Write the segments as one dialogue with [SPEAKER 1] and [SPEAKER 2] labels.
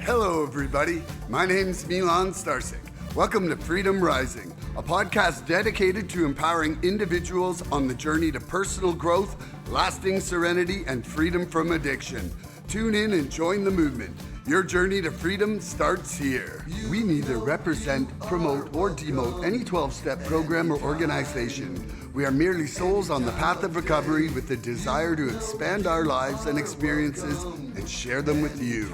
[SPEAKER 1] Hello, everybody. My name's Milan Starcic. Welcome to Freedom Rising, a podcast dedicated to empowering individuals on the journey to personal growth, lasting serenity, and freedom from addiction. Tune in and join the movement. Your journey to freedom starts here. We neither represent, promote, or demote any 12-step program or organization. We are merely souls on the path of recovery with the desire to expand our lives and experiences and share them with you.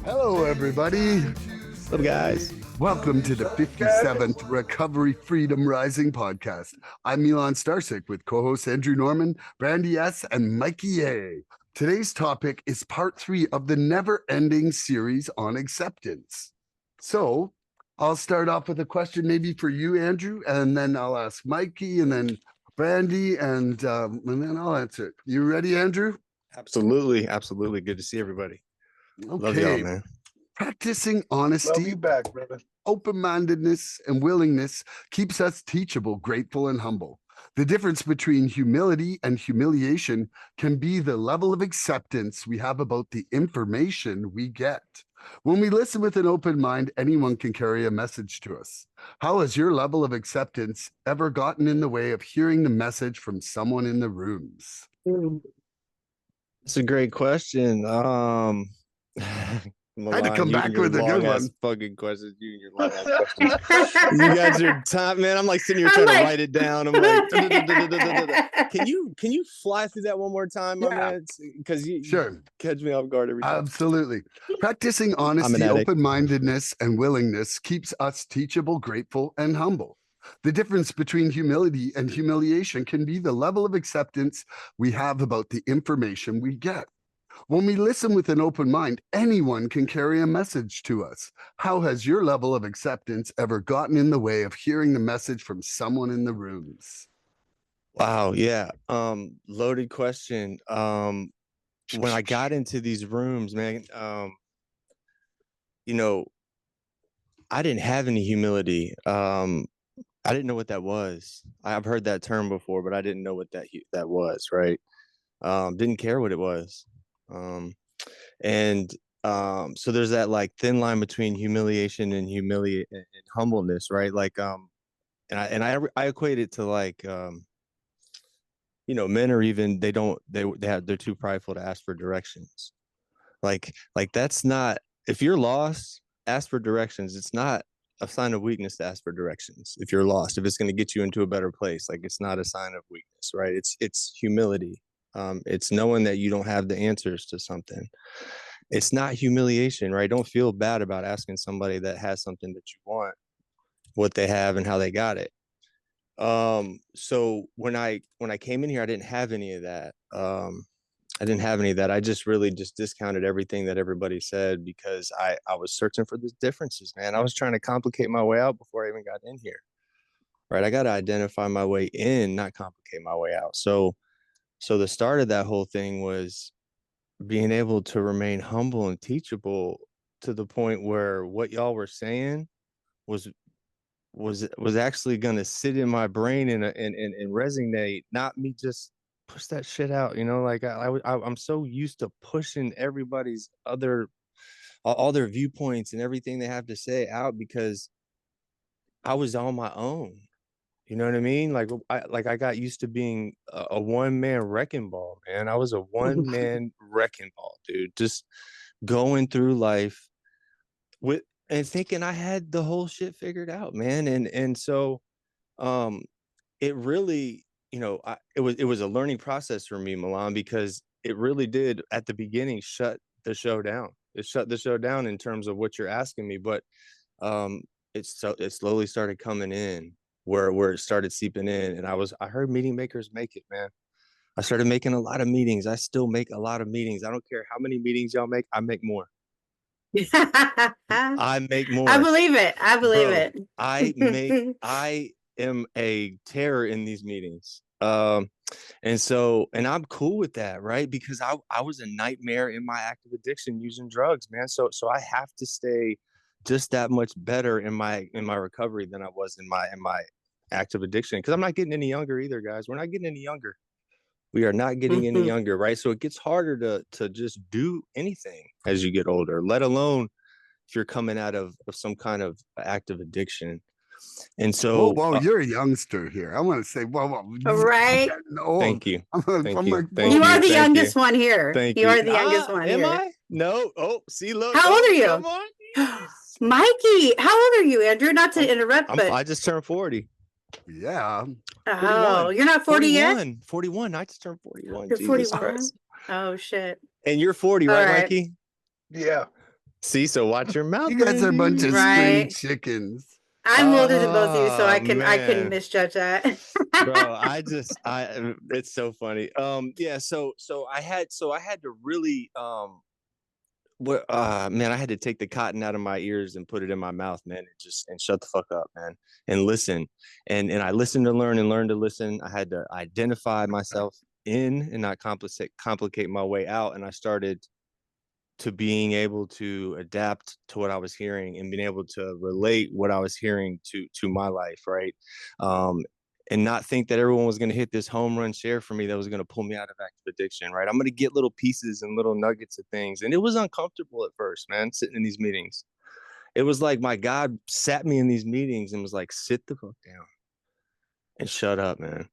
[SPEAKER 1] Hello, everybody.
[SPEAKER 2] What's up, guys?
[SPEAKER 1] Welcome to the 57th Recovery Freedom Rising podcast. I'm Milan Starcic with co-hosts Andrew Norman, Brandi S, and Mikey A. Today's topic is part 3 of the never-ending series on acceptance. So I'll start off with a question maybe for you, Andrew, and then I'll ask Mikey and then Brandi, and then I'll answer it. You ready, Andrew?
[SPEAKER 2] Absolutely. Good to see everybody.
[SPEAKER 1] Okay.
[SPEAKER 2] Love y'all, man.
[SPEAKER 1] Practicing honesty,
[SPEAKER 3] Love you back, brother.
[SPEAKER 1] open-mindedness, and willingness keeps us teachable, grateful, and humble. The difference between humility and humiliation can be the level of acceptance we have about the information we get. When we listen with an open mind, anyone can carry a message to us. How has your level of acceptance ever gotten in the way of hearing the message from someone in the rooms?
[SPEAKER 2] It's a great question.
[SPEAKER 1] I had to come back with a good one.
[SPEAKER 2] Fucking questions. You and your long ass questions. You guys are top, man. I'm like sitting here trying to write it down. I'm like, can you fly through that one more time, my man? Because you catch me off guard every time.
[SPEAKER 1] Absolutely. Practicing honesty, open-mindedness, and willingness keeps us teachable, grateful, and humble. The difference between humility and humiliation can be the level of acceptance we have about the information we get. When we listen with an open mind, anyone can carry a message to us. How has your level of acceptance ever gotten in the way of hearing the message from someone in the rooms?
[SPEAKER 2] Wow, yeah. Loaded question. When I got into these rooms, man, I didn't have any humility. I didn't know what that was. I've heard that term before, but I didn't know what that was, right? Didn't care what it was. So there's that like thin line between humiliation and and humbleness, right? Like and I equate it to like men are even they're too prideful to ask for directions. Like that's not, if you're lost, ask for directions. It's not a sign of weakness to ask for directions. If you're lost, if it's going to get you into a better place, like it's not a sign of weakness, right? It's humility. It's knowing that you don't have the answers to something. It's not humiliation, right? Don't feel bad about asking somebody that has something that you want, what they have and how they got it. So when I came in here, I didn't have any of that. I just really discounted everything that everybody said because I was searching for the differences, man. I was trying to complicate my way out before I even got in here, right? I got to identify my way in, not complicate my way out. So the start of that whole thing was being able to remain humble and teachable to the point where what y'all were saying was actually going to sit in my brain and resonate, not me just push that shit out. Like I'm so used to pushing everybody's all their viewpoints and everything they have to say out because I was on my own. You know what I mean? Like I got used to being a one-man wrecking ball, man. I was a one-man wrecking ball, dude. Just going through life and thinking I had the whole shit figured out, man. And so it really, it was a learning process for me, Milan, because it really did at the beginning shut the show down. It shut the show down in terms of what you're asking me, but it slowly started coming in. Where it started seeping in, and I heard meeting makers make it, man. I started making a lot of meetings. I still make a lot of meetings. I don't care how many meetings y'all make. I make more. I make more.
[SPEAKER 4] I believe it.
[SPEAKER 2] I am a terror in these meetings. And I'm cool with that, right? Because I was a nightmare in my active addiction using drugs, man. So I have to stay just that much better in my recovery than I was in my active addiction, because I'm not getting any younger either, guys. We're not getting any younger. We are not getting any
[SPEAKER 3] Mhm.
[SPEAKER 2] younger, right? So it gets harder to just do anything as you get older, let alone if you're coming out of some kind of active addiction. And
[SPEAKER 1] Whoa,
[SPEAKER 2] so,
[SPEAKER 1] you're a youngster here. I want to say, whoa,
[SPEAKER 3] Right.
[SPEAKER 1] I'm getting old.
[SPEAKER 2] thank you. Thank
[SPEAKER 1] I'm
[SPEAKER 2] you.
[SPEAKER 1] like,
[SPEAKER 2] Thank
[SPEAKER 3] You
[SPEAKER 1] whoa.
[SPEAKER 3] are the
[SPEAKER 2] Thank
[SPEAKER 3] youngest one here.
[SPEAKER 2] Thank
[SPEAKER 3] You
[SPEAKER 2] you.
[SPEAKER 3] are the youngest one
[SPEAKER 2] Am
[SPEAKER 3] here.
[SPEAKER 2] I? No. Oh, see, look.
[SPEAKER 3] How old are you?
[SPEAKER 2] Come on.
[SPEAKER 3] Mikey, how old are you, Andrew? Not to interrupt, but
[SPEAKER 2] I just turned 40.
[SPEAKER 1] Yeah.
[SPEAKER 2] 41.
[SPEAKER 3] You're not 40 yet?
[SPEAKER 2] 41. I just turned 41.
[SPEAKER 3] You're
[SPEAKER 2] Jesus
[SPEAKER 3] 41?
[SPEAKER 2] Christ.
[SPEAKER 3] Oh, shit.
[SPEAKER 2] And you're 40,
[SPEAKER 3] All
[SPEAKER 2] right,
[SPEAKER 3] right.
[SPEAKER 2] Mikey?
[SPEAKER 4] Yeah.
[SPEAKER 2] See, so watch your mouth.
[SPEAKER 1] You guys are a bunch of spring
[SPEAKER 3] Right.
[SPEAKER 1] chickens.
[SPEAKER 3] I'm older than both of you, so I can
[SPEAKER 2] man.
[SPEAKER 3] misjudge that.
[SPEAKER 2] Bro, it's so funny. Yeah, so I had to really man, I had to take the cotton out of my ears and put it in my mouth, man, and shut the fuck up, man, and listen. And I listened to learn and learned to listen. I had to identify myself in and not complicate my way out. And I started to being able to adapt to what I was hearing and being able to relate what I was hearing to my life, right? And not think that everyone was going to hit this home run share for me that was going to pull me out of active addiction, right? I'm going to get little pieces and little nuggets of things. And it was uncomfortable at first, man, sitting in these meetings. It was like my God sat me in these meetings and was like, sit the fuck down and shut up, man.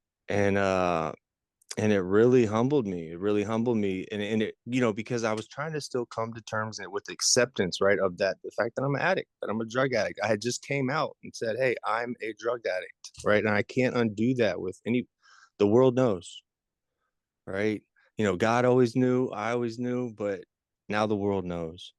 [SPEAKER 2] And it really humbled me. It really humbled me. And it, because I was trying to still come to terms with acceptance, right? Of that, the fact that I'm an addict, that I'm a drug addict. I had just came out and said, hey, I'm a drug addict, right? And I can't undo that the world knows, right? God always knew, I always knew, but now the world knows.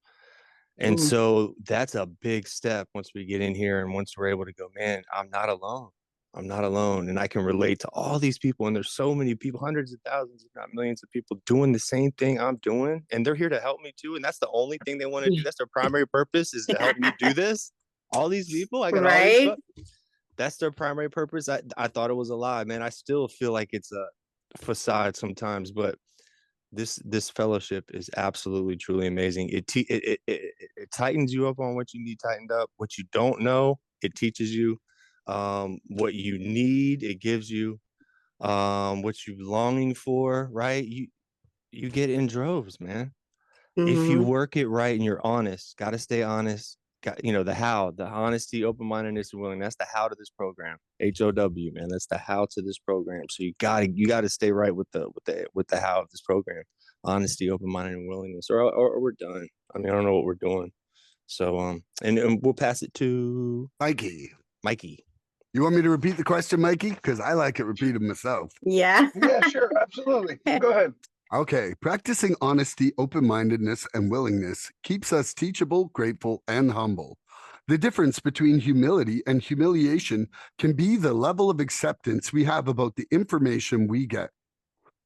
[SPEAKER 2] And so that's a big step once we get in here and once we're able to go, man, I'm not alone. I'm not alone. And I can relate to all these people. And there's so many people, hundreds of thousands, if not millions of people doing the same thing I'm doing. And they're here to help me too. And that's the only thing they want to do. That's their primary purpose, is to help me do this. All these people, I got
[SPEAKER 3] Right?
[SPEAKER 2] all these. That's their primary purpose. I thought it was a lie, man. I still feel like it's a facade sometimes, but this fellowship is absolutely truly amazing. It tightens you up on what you need tightened up. What you don't know, it teaches you. What you need, it gives you. What you're longing for, right? You get in droves, man. If you work it right and you're honest, got to stay honest. Got the honesty, open-mindedness, and willing. That's the how to this program. HOW, man. That's the how to this program. So you gotta stay right with the how of this program. Honesty, open-minded, and willingness, or we're done. I mean, I don't know what we're doing. So and we'll pass it to
[SPEAKER 1] Mikey.
[SPEAKER 2] You
[SPEAKER 1] want me to repeat the question, Mikey? Because I like it repeated myself.
[SPEAKER 3] Yeah.
[SPEAKER 4] Yeah, sure. Absolutely. Go ahead.
[SPEAKER 1] Okay. Practicing honesty, open-mindedness, and willingness keeps us teachable, grateful, and humble. The difference between humility and humiliation can be the level of acceptance we have about the information we get.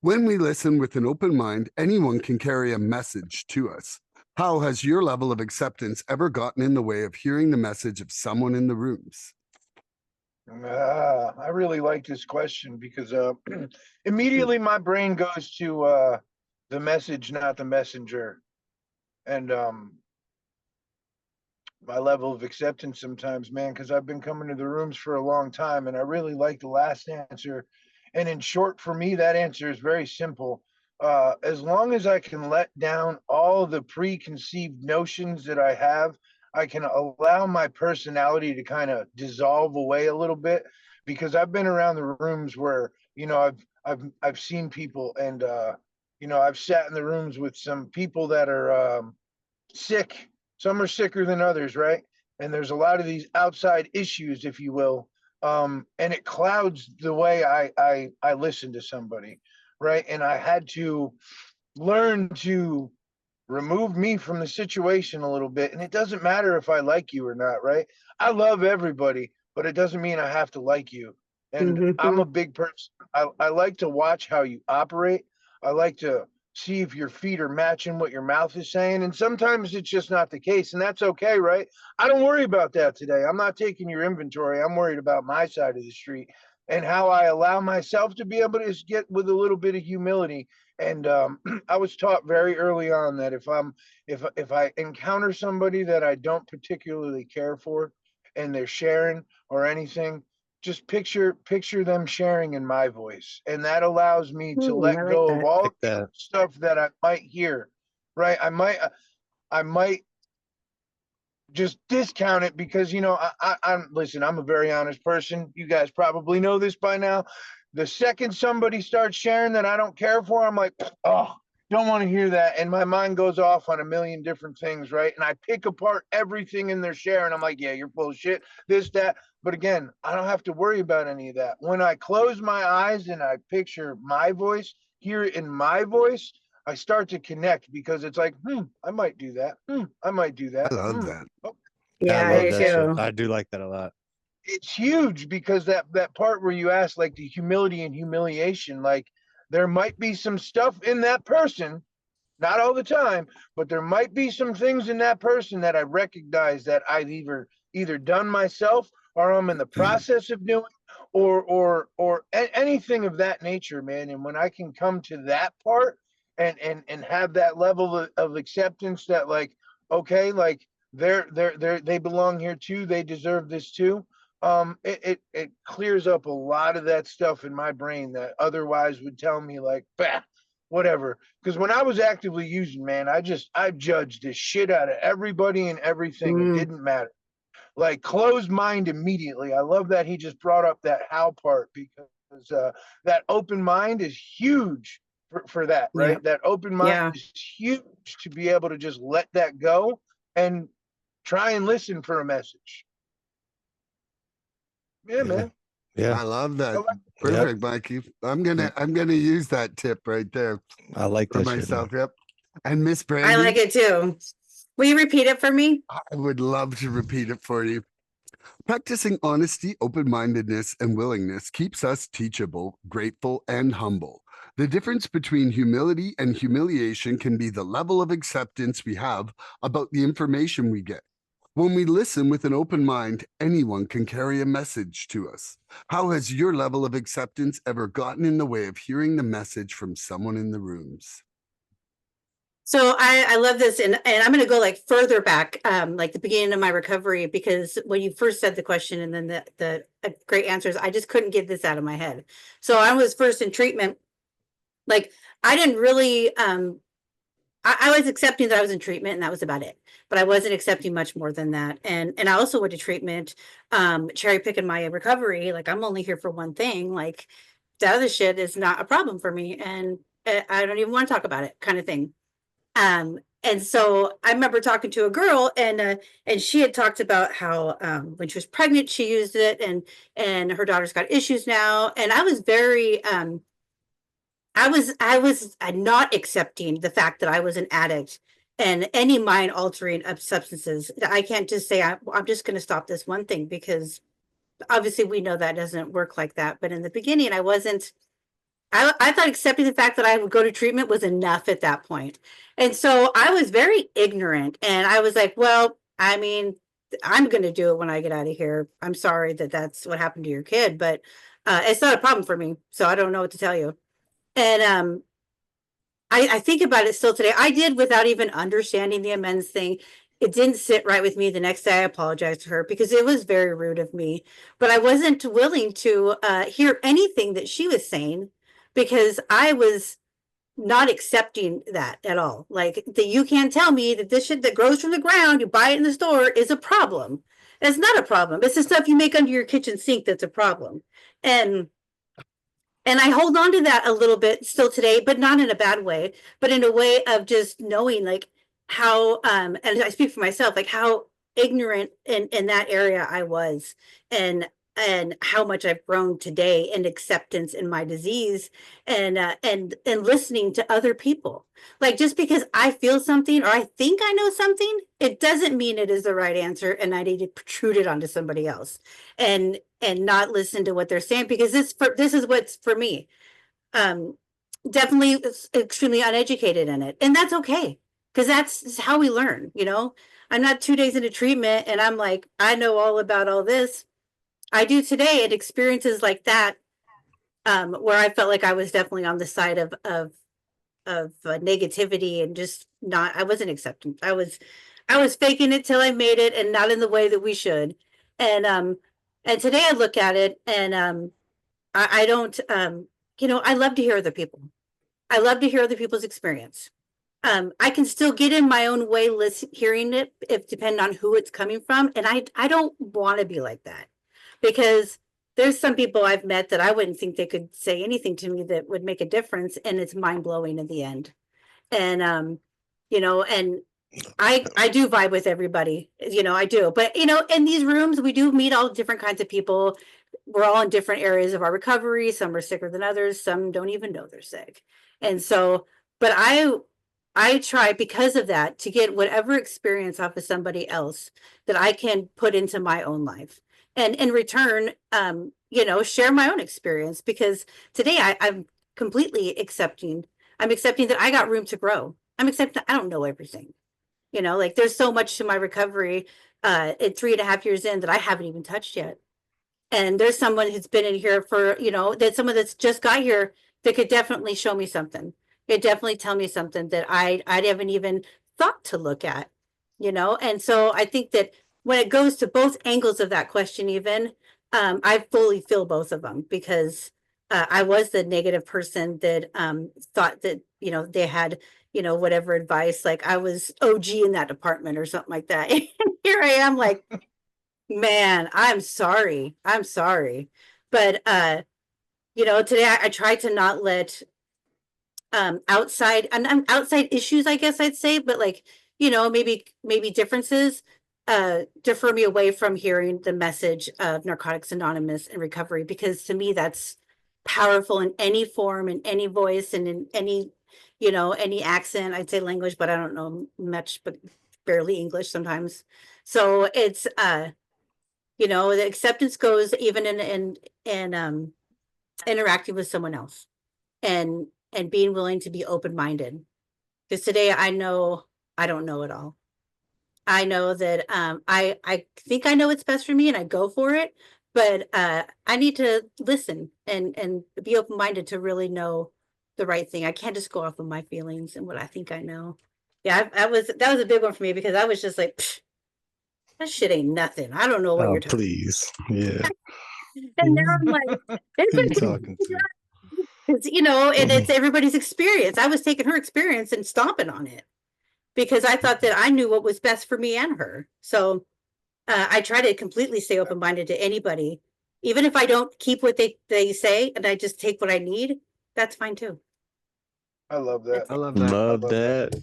[SPEAKER 1] When we listen with an open mind, anyone can carry a message to us. How has your level of acceptance ever gotten in the way of hearing the message of someone in the rooms?
[SPEAKER 4] I really like this question because immediately my brain goes to the message, not the messenger. And my level of acceptance sometimes, man, because I've been coming to the rooms for a long time, and I really like the last answer. And in short, for me, that answer is very simple. As long as I can let down all the preconceived notions that I have, I can allow my personality to kind of dissolve away a little bit, because I've been around the rooms where, I've seen people, and I've sat in the rooms with some people that are sick. Some are sicker than others, right? And there's a lot of these outside issues, if you will, and it clouds the way I listen to somebody, right? And I had to learn to remove me from the situation a little bit. And it doesn't matter if I like you or not, right? I love everybody, but it doesn't mean I have to like you. And I'm a big person. I like to watch how you operate. I like to see if your feet are matching what your mouth is saying. And sometimes it's just not the case. And that's okay, right? I don't worry about that today. I'm not taking your inventory. I'm worried about my side of the street and how I allow myself to be able to get with a little bit of humility. And I was taught very early on that if I encounter somebody that I don't particularly care for, and they're sharing or anything, just picture them sharing in my voice, and that allows me to
[SPEAKER 3] I
[SPEAKER 4] let
[SPEAKER 3] like
[SPEAKER 4] go of
[SPEAKER 3] that.
[SPEAKER 4] all
[SPEAKER 2] Like
[SPEAKER 4] the
[SPEAKER 2] that.
[SPEAKER 4] other stuff that I might hear. Right? I might just discount it because I'm listen. I'm a very honest person. You guys probably know this by now. The second somebody starts sharing that I don't care for, I'm like, oh, don't want to hear that, and my mind goes off on a million different things, right? And I pick apart everything in their share, and I'm like, yeah, you're full of shit. This, that. But again, I don't have to worry about any of that. When I close my eyes and I picture my voice, hear it in my voice, I start to connect because it's like, I might do that. I might do
[SPEAKER 1] I
[SPEAKER 4] that.
[SPEAKER 1] love that.
[SPEAKER 4] Oh,
[SPEAKER 2] Yeah, I
[SPEAKER 3] Yeah,
[SPEAKER 2] love
[SPEAKER 3] I
[SPEAKER 2] that shit.
[SPEAKER 3] do.
[SPEAKER 2] I do like that a lot.
[SPEAKER 4] it's huge because that part where you ask like the humility and humiliation, like there might be some stuff in that person, not all the time, but there might be some things in that person that I recognize that I've either done myself or I'm in the process of doing, or anything of that nature, man. And when I can come to that part and have that level of acceptance that like, okay, like they belong here too, they deserve this too. It clears up a lot of that stuff in my brain that otherwise would tell me like, bah, whatever. Because when I was actively using, man, I judged the shit out of everybody and everything. It
[SPEAKER 3] Mm,
[SPEAKER 4] didn't matter. Like closed mind immediately. I love that he just brought up that how part because that open mind is huge for that,
[SPEAKER 3] yeah.
[SPEAKER 4] right? That open mind
[SPEAKER 3] Yeah.
[SPEAKER 4] is huge to be able to just let that go and try and listen for a message. Yeah,
[SPEAKER 2] Yeah.
[SPEAKER 4] man.
[SPEAKER 2] Yeah.
[SPEAKER 1] I love that.
[SPEAKER 4] I like-
[SPEAKER 2] Yep.
[SPEAKER 1] Perfect, Mikey. I'm gonna use that tip right there
[SPEAKER 2] I like
[SPEAKER 1] for
[SPEAKER 2] that shit, man.
[SPEAKER 1] myself. Yep. And Miss
[SPEAKER 3] I like
[SPEAKER 1] Brandi,
[SPEAKER 3] it too. Will you repeat it for me?
[SPEAKER 1] I would love to repeat it for you. Practicing honesty, open mindedness, and willingness keeps us teachable, grateful, and humble. The difference between humility and humiliation can be the level of acceptance we have about the information we get. When we listen with an open mind, anyone can carry a message to us. How has your level of acceptance ever gotten in the way of hearing the message from someone in the rooms?
[SPEAKER 3] So I love this, and I'm going to go like further back, like the beginning of my recovery, because when you first said the question and then the great answers, I just couldn't get this out of my head. So I was first in treatment, like I didn't really, I was accepting that I was in treatment, and that was about it. But I wasn't accepting much more than that. And I also went to treatment, cherry picking my recovery. Like I'm only here for one thing. Like the other shit is not a problem for me, and I don't even want to talk about it, kind of thing. And so I remember talking to a girl, and she had talked about how when she was pregnant she used it, and her daughter's got issues now, and I was very I was not accepting the fact that I was an addict and any mind altering of substances. I can't just say I'm just going to stop this one thing, because obviously we know that doesn't work like that. But in the beginning, I wasn't. I thought accepting the fact that I would go to treatment was enough at that point. And so I was very ignorant. And I was like, well, I mean, I'm going to do it when I get out of here. I'm sorry that that's what happened to your kid, but it's not a problem for me. So I don't know what to tell you. And I think about it still today. I did without even understanding the amends thing. It didn't sit right with me. The next day, I apologized to her because it was very rude of me. But I wasn't willing to hear anything that she was saying, because I was not accepting that at all. Like that, you can't tell me that this shit that grows from the ground, you buy it in the store, is a problem. It's not a problem. It's the stuff you make under your kitchen sink that's a problem. And I hold on to that a little bit still today, but not in a bad way, but in a way of just knowing like how and I speak for myself, like how ignorant in that area I was, and how much I've grown today in acceptance in my disease, and listening to other people. Like just because I feel something or I think I know something, it doesn't mean it is the right answer, and I need to protrude it onto somebody else. And not listen to what they're saying, because this is what's for me. Um, Definitely extremely uneducated in it, and that's okay, because that's how we learn. I'm not 2 days into treatment and I'm like, I know all about all this. I do today, and experiences like that, where I felt like I was definitely on the side of negativity, and just not. I wasn't accepting. I was faking it till I made it, and not in the way that we should. And And today I look at it and I don't I love to hear other people. I love to hear other people's experience. I can still get in my own way hearing it if depending on who it's coming from. And I don't want to be like that, because there's some people I've met that I wouldn't think they could say anything to me that would make a difference, and it's mind blowing in the end. And and I do vibe with everybody, I do. But in these rooms we do meet all different kinds of people. We're all in different areas of our recovery. Some are sicker than others, some don't even know they're sick. And so, but I try, because of that, to get whatever experience off of somebody else that I can put into my own life. And in return, share my own experience, because today I'm completely accepting. I'm accepting that I got room to grow. I'm accepting I don't know everything. Like there's so much to my recovery at 3.5 years in that I haven't even touched yet. And there's someone who's been in here for, that someone that's just got here that could definitely show me something. It definitely tell me something that I haven't even thought to look at, And so I think that when it goes to both angles of that question, even, I fully feel both of them, because I was the negative person that thought that, they had, whatever advice, like I was OG in that department or something like that. And here I am like, man, I'm sorry. I'm sorry. But today I try to not let outside and outside issues, I guess I'd say, but like, maybe differences defer me away from hearing the message of Narcotics Anonymous and recovery, because to me that's powerful in any form, in any voice, and in any accent. I'd say language, but I don't know much, but barely English sometimes. So it's the acceptance goes even in interacting with someone else, and being willing to be open-minded. Because today I know I don't know it all. I know that I think I know what's best for me and I go for it, but I need to listen and be open-minded to really know the right thing. I can't just go off of my feelings and what I think I know. Yeah, that was a big one for me, because I was just like, that shit ain't nothing. I don't know what
[SPEAKER 2] Oh,
[SPEAKER 3] you're talking.
[SPEAKER 2] please. Yeah.
[SPEAKER 3] And now I'm like,
[SPEAKER 2] Who you talking to?
[SPEAKER 3] because and it's everybody's experience. I was taking her experience and stomping on it, because I thought that I knew what was best for me and her. So I try to completely stay open-minded to anybody, even if I don't keep what they say and I just take what I need. That's fine too.
[SPEAKER 4] I love that.
[SPEAKER 3] That's
[SPEAKER 1] I
[SPEAKER 3] it.
[SPEAKER 1] love that.
[SPEAKER 2] Love that.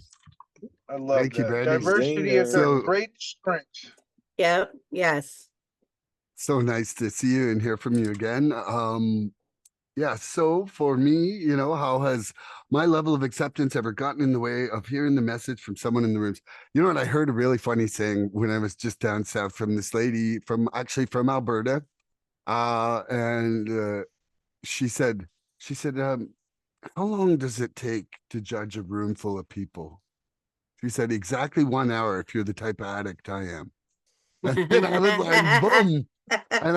[SPEAKER 4] I love
[SPEAKER 1] Thank you,
[SPEAKER 4] that.
[SPEAKER 1] Brandi.
[SPEAKER 4] Diversity is
[SPEAKER 1] So-
[SPEAKER 4] a great strength.
[SPEAKER 3] Yeah. Yes.
[SPEAKER 1] So nice to see you and hear from you again. Yeah, so for me, how has my level of acceptance ever gotten in the way of hearing the message from someone in the rooms? You know what? I heard a really funny saying when I was just down south from this lady from Alberta. And she said, how long does it take to judge a room full of people? She said, exactly 1 hour if you're the type of addict I am. And I was like, boom. And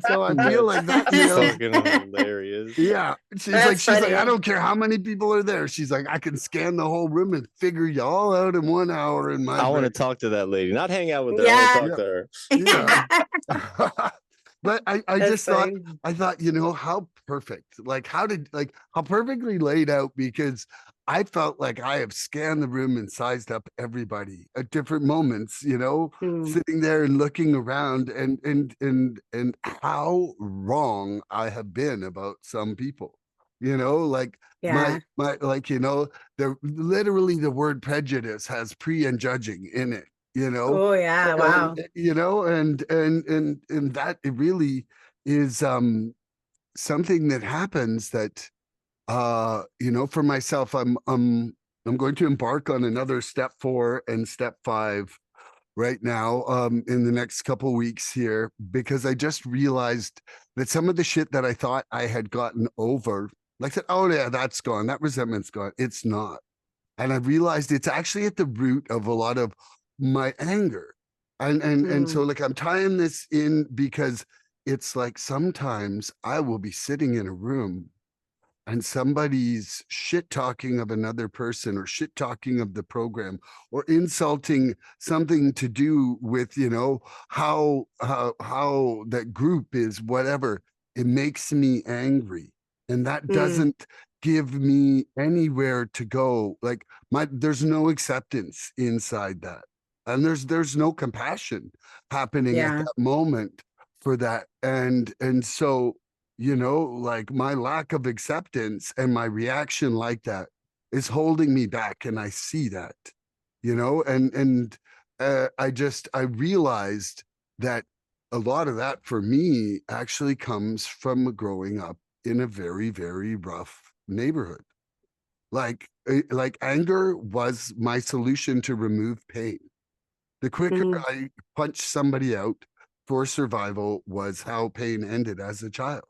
[SPEAKER 1] so I feel like that nails.
[SPEAKER 2] Fucking hilarious.
[SPEAKER 1] Yeah. She's
[SPEAKER 3] That's
[SPEAKER 1] like,
[SPEAKER 3] funny.
[SPEAKER 1] I don't care how many people are there. She's like, I can scan the whole room and figure you all out in 1 hour in my
[SPEAKER 2] I want to
[SPEAKER 1] brain.
[SPEAKER 2] talk to that lady, not hang out with her. I
[SPEAKER 3] Yeah.
[SPEAKER 2] want to talk to her.
[SPEAKER 1] Yeah. But I
[SPEAKER 3] That's
[SPEAKER 1] just
[SPEAKER 3] funny.
[SPEAKER 1] thought, how perfect, like how perfectly laid out, because I felt like I have scanned the room and sized up everybody at different moments,
[SPEAKER 3] Hmm.
[SPEAKER 1] sitting there and looking around, and how wrong I have been about some people, like
[SPEAKER 3] Yeah.
[SPEAKER 1] my like, literally the word prejudice has pre and judging in it,
[SPEAKER 3] Oh yeah. Wow.
[SPEAKER 1] and that it really is something that happens that for myself, I'm going to embark on another step 4 and step 5 right now in the next couple weeks here, because I just realized that some of the shit that I thought I had gotten over, like I said, oh yeah, that's gone, that resentment's gone, it's not. And I realized it's actually at the root of a lot of my anger. And so like I'm tying this in because it's like sometimes I will be sitting in a room and somebody's shit talking of another person or shit talking of the program or insulting something to do with, you know, how that group is, whatever, it makes me angry. And that doesn't give me anywhere to go. Like there's no acceptance inside that. And there's no compassion happening at
[SPEAKER 3] Yeah.
[SPEAKER 1] that moment for that. And so, you know, like my lack of acceptance and my reaction like that is holding me back, and I see that, you know, and I realized that a lot of that for me actually comes from growing up in a very, very rough neighborhood. Like anger was my solution to remove pain. The quicker
[SPEAKER 3] Mhm.
[SPEAKER 1] I punched somebody out for survival was how pain ended as a child.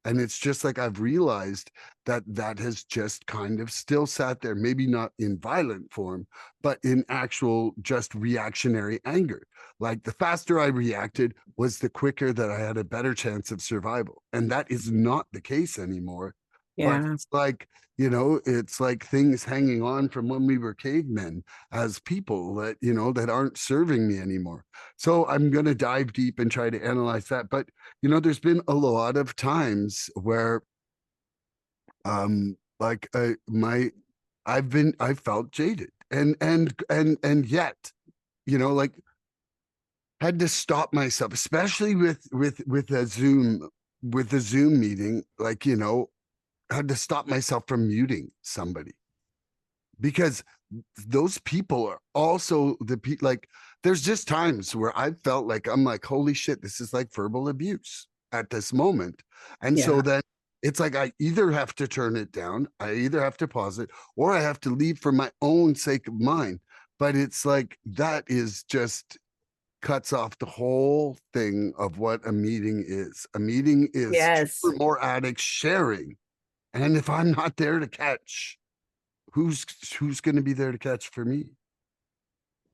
[SPEAKER 1] And it's just like I've realized that that has just kind of still sat there, maybe not in violent form, but in actual just reactionary anger. Like the faster I reacted was the quicker that I had a better chance of survival. And that is not the case anymore. But
[SPEAKER 3] Yeah.
[SPEAKER 1] it's like, you know, it's like things hanging on from when we were cavemen as people that, you know, that aren't serving me anymore. So I'm going to dive deep and try to analyze that. But you know, there's been a lot of times where like I felt jaded, and yet, you know, like had to stop myself, especially with a Zoom meeting, like, you know, had to stop myself from muting somebody, because those people are also the people. Like there's just times where I felt like I'm like, holy shit, this is like verbal abuse at this moment. And so
[SPEAKER 3] Yeah.
[SPEAKER 1] then it's like I either have to turn it down, I either have to pause it, or I have to leave for my own sake of mine. But it's like that is just cuts off the whole thing of what a meeting is. A meeting is two or
[SPEAKER 3] Yes.
[SPEAKER 1] more addicts sharing. And if I'm not there to catch, who's going to be there to catch for me?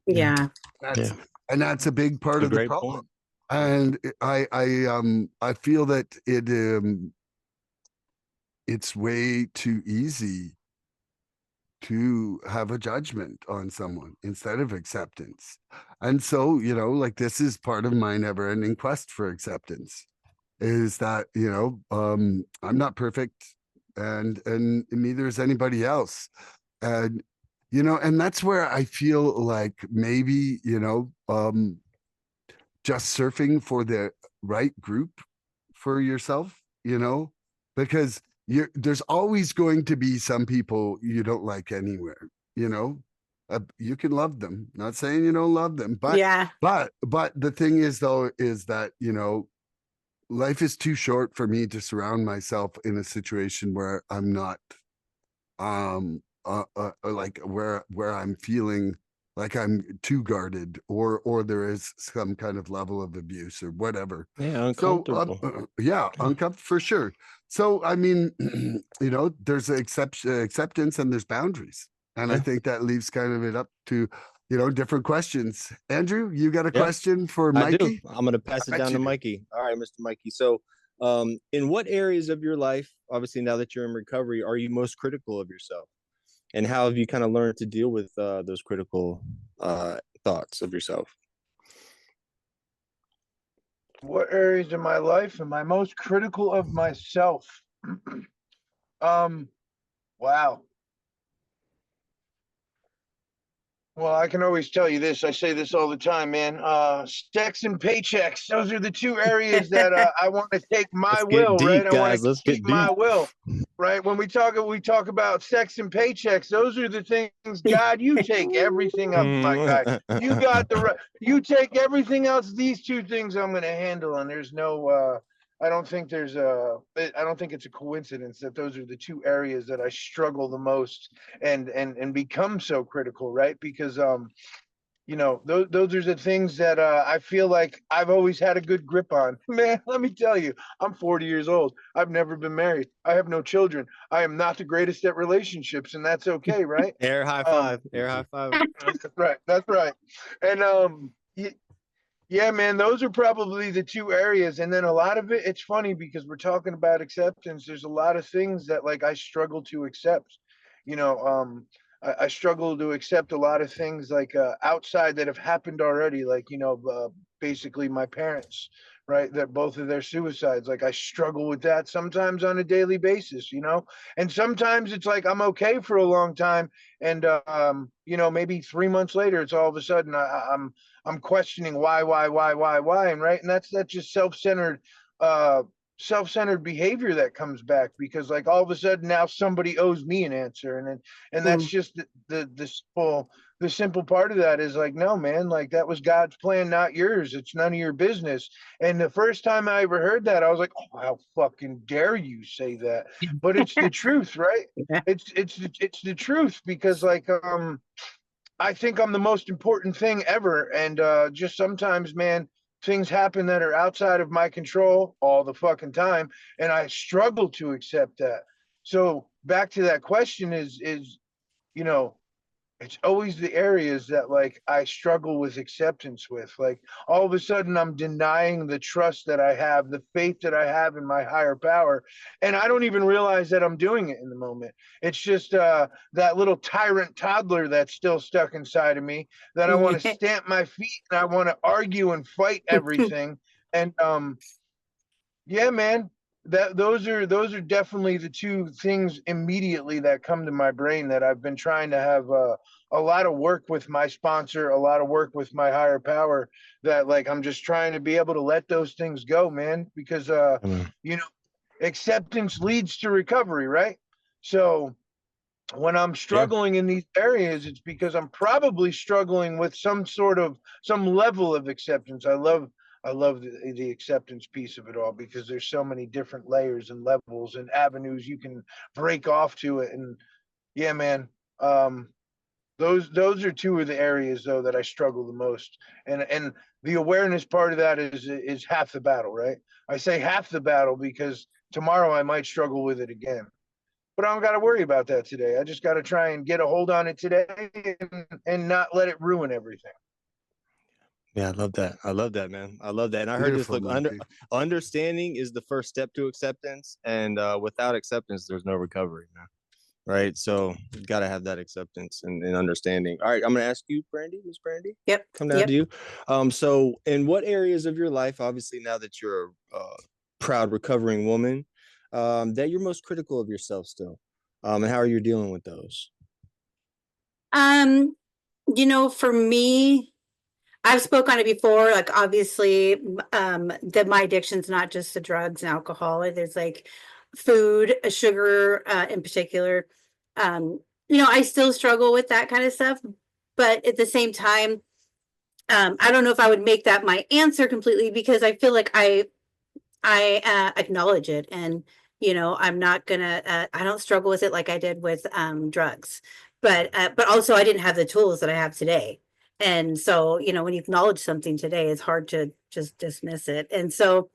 [SPEAKER 3] Yeah.
[SPEAKER 1] That's
[SPEAKER 2] Yeah,
[SPEAKER 1] that's a big part
[SPEAKER 2] a
[SPEAKER 1] of the
[SPEAKER 2] great
[SPEAKER 1] problem.
[SPEAKER 2] point.
[SPEAKER 1] And I feel that it's way too easy to have a judgment on someone instead of acceptance. And so, you know, like this is part of my never-ending quest for acceptance, is that, you know, I'm not perfect, and neither is anybody else. And you know, and that's where I feel like maybe, you know, just surfing for the right group for yourself, you know, because there's always going to be some people you don't like anywhere, you know. You can love them, not saying you don't love them, but
[SPEAKER 3] Yeah.
[SPEAKER 1] but the thing is though is that, you know, life is too short for me to surround myself in a situation where I'm not like where I'm feeling like I'm too guarded, or there is some kind of level of abuse or whatever.
[SPEAKER 2] Yeah,
[SPEAKER 1] So
[SPEAKER 2] uncomfortable.
[SPEAKER 1] yeah, uncomfortable for sure. So I mean, you know, there's acceptance and there's boundaries, and I
[SPEAKER 2] Yeah,
[SPEAKER 1] think that leaves kind of it up to, you know, different questions. Andrew, you got a
[SPEAKER 2] yeah,
[SPEAKER 1] question for
[SPEAKER 2] I do.
[SPEAKER 1] Mikey?
[SPEAKER 2] I'm gonna pass
[SPEAKER 1] I
[SPEAKER 2] it
[SPEAKER 1] bet
[SPEAKER 2] down
[SPEAKER 1] you
[SPEAKER 2] to
[SPEAKER 1] do.
[SPEAKER 2] Mikey. All right, Mr. Mikey. So, in what areas of your life, obviously now that you're in recovery, are you most critical of yourself? And how have you kind of learned to deal with those critical thoughts of yourself?
[SPEAKER 4] What areas in my life am I most critical of myself? um, wow. Well, I can always tell you this. I say this all the time, man. Sex and paychecks. Those are the two areas that I want to take my
[SPEAKER 2] Let's get
[SPEAKER 4] will, right?
[SPEAKER 2] deep,
[SPEAKER 4] I want
[SPEAKER 2] guys.
[SPEAKER 4] to
[SPEAKER 2] Let's
[SPEAKER 4] keep
[SPEAKER 2] get
[SPEAKER 4] my
[SPEAKER 2] deep.
[SPEAKER 4] will, right? When we talk about sex and paychecks, those are the things. God, you take everything up, my guy. You got the right. You take everything else. These two things I'm going to handle, and there's no. I don't think there's a. I don't think it's a coincidence that those are the two areas that I struggle the most and become so critical, right? Because you know, those are the things that I feel like I've always had a good grip on. Man, let me tell you, I'm 40 years old. I've never been married. I have no children. I am not the greatest at relationships, and that's okay, right?
[SPEAKER 2] Air high five. Air high five.
[SPEAKER 4] That's right. That's right. And Yeah, man, those are probably the two areas. And then a lot of it, it's funny because we're talking about acceptance. There's a lot of things that like I struggle to accept. You know, I struggle to accept a lot of things like outside that have happened already, like, basically my parents, right? That both of their suicides. Like I struggle with that sometimes on a daily basis, and sometimes it's like I'm okay for a long time. And, maybe 3 months later, it's all of a sudden I'm questioning why, and right, and that's just uh, self-centered behavior that comes back because like all of a sudden now somebody owes me an answer, and that's
[SPEAKER 3] Mm.
[SPEAKER 4] just the simple part of that is like, no, man, like that was God's plan, not yours. It's none of your business. And the first time I ever heard that, I was like, oh, how fucking dare you say that? But it's the truth, right?
[SPEAKER 3] Yeah.
[SPEAKER 4] It's the truth because like I think I'm the most important thing ever. And just sometimes, man, things happen that are outside of my control all the fucking time. And I struggle to accept that. So back to that question you know, it's always the areas that like I struggle with acceptance with. Like all of a sudden I'm denying the trust that I have, the faith that I have in my higher power, and I don't even realize that I'm doing it in the moment. It's just that little tyrant toddler that's still stuck inside of me that I want to
[SPEAKER 3] Yeah.
[SPEAKER 4] stamp my feet and I want to argue and fight everything. And yeah, man. Those are definitely the two things immediately that come to my brain that I've been trying to have a lot of work with my sponsor, a lot of work with my higher power. That like I'm just trying to be able to let those things go, man, because you know, acceptance leads to recovery, right? So when I'm
[SPEAKER 2] Yeah.
[SPEAKER 4] struggling in these areas, it's because I'm probably struggling with some level of acceptance. I love the acceptance piece of it all because there's so many different layers and levels and avenues you can break off to it. And yeah, man, um, those are two of the areas though that I struggle the most. And the awareness part of that is half the battle, right? I say half the battle because tomorrow I might struggle with it again, but I don't got to worry about that today. I just got to try and get a hold on it today and not let it ruin everything.
[SPEAKER 2] Yeah, I love that. I love that, man. I love that. And I heard this.
[SPEAKER 1] Beautiful,
[SPEAKER 2] Look,
[SPEAKER 1] Mikey.
[SPEAKER 2] understanding is the first step to acceptance, and without acceptance, there's no recovery, man. Right. So you got to have that acceptance and understanding. All right, I'm going to ask you, Brandi, Miss Brandi,
[SPEAKER 3] Yep.
[SPEAKER 2] come down
[SPEAKER 3] Yep.
[SPEAKER 2] to you. So in what areas of your life, obviously now that you're a proud recovering woman, that you're most critical of yourself still, and how are you dealing with those?
[SPEAKER 3] Um, for me, I've spoke on it before. Like obviously, that my addiction's not just to drugs and alcohol. There's like food, sugar, in particular. I still struggle with that kind of stuff, but at the same time, I don't know if I would make that my answer completely because I feel like I acknowledge it, and I'm not gonna. I don't struggle with it like I did with drugs, but also I didn't have the tools that I have today, and so when you acknowledge something today, it's hard to just dismiss it, and so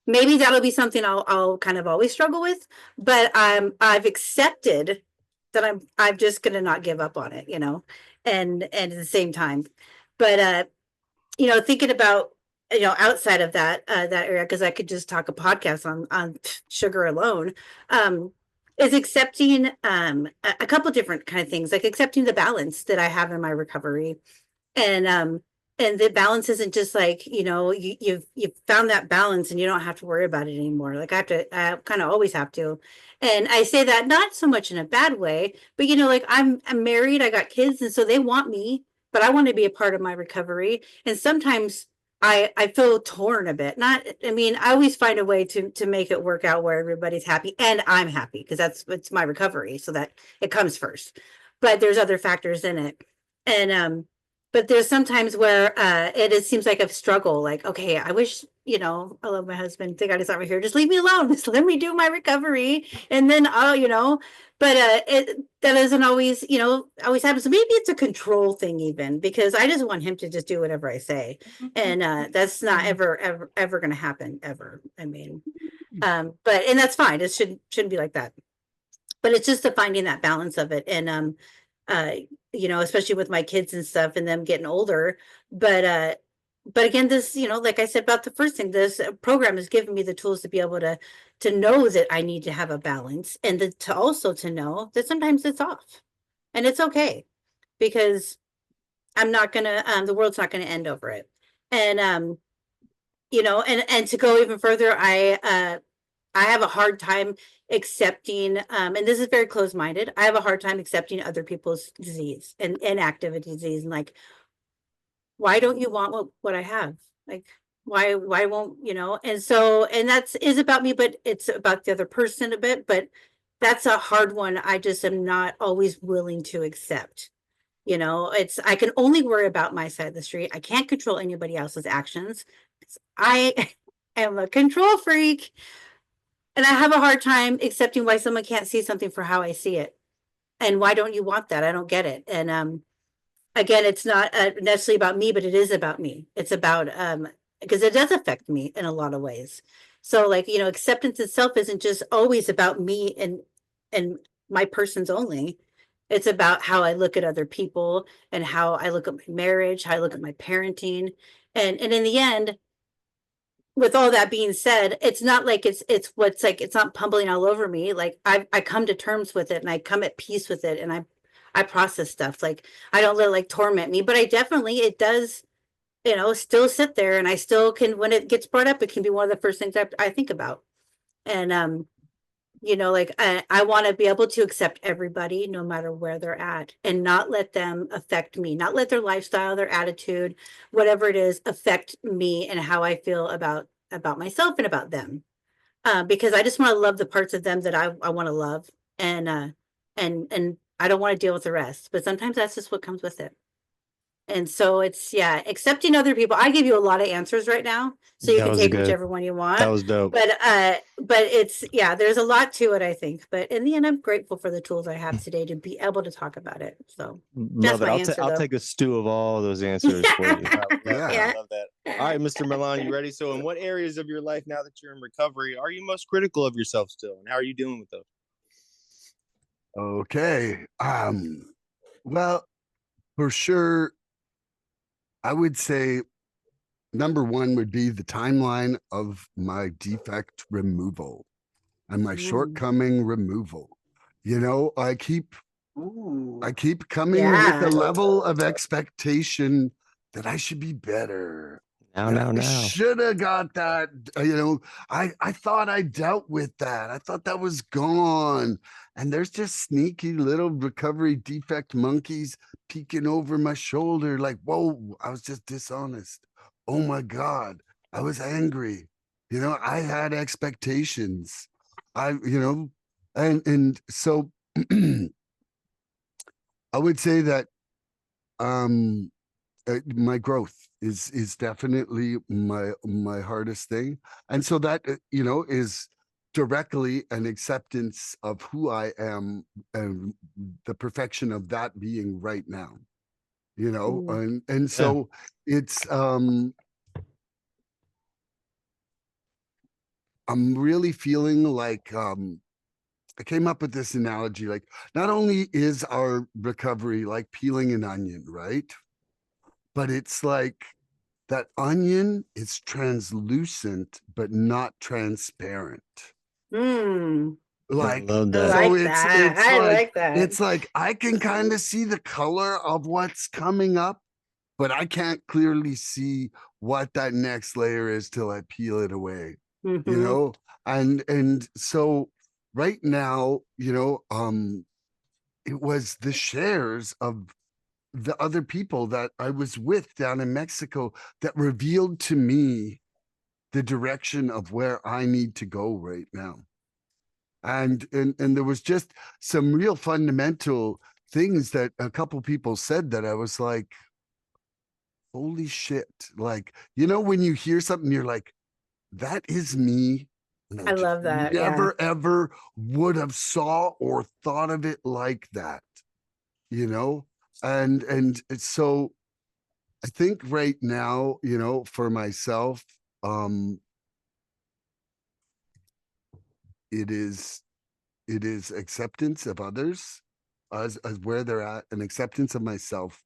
[SPEAKER 3] maybe that'll be something I'll kind of always struggle with, but I've accepted that I'm just gonna not give up on it, and at the same time, but thinking about outside of that area, because I could just talk a podcast on sugar alone, um is accepting a couple different kind of things, like accepting the balance that I have in my recovery, and and the balance isn't just like you've found that balance and you don't have to worry about it anymore. Like I kind of always have to, and I say that not so much in a bad way, but like I'm married, I got kids, and so they want me, but I want to be a part of my recovery, and sometimes I feel torn a bit. Not, I mean, I always find a way to make it work out where everybody's happy and I'm happy, because it's my recovery, so that it comes first. But there's other factors in it, and but there's sometimes where it seems like a struggle. Like, okay, I wish, I love my husband. Thank God he's not right here. Just leave me alone. Just let me do my recovery, and then But it that doesn't always, always happen. So maybe it's a control thing, even because I just want him to just do whatever I say, and that's not ever going to happen ever. I mean, and that's fine. It shouldn't be like that. But it's just the finding that balance of it, and uh especially with my kids and stuff and them getting older, but but again, this, like I said about the first thing, this program has given me the tools to be able to know that I need to have a balance, and to also to know that sometimes it's off, and it's okay, because I'm not gonna, the world's not gonna end over it. And, and to go even further, I have a hard time accepting, and this is very closed-minded. I have a hard time accepting other people's disease and activity disease, and like, why don't you want what I have? Like, why won't, And so, and that's is about me, but it's about the other person a bit, but that's a hard one. I just am not always willing to accept. I can only worry about my side of the street. I can't control anybody else's actions. I am a control freak, and I have a hard time accepting why someone can't see something for how I see it. And why don't you want that? I don't get it. And again, it's not necessarily about me, but it is about me. It's about because it does affect me in a lot of ways. So like, acceptance itself isn't just always about me and my persons only. It's about how I look at other people and how I look at my marriage, how I look at my parenting. And in the end, with all that being said, it's not like it's what's like, it's not pumbling all over me. Like I come to terms with it, and I come at peace with it, and I process stuff. Like I don't let it like torment me, but I definitely, it does, still sit there, and I still can, when it gets brought up, it can be one of the first things I think about. And like I want to be able to accept everybody no matter where they're at, and not let them affect me, not let their lifestyle, their attitude, whatever it is, affect me and how I feel about myself and about them. Because I just want to love the parts of them that I want to love, and and I don't want to deal with the rest. But sometimes that's just what comes with it. And so it's, yeah, accepting other people. I give you a lot of answers right now, so you
[SPEAKER 2] That
[SPEAKER 3] can
[SPEAKER 2] was a
[SPEAKER 3] take
[SPEAKER 2] good.
[SPEAKER 3] whichever one you
[SPEAKER 2] That
[SPEAKER 3] want.
[SPEAKER 2] was dope.
[SPEAKER 3] But it's, yeah, there's a lot to it, I think. But in the end, I'm grateful for the tools I have today to be able to talk about it. So that's
[SPEAKER 2] Love it.
[SPEAKER 3] my answer,
[SPEAKER 2] I'll
[SPEAKER 3] though.
[SPEAKER 2] take a stew of all those answers for you. I love that.
[SPEAKER 1] Yeah.
[SPEAKER 2] I love that. All right, Mr. Milan, you ready? So, in what areas of your life now that you're in recovery are you most critical of yourself still, and how are you dealing with those?
[SPEAKER 1] Okay. Well, for sure, I would say number one would be the timeline of my defect removal and my
[SPEAKER 3] Mm.
[SPEAKER 1] shortcoming removal.
[SPEAKER 4] Ooh.
[SPEAKER 1] I keep coming with
[SPEAKER 3] Yeah.
[SPEAKER 1] a level of expectation that I should be better. And I
[SPEAKER 2] Now.
[SPEAKER 1] should have got that. I thought I dealt with that. I thought that was gone. And there's just sneaky little recovery defect monkeys peeking over my shoulder, like, whoa, I was just dishonest. Oh my God, I was angry. I had expectations. And so I would say that um my growth is definitely my hardest thing, and so that is directly an acceptance of who I am and the perfection of that being right now,
[SPEAKER 3] Mm.
[SPEAKER 1] and
[SPEAKER 2] Yeah.
[SPEAKER 1] so it's I'm really feeling like I came up with this analogy, like not only is our recovery like peeling an onion, right? But it's like that onion is translucent but not transparent.
[SPEAKER 3] Mm.
[SPEAKER 2] I
[SPEAKER 1] Like,
[SPEAKER 2] love
[SPEAKER 3] I
[SPEAKER 2] that.
[SPEAKER 1] so
[SPEAKER 3] like
[SPEAKER 1] it's
[SPEAKER 3] that.
[SPEAKER 1] it's
[SPEAKER 3] I
[SPEAKER 1] like
[SPEAKER 3] like that.
[SPEAKER 1] it's like I can kind of see the color of what's coming up, but I can't clearly see what that next layer is till I peel it away, you
[SPEAKER 3] Hmm.
[SPEAKER 1] know? And so right now, it was the shares of the other people that I was with down in Mexico that revealed to me the direction of where I need to go right now. And there was just some real fundamental things that a couple people said that I was like, holy shit. Like, when you hear something, you're like, that is me. And I
[SPEAKER 3] I
[SPEAKER 1] just
[SPEAKER 3] love that. Yeah.
[SPEAKER 1] never ever would have saw or thought of it like that, you know? And so I think right now, for myself, um, it is acceptance of others as where they're at, and acceptance of myself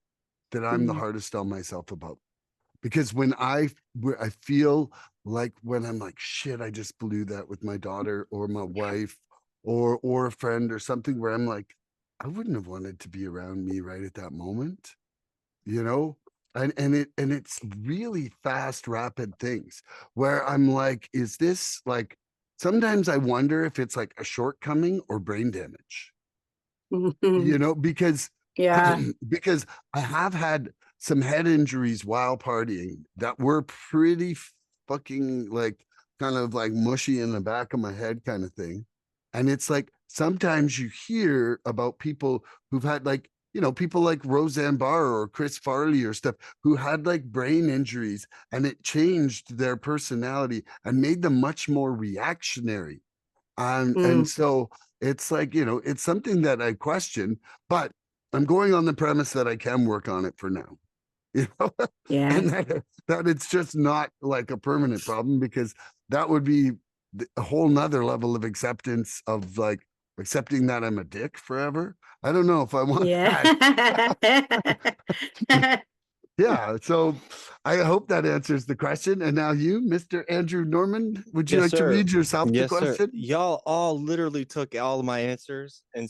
[SPEAKER 1] that I'm the
[SPEAKER 3] Mhm.
[SPEAKER 1] hardest on myself about. because when I feel like when I'm like, shit, I just blew that with my daughter or my wife or a friend or something where I'm like, I wouldn't have wanted to be around me right at that moment, you know? And it's really fast, rapid things where I'm like, is this like, sometimes I wonder if it's like a shortcoming or brain damage, you know, because
[SPEAKER 3] Yeah.
[SPEAKER 1] because I have had some head injuries while partying that were pretty fucking like kind of like mushy in the back of my head kind of thing. And it's like sometimes you hear about people who've had like, you know, people like Roseanne Barr or Chris Farley or stuff who had like brain injuries and it changed their personality and made them much more reactionary. And
[SPEAKER 3] Mm.
[SPEAKER 1] so it's like, you know, it's something that I question, but I'm going on the premise that I can work on it for now, you know,
[SPEAKER 3] Yeah.
[SPEAKER 1] and that it's just not like a permanent problem because that would be a whole nother level of acceptance of like accepting that I'm a dick forever. I don't know if I want that.
[SPEAKER 3] Yeah.
[SPEAKER 1] Yeah, so I hope that answers the question. And now you, Mr. Andrew Norman, would you
[SPEAKER 2] Yes,
[SPEAKER 1] like to
[SPEAKER 2] sir.
[SPEAKER 1] read yourself the
[SPEAKER 2] Yes, sir.
[SPEAKER 1] question?
[SPEAKER 2] Y'all all literally took all of my answers, and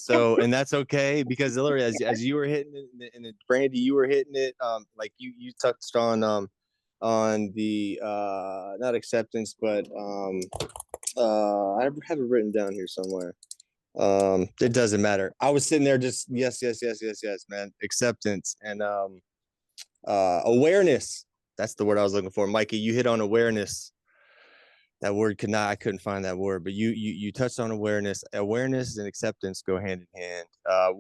[SPEAKER 2] that's okay because literally as you were hitting it, and Brandy, you were hitting it, like you touched on the not acceptance, but I have it written down here somewhere. It doesn't matter. I was sitting there just yes, yes, yes, yes, yes, man. Acceptance and awareness. That's the word I was looking for. Mikey, you hit on awareness. That word I couldn't find that word, but you touched on awareness. Awareness and acceptance go hand in hand.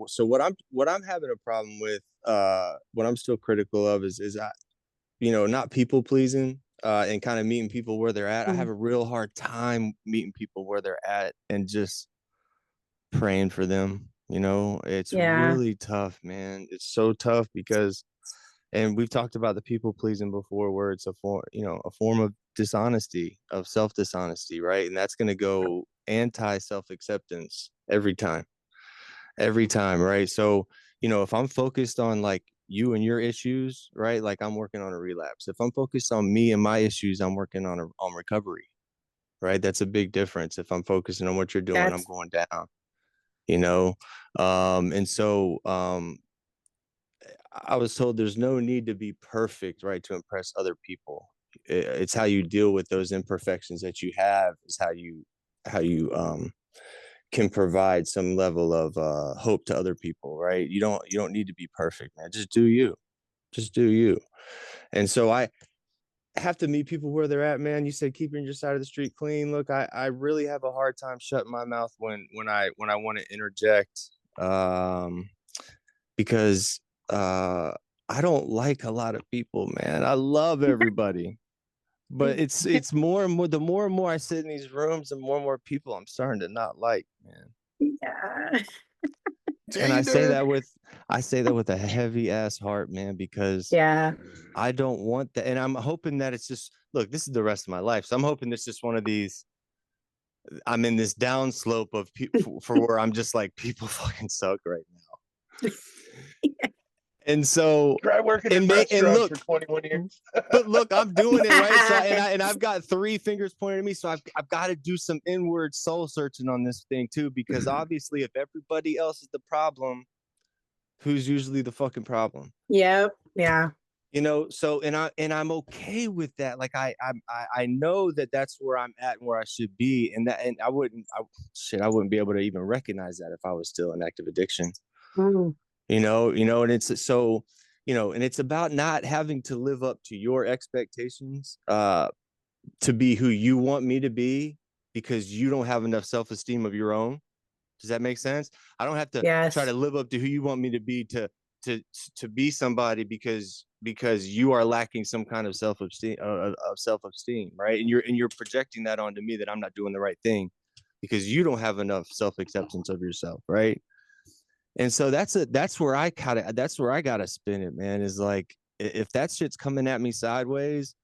[SPEAKER 2] So what I'm having a problem with, what I'm still critical of is I, not people pleasing, and kind of meeting people where they're at. I have a real hard time meeting people where they're at and just praying for them. It's
[SPEAKER 3] Yeah.
[SPEAKER 2] really tough, man. It's so tough because, and we've talked about the people pleasing before, where it's a form of dishonesty, of self dishonesty, right? And that's going to go anti self acceptance every time, right? So, if I'm focused on like you and your issues, right? Like I'm working on a relapse. If I'm focused on me and my issues, I'm working on recovery, right? That's a big difference. If I'm focusing on what you're doing, I'm
[SPEAKER 3] That's
[SPEAKER 2] going down, you know? And so, I was told there's no need to be perfect, right, to impress other people. It's how you deal with those imperfections that you have is how you can provide some level of hope to other people, right? You don't need to be perfect, man. Just do you. And so I have to meet people where they're at, man. You said keeping your side of the street clean. Look, I really have a hard time shutting my mouth when I want to interject, because I don't like a lot of people, man. I love everybody, but it's more and more. The more and more I sit in these rooms, the more and more people I'm starting to not like, man.
[SPEAKER 3] yeah.
[SPEAKER 2] And I say
[SPEAKER 1] Tater.
[SPEAKER 2] that with a heavy ass heart, man, because
[SPEAKER 3] Yeah.
[SPEAKER 2] I don't want that. And I'm hoping that it's just, look, this is the rest of my life. So I'm hoping it's just one of these. I'm in this down slope of people for where I'm just like, people fucking suck right now. And so,
[SPEAKER 4] Try working in
[SPEAKER 2] and
[SPEAKER 4] restaurants
[SPEAKER 2] look,
[SPEAKER 4] for 21 years.
[SPEAKER 2] but look, I'm doing it right. So, I've got three fingers pointed at me. So I've got to do some inward soul searching on this thing too, because obviously, if everybody else is the problem, who's usually the fucking problem?
[SPEAKER 3] Yep. Yeah.
[SPEAKER 2] So I'm okay with that. Like I know that that's where I'm at and where I should be, and I wouldn't be able to even recognize that if I was still in active addiction.
[SPEAKER 3] Mm.
[SPEAKER 2] And it's so, and it's about not having to live up to your expectations, to be who you want me to be, because you don't have enough self-esteem of your own. Does that make sense? I don't have to try
[SPEAKER 3] Yes.
[SPEAKER 2] to live up to who you want me to be to be somebody because you are lacking some kind of self-esteem, right? And you're projecting that onto me, that I'm not doing the right thing because you don't have enough self-acceptance of yourself, right? And so that's where I gotta spin it, man. Is like, if that shit's coming at me sideways,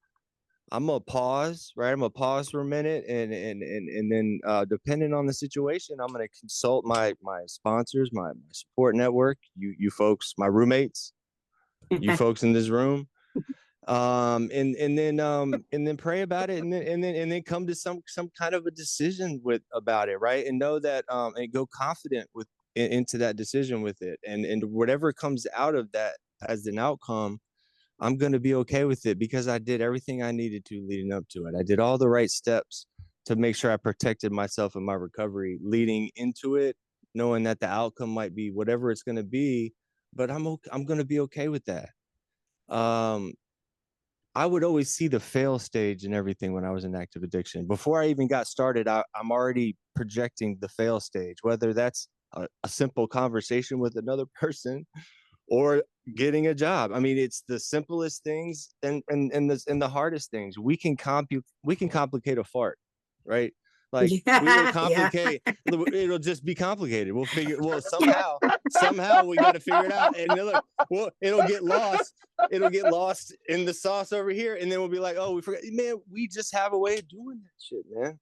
[SPEAKER 2] I'm gonna pause, right? I'm gonna pause for a minute, and then, depending on the situation, I'm gonna consult my sponsors, my support network, you folks, my roommates, you folks in this room, and then pray about it, and then come to some kind of a decision about it, right? And know that and go confident into that decision with it, and whatever comes out of that as an outcome, I'm going to be okay with it, because I did everything I needed to leading up to it. I did all the right steps to make sure I protected myself and my recovery leading into it, knowing that the outcome might be whatever it's going to be, but I'm going to be okay with that. I would always see the fail stage and everything when I was in active addiction. Before I even got started, I'm already projecting the fail stage, whether that's a simple conversation with another person or getting a job. I mean, it's the simplest things and the hardest things. We can complicate a fart, right? Like we will complicate. It'll just be complicated. Well, somehow we got to figure it out. And look, well, it'll get lost. It'll get lost in the sauce over here, and then we'll be like, oh, we forgot. Man, we just have a way of doing that shit, man.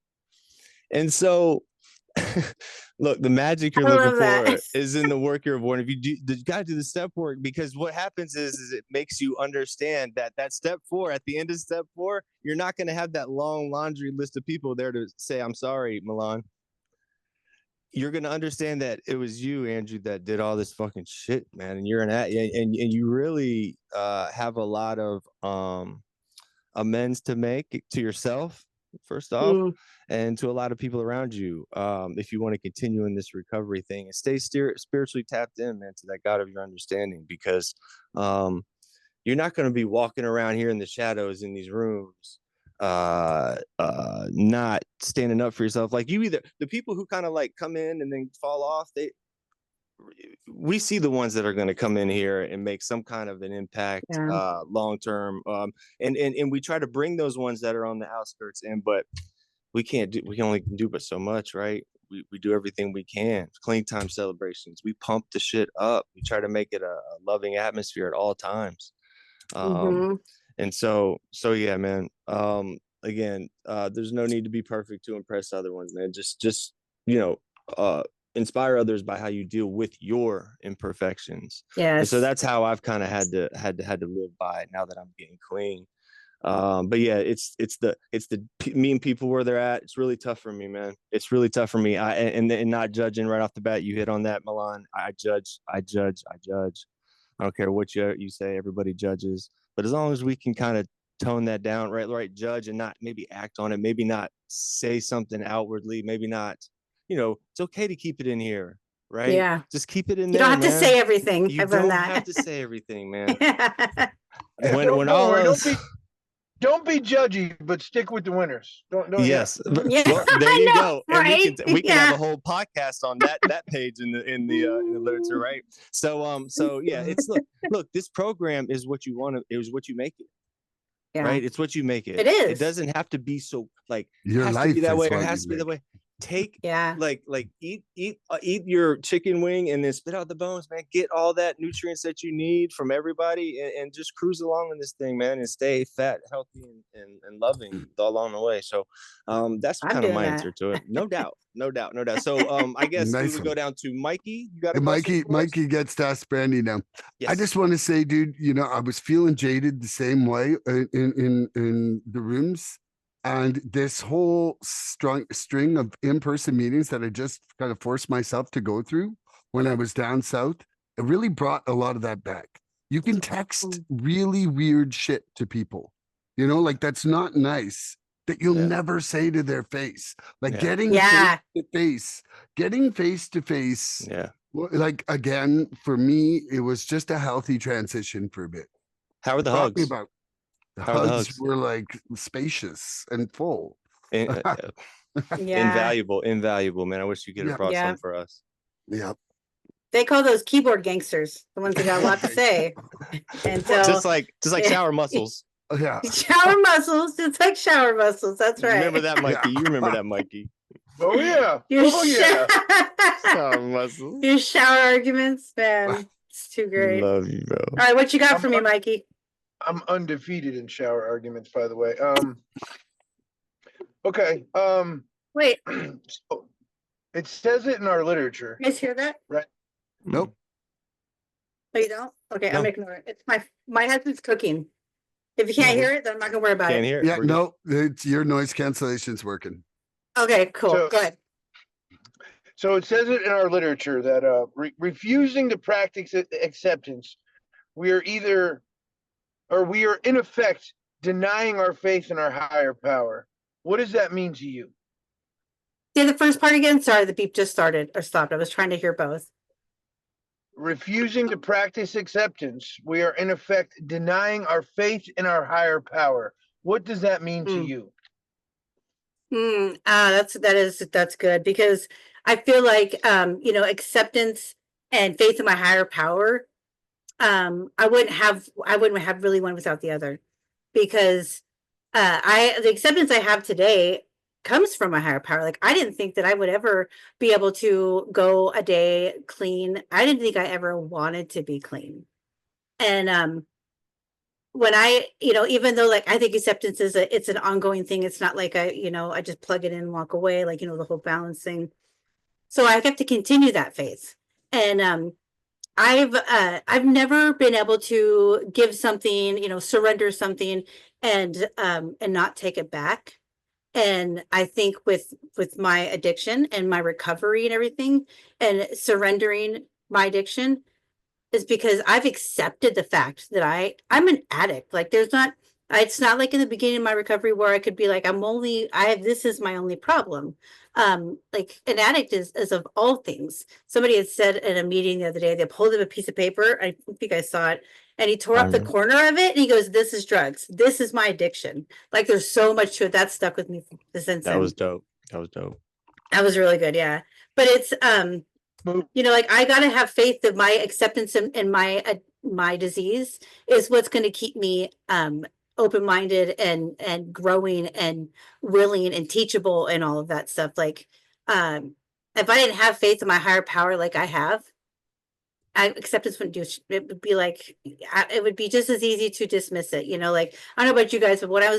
[SPEAKER 2] And so, look, the magic you're looking for is in the work you're avoiding. If you got to do the step work, because what happens is it makes you understand that step 4, at the end of step 4, you're not going to have that long laundry list of people there to say, I'm sorry, Milan. You're going to understand that it was you, Andrew, that did all this fucking shit, man. And you're and you really have a lot of amends to make to yourself, first off, and to a lot of people around you, if you want to continue in this recovery thing and stay spiritually tapped in, man, to that God of your understanding, because you're not going to be walking around here in the shadows in these rooms, not standing up for yourself. Like, you either, the people who kind of like come in and then fall off, we see the ones that are going to come in here and make some kind of an impact, long term, and we try to bring those ones that are on the outskirts in, but we can only do but so much, right? We do everything we can. Clean time celebrations, we pump the shit up, we try to make it a loving atmosphere at all times. And so yeah, man, again, there's no need to be perfect to impress other ones, man. Just inspire others by how you deal with your imperfections. Yes. And so that's how I've kind of had to live by it now that I'm getting clean. But yeah, it's the meeting people where they're at. It's really tough for me, man. It's really tough for me. And not judging right off the bat. You hit on that, Milan. I judge. I don't care what you say. Everybody judges. But as long as we can kind of tone that down, right, judge and not maybe act on it, maybe not say something outwardly, maybe not, it's okay to keep it in here, right? Yeah. Just keep it in there. You don't have to say everything. You don't have to say everything, man.
[SPEAKER 4] Don't be judgy, but stick with the winners. Don't. Yes.
[SPEAKER 2] Yeah. Well, there you go. Right? And we can have a whole podcast on that page in the literature, right? So yeah, it's look, this program is what you want to. It is what you make it. Yeah. Right? It's what you make it. It is. It doesn't have to be so like your life to be that way. It has to be that way. Take eat your chicken wing and then spit out the bones, man. Get all that nutrients that you need from everybody and just cruise along in this thing, man, and stay fat, healthy, and loving along the way. So that's kind of my answer to it. No doubt. So I guess we would go down to Mikey. You got a
[SPEAKER 1] Mikey gets to ask Brandi now. Yes. I just want to say, dude, I was feeling jaded the same way in the rooms. And this whole string of in-person meetings that I just kind of forced myself to go through when I was down south, it really brought a lot of that back. You can text really weird shit to people, like that's not nice, that you'll never say to their face. Like getting face to face. Yeah. Like, again, for me, it was just a healthy transition for a bit.
[SPEAKER 2] How are the hugs?
[SPEAKER 1] The hugs were like spacious and full.
[SPEAKER 2] Invaluable, man. I wish you could have brought some for us.
[SPEAKER 1] Yeah.
[SPEAKER 3] They call those keyboard gangsters, the ones that got a lot to say. And so,
[SPEAKER 2] just like shower muscles.
[SPEAKER 1] Yeah.
[SPEAKER 3] Shower muscles, just like shower muscles. That's right.
[SPEAKER 2] Remember that, Mikey. You remember that, Mikey.
[SPEAKER 4] Oh yeah.
[SPEAKER 2] Shower muscles.
[SPEAKER 3] Your shower arguments, man. It's too great.
[SPEAKER 2] Love you, bro.
[SPEAKER 3] All right, what you got for me, Mikey?
[SPEAKER 4] I'm undefeated in shower arguments, by the way. Okay.
[SPEAKER 3] Wait.
[SPEAKER 4] So it says it in our literature.
[SPEAKER 3] You guys hear that?
[SPEAKER 4] Right.
[SPEAKER 1] Nope.
[SPEAKER 3] Oh, you don't? Okay, no. I'm ignoring it. It's my husband's cooking. If you can't hear it, then I'm not gonna worry about
[SPEAKER 2] Can't
[SPEAKER 3] it.
[SPEAKER 2] hear it.
[SPEAKER 1] Yeah,
[SPEAKER 2] We're good.
[SPEAKER 1] no, it's your noise cancellation's working.
[SPEAKER 3] Okay, cool.
[SPEAKER 4] So-
[SPEAKER 3] Go ahead.
[SPEAKER 4] So it says it in our literature that refusing to practice acceptance, we are in effect denying our faith in our higher power. What does that mean to you?
[SPEAKER 3] Say the first part again. Sorry, the beep just started or stopped. I was trying to hear both.
[SPEAKER 4] Refusing to practice acceptance, we are in effect denying our faith in our higher power. What does that mean to you?
[SPEAKER 3] That's good because I feel like acceptance and faith in my higher power. I wouldn't have really one without the other, because the acceptance I have today comes from my higher power. Like, I didn't think that I would ever be able to go a day clean. I didn't think I ever wanted to be clean. And when I, even though, like, I think acceptance it's an ongoing thing. It's not like I just plug it in and walk away, like, the whole balance thing. So I have to continue that faith. And I've never been able to give something, surrender something and not take it back. And I think with my addiction and my recovery and everything, and surrendering my addiction, is because I've accepted the fact that I'm an addict. Like, it's not like in the beginning of my recovery where I could be like, this is my only problem. Like, an addict is of all things. Somebody had said in a meeting the other day, they pulled up a piece of paper. I think I saw it, and he tore up the corner of it and he goes, "This is drugs. This is my addiction." Like, there's so much to it. That stuck with me since
[SPEAKER 2] That
[SPEAKER 3] then.
[SPEAKER 2] was dope. That was dope.
[SPEAKER 3] That was really good. Yeah. But it's, like, I got to have faith that my acceptance in my disease is what's going to keep me open-minded and growing and willing and teachable and all of that stuff. Like, if I didn't have faith in my higher power like I have, acceptance wouldn't do it. Would be like, it would be just as easy to dismiss it. Like, I don't know about you guys, but when I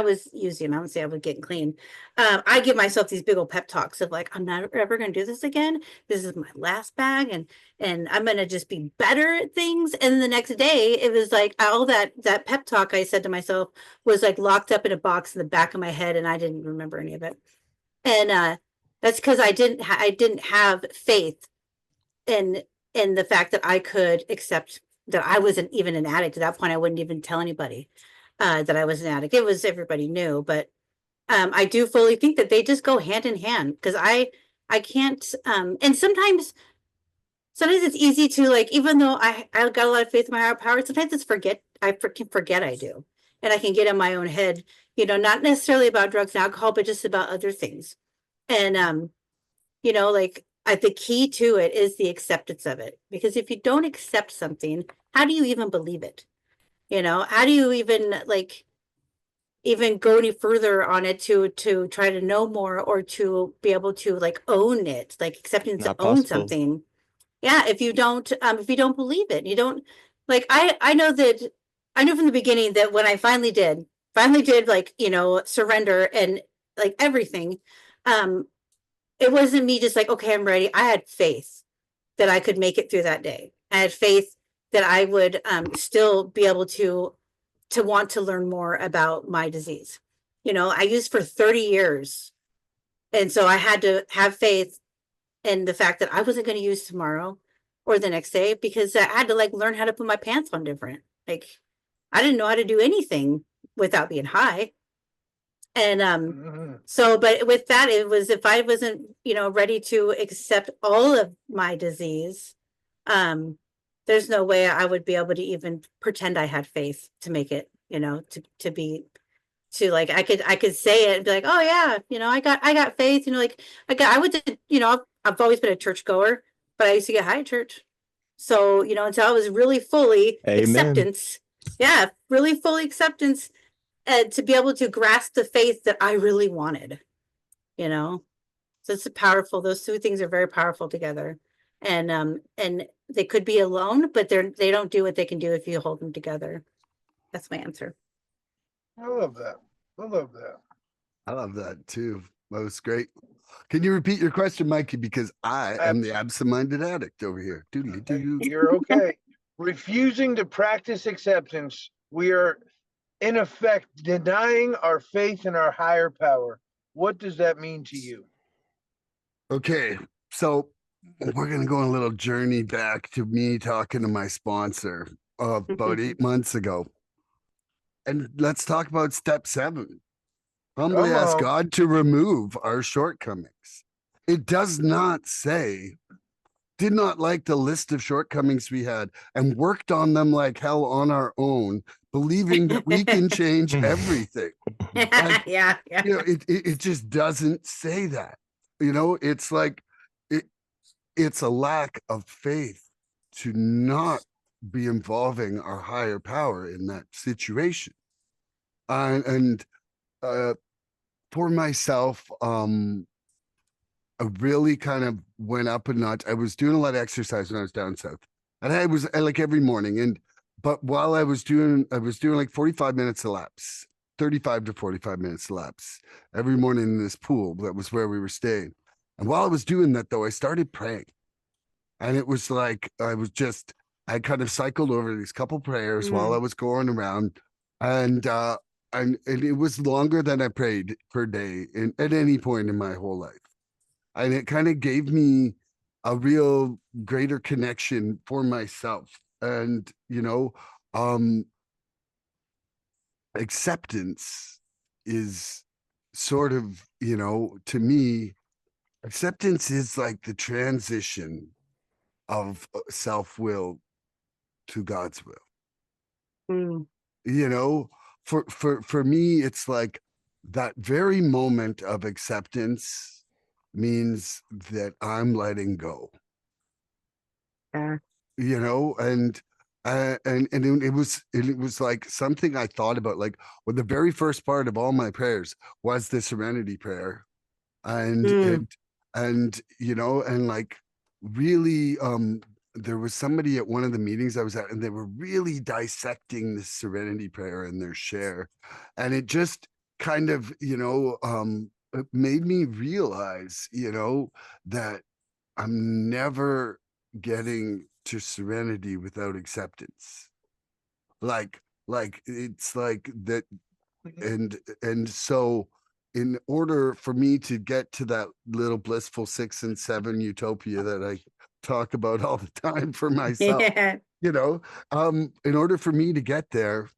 [SPEAKER 3] was using, I would say I was getting clean. I give myself these big old pep talks of like, I'm not ever going to do this again. This is my last bag, and I'm going to just be better at things. And the next day, it was like all that pep talk I said to myself was like locked up in a box in the back of my head, and I didn't remember any of it. And that's because I didn't have faith in the fact that I could accept that I wasn't even an addict. At that point, I wouldn't even tell anybody that I was an addict. It was, everybody knew, but I do fully think that they just go hand in hand, because I can't, and sometimes it's easy to, like, even though I got a lot of faith in my higher power, sometimes I freaking forget I do. And I can get in my own head, not necessarily about drugs and alcohol, but just about other things. And, like, the key to it is the acceptance of it, because if you don't accept something, how do you even believe it? How do you even go any further on it to try to know more, or to be able to, like, own it, like accepting to
[SPEAKER 2] Not
[SPEAKER 3] own
[SPEAKER 2] possible.
[SPEAKER 3] something. Yeah, if you don't believe it, you don't, like, I know from the beginning that when I finally did like, surrender and like everything, it wasn't me just like, okay, I'm ready. I had faith that I could make it through that day. I had faith that I would still be able to want to learn more about my disease. I used for 30 years. And so I had to have faith in the fact that I wasn't going to use tomorrow or the next day, because I had to, like, learn how to put my pants on different. Like, I didn't know how to do anything without being high. And so, but with that, it was, if I wasn't, ready to accept all of my disease, there's no way I would be able to even pretend I had faith to make it, to like, I could say it and be like, oh yeah, I got faith, like, I went to, I've always been a church goer, but I used to get high at church. So, until I was really fully acceptance. Yeah, really fully acceptance, to be able to grasp the faith that I really wanted, so it's powerful. Those two things are very powerful together. And they could be alone, but they don't do what they can do if you hold them together. That's my answer.
[SPEAKER 4] I love that. I love
[SPEAKER 1] that too. That was great. Can you repeat your question, Mikey? Because I am the absent-minded addict over here. Doodly-doo.
[SPEAKER 4] You're okay. Refusing to practice acceptance, we are in effect denying our faith in our higher power. What does that mean to you?
[SPEAKER 1] Okay, so we're gonna go on a little journey back to me talking to my sponsor about 8 months ago. And let's talk about step 7. Humbly
[SPEAKER 4] Come
[SPEAKER 1] ask
[SPEAKER 4] on.
[SPEAKER 1] God to remove our shortcomings. It does not say, did not like the list of shortcomings we had and worked on them like hell on our own, believing that we can change everything. Like,
[SPEAKER 3] Yeah, yeah.
[SPEAKER 1] it just doesn't say that. It's like it's a lack of faith to not be involving our higher power in that situation. And for myself, I really kind of went up a notch. I was doing a lot of exercise when I was down south, and I like every morning. But while I was doing like 45 minutes of laps, 35 to 45 minutes of laps every morning in this pool. That was where we were staying. And while I was doing that, though, I started praying, and it was like I kind of cycled over these couple prayers while I was going around, and it was longer than I prayed per day at any point in my whole life. And it kind of gave me a real greater connection for myself. And, acceptance is sort of, to me, acceptance is like the transition of self-will to God's will.
[SPEAKER 3] Mm.
[SPEAKER 1] For me, it's like that very moment of acceptance means that I'm letting go.
[SPEAKER 3] Yeah.
[SPEAKER 1] And it was like something I thought about, like, well, the very first part of all my prayers was the serenity prayer. And and like really there was somebody at one of the meetings I was at, and they were really dissecting the serenity prayer in their share. And it just kind of, it made me realize, that I'm never getting to serenity without acceptance. Like it's like that. And so in order for me to get to that little blissful 6 and 7 utopia that I talk about all the time for myself,
[SPEAKER 3] Yeah.
[SPEAKER 1] in order for me to get there,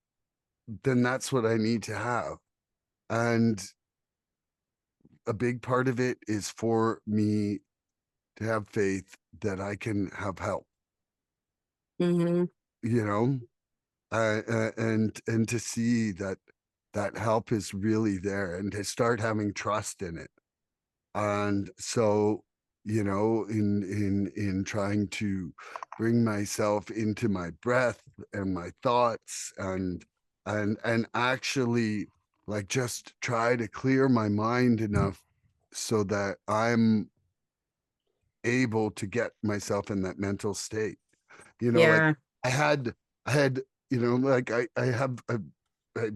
[SPEAKER 1] then that's what I need to have. And a big part of it is for me to have faith that I can have help,
[SPEAKER 3] Mm-hmm.
[SPEAKER 1] And to see that help is really there, and to start having trust in it. And so, in trying to bring myself into my breath and my thoughts, and actually, like, just try to clear my mind enough so that I'm able to get myself in that mental state. Like
[SPEAKER 3] Yeah.
[SPEAKER 1] I had, like I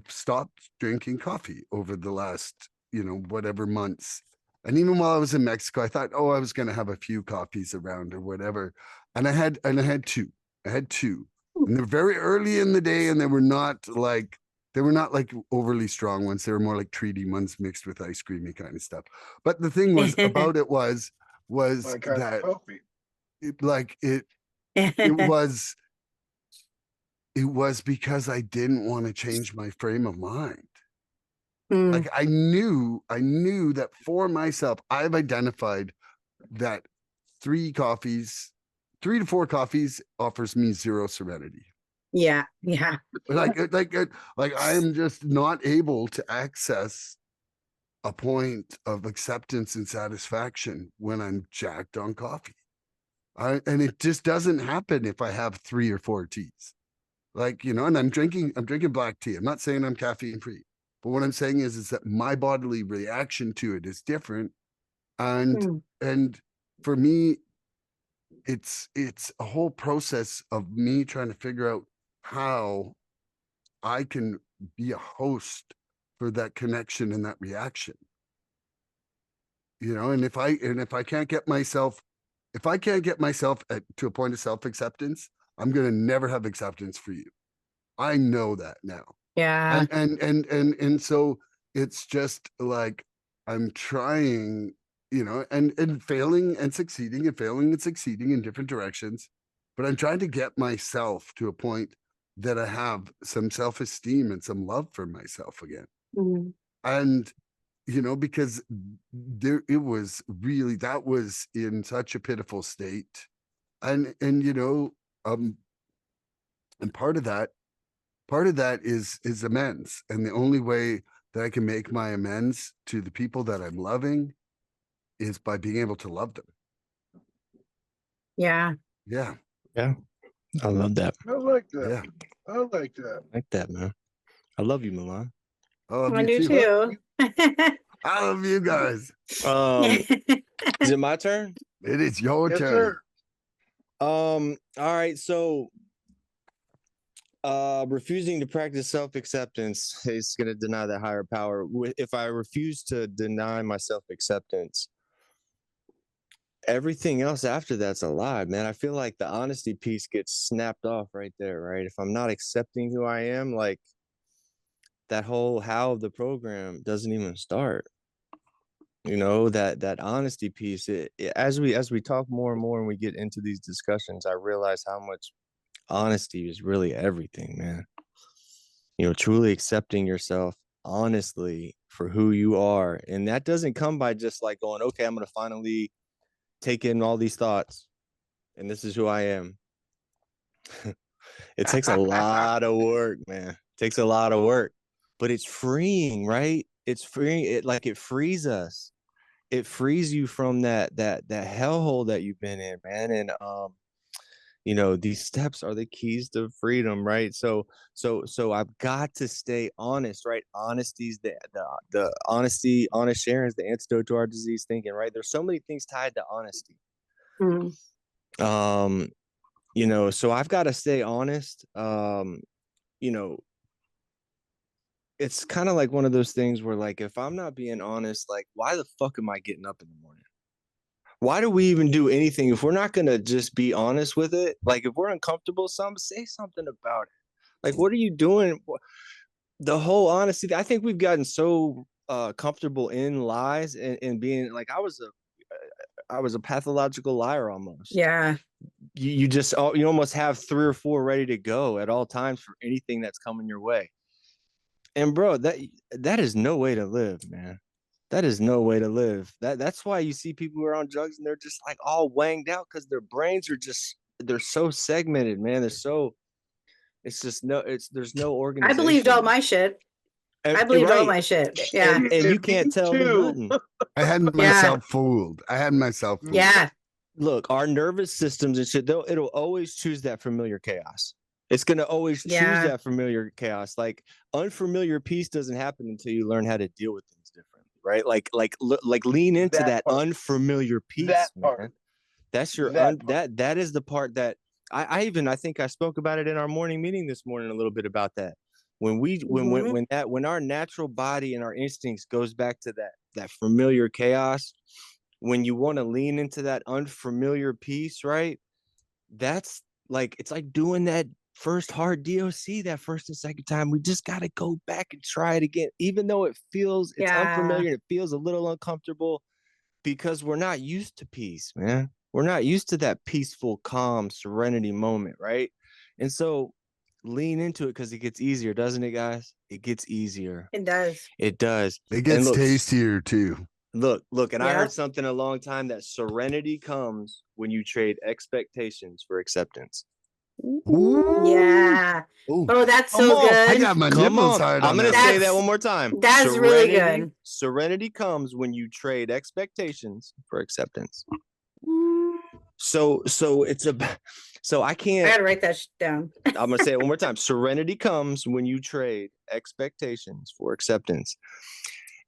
[SPEAKER 1] stopped drinking coffee over the last, whatever months. And even while I was in Mexico, I thought, oh, I was going to have a few coffees around or whatever. And I had two. I had two. And they were very early in the day, and they were not like overly strong ones. They were more like treaty ones mixed with ice creamy kind of stuff. But the thing was about it was
[SPEAKER 4] My kind of
[SPEAKER 1] that
[SPEAKER 4] coffee.
[SPEAKER 1] it was because I didn't want to change my frame of mind.
[SPEAKER 3] Mm.
[SPEAKER 1] Like I knew that for myself, I've identified that 3 to 4 coffees offers me 0 serenity.
[SPEAKER 3] Yeah. Yeah.
[SPEAKER 1] Like I am just not able to access a point of acceptance and satisfaction when I'm jacked on coffee. And it just doesn't happen if I have 3 or 4 teas. Like, and I'm drinking black tea. I'm not saying I'm caffeine free, but what I'm saying is that my bodily reaction to it is different. And for me, it's a whole process of me trying to figure out how I can be a host for that connection and that reaction. And if I can't get myself to a point of self-acceptance, I'm going to never have acceptance for you. I know that now.
[SPEAKER 3] Yeah.
[SPEAKER 1] And so it's just like I'm trying, and failing and succeeding and failing and succeeding in different directions, but I'm trying to get myself to a point that I have some self-esteem and some love for myself again.
[SPEAKER 3] Mhm.
[SPEAKER 1] And because it was really, that was in such a pitiful state. And um and part of that is amends, and the only way that I can make my amends to the people that I'm loving is by being able to love them.
[SPEAKER 3] Yeah.
[SPEAKER 1] Yeah.
[SPEAKER 2] Yeah. I love that.
[SPEAKER 4] I like that.
[SPEAKER 1] Yeah.
[SPEAKER 4] I like that.
[SPEAKER 2] I like that, man. I love you, Milan.
[SPEAKER 1] I love
[SPEAKER 3] I
[SPEAKER 1] you
[SPEAKER 3] do
[SPEAKER 1] too.
[SPEAKER 3] too.
[SPEAKER 1] I love you guys.
[SPEAKER 2] Is it my turn?
[SPEAKER 1] It is your
[SPEAKER 4] Yes,
[SPEAKER 1] turn.
[SPEAKER 4] sir.
[SPEAKER 2] All right. So refusing to practice self-acceptance is going to deny that higher power. If I refuse to deny my self-acceptance, everything else after that's a lie, man. I feel like the honesty piece gets snapped off right there, right? If I'm not accepting who I am, like that whole how of the program doesn't even start. That honesty piece, as we talk more and more and we get into these discussions, I realize how much honesty is really everything, man. Truly accepting yourself honestly for who you are. And that doesn't come by just like going, okay, I'm going to finally take in all these thoughts and this is who I am. It takes a lot of work, man. It takes a lot of work, but it's freeing, right? It's freeing. It frees us. It frees you from that hellhole that you've been in, man. And these steps are the keys to freedom, right? So I've got to stay honest, right? Honesty's the honesty, honest sharing is the antidote to our disease thinking, right? There's so many things tied to honesty.
[SPEAKER 3] Mm.
[SPEAKER 2] So I've got to stay honest. It's kind of like one of those things where, like, if I'm not being honest, like, why the fuck am I getting up in the morning? Why do we even do anything if we're not going to just be honest with it? Like, if we're uncomfortable, say something about it. Like, what are you doing? The whole honesty, I think we've gotten so comfortable in lies and being like, I was a pathological liar almost.
[SPEAKER 3] Yeah.
[SPEAKER 2] You almost have 3 or 4 ready to go at all times for anything that's coming your way. And bro, that is no way to live, man. That is no way to live. That's why you see people who are on drugs and they're just like all wanged out because their brains are they're so segmented, man. There's no organization.
[SPEAKER 3] I believed all my shit. I believed all my shit. Yeah.
[SPEAKER 2] And you can't tell me nothing.
[SPEAKER 1] I had myself fooled.
[SPEAKER 3] Yeah.
[SPEAKER 2] Look, our nervous systems and shit, it'll always choose that familiar chaos. It's going to always choose that familiar chaos. Like, unfamiliar peace doesn't happen until you learn how to deal with things differently, right? Like lean into that unfamiliar peace, man. That's that is the part that I think I spoke about it in our morning meeting this morning a little bit about that. When our natural body and our instincts goes back to that familiar chaos, when you want to lean into that unfamiliar piece, right? That's like, it's like doing that first hard DOC that first and second time. We just got to go back and try it again, even though it's unfamiliar and it feels a little uncomfortable, because we're not used to peace, man. We're not used to that peaceful, calm, serenity moment, right? And so lean into it because it gets easier, doesn't it, guys? It gets easier.
[SPEAKER 3] It does.
[SPEAKER 2] It does.
[SPEAKER 1] It gets tastier too.
[SPEAKER 2] Look, and I heard something a long time that serenity comes when you trade expectations for acceptance.
[SPEAKER 3] Ooh. Yeah.
[SPEAKER 1] Ooh.
[SPEAKER 3] Oh, that's so good.
[SPEAKER 1] I got my nipples hard.
[SPEAKER 2] I'm going to say that one more time.
[SPEAKER 3] That's really good.
[SPEAKER 2] Serenity comes when you trade expectations for acceptance. So it's I can't.
[SPEAKER 3] I gotta write that down.
[SPEAKER 2] I'm going to say it one more time. Serenity comes when you trade expectations for acceptance.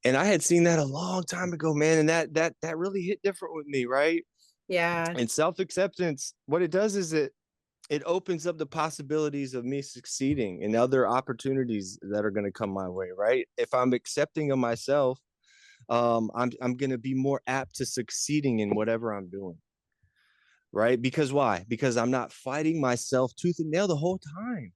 [SPEAKER 2] And I had seen that a long time ago, man. And that really hit different with me, right?
[SPEAKER 3] Yeah.
[SPEAKER 2] And self-acceptance, what it does is it opens up the possibilities of me succeeding and other opportunities that are going to come my way, right? If I'm accepting of myself, I'm going to be more apt to succeeding in whatever I'm doing, right? Because why? Because I'm not fighting myself tooth and nail the whole time,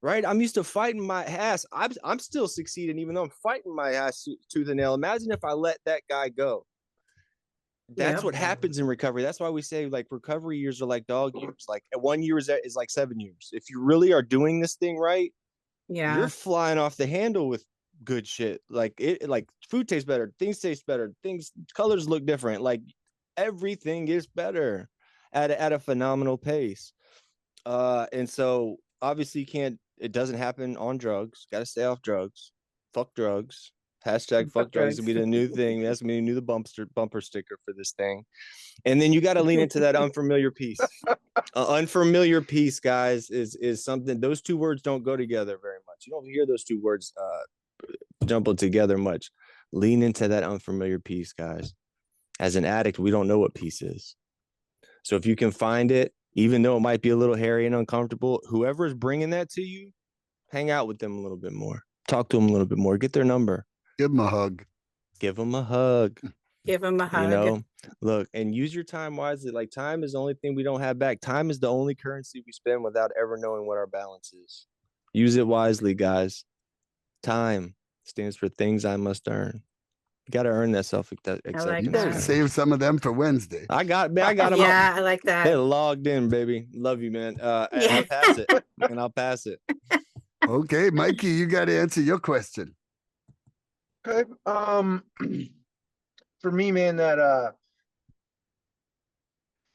[SPEAKER 2] right? I'm used to fighting my ass. I'm still succeeding, even though I'm fighting my ass tooth and nail. Imagine if I let that guy go. That's what happens in recovery. That's why we say like recovery years are like dog years. Like 1 year is like 7 years. If you really are doing this thing right, you're flying off the handle with good shit. Like food tastes better, things taste better, colors look different. Like everything is better at a phenomenal pace. And so obviously it doesn't happen on drugs. Got to stay off drugs. Fuck drugs. Hashtag fuck drugs will be the new thing. That's gonna be the new bumper sticker for this thing. And then you got to lean into that unfamiliar piece. Unfamiliar piece, guys, is something. Those two words don't go together very much. You don't hear those two words jumbled together much. Lean into that unfamiliar piece, guys. As an addict, we don't know what peace is. So if you can find it, even though it might be a little hairy and uncomfortable, whoever is bringing that to you, hang out with them a little bit more. Talk to them a little bit more. Get their number.
[SPEAKER 1] Give them a hug.
[SPEAKER 2] Give them a hug.
[SPEAKER 3] Give them a hug.
[SPEAKER 2] You know, look, and use your time wisely. Like time is the only thing we don't have back. Time is the only currency we spend without ever knowing what our balance is. Use it wisely, guys. Time stands for things I must earn. You got to earn that self-acceptance.
[SPEAKER 3] like
[SPEAKER 1] You better
[SPEAKER 3] that.
[SPEAKER 1] save some of them for Wednesday.
[SPEAKER 2] I got them.
[SPEAKER 3] Yeah, I like that.
[SPEAKER 2] They're logged in, baby. Love you, man. And I'll pass it. And I'll pass it.
[SPEAKER 1] Okay, Mikey, you got to answer your question.
[SPEAKER 4] Okay. For me, man,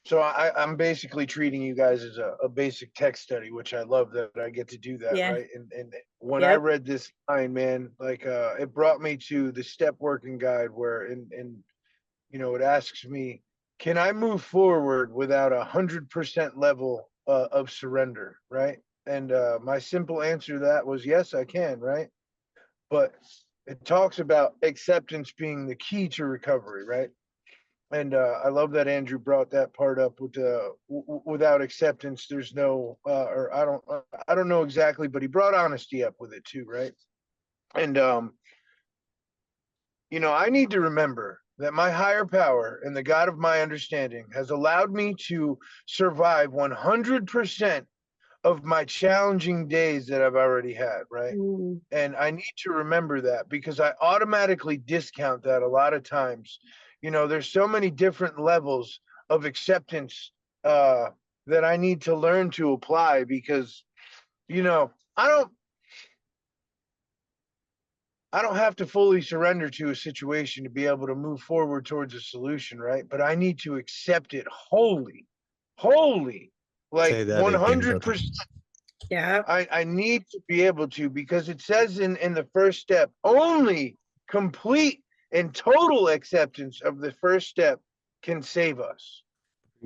[SPEAKER 4] so I'm basically treating you guys as a basic tech study, which I love that I get to do that, right? And when I read this line, man, like it brought me to the step working guide where and it asks me, can I move forward without 100% level of surrender, right? And my simple answer to that was yes, I can, right? But it talks about acceptance being the key to recovery, right? And I love that Andrew brought that part up with without acceptance, there's no, or I don't know exactly, but he brought honesty up with it too, right? And I need to remember that my higher power and the God of my understanding has allowed me to survive 100% of my challenging days that I've already had, right? And I need to remember that because I automatically discount that a lot of times. There's so many different levels of acceptance that I need to learn to apply because, I don't have to fully surrender to a situation to be able to move forward towards a solution, right? But I need to accept it wholly, like 100%.
[SPEAKER 3] Yeah.
[SPEAKER 4] I need to be able to, because it says in the first step, only complete and total acceptance of the first step can save us.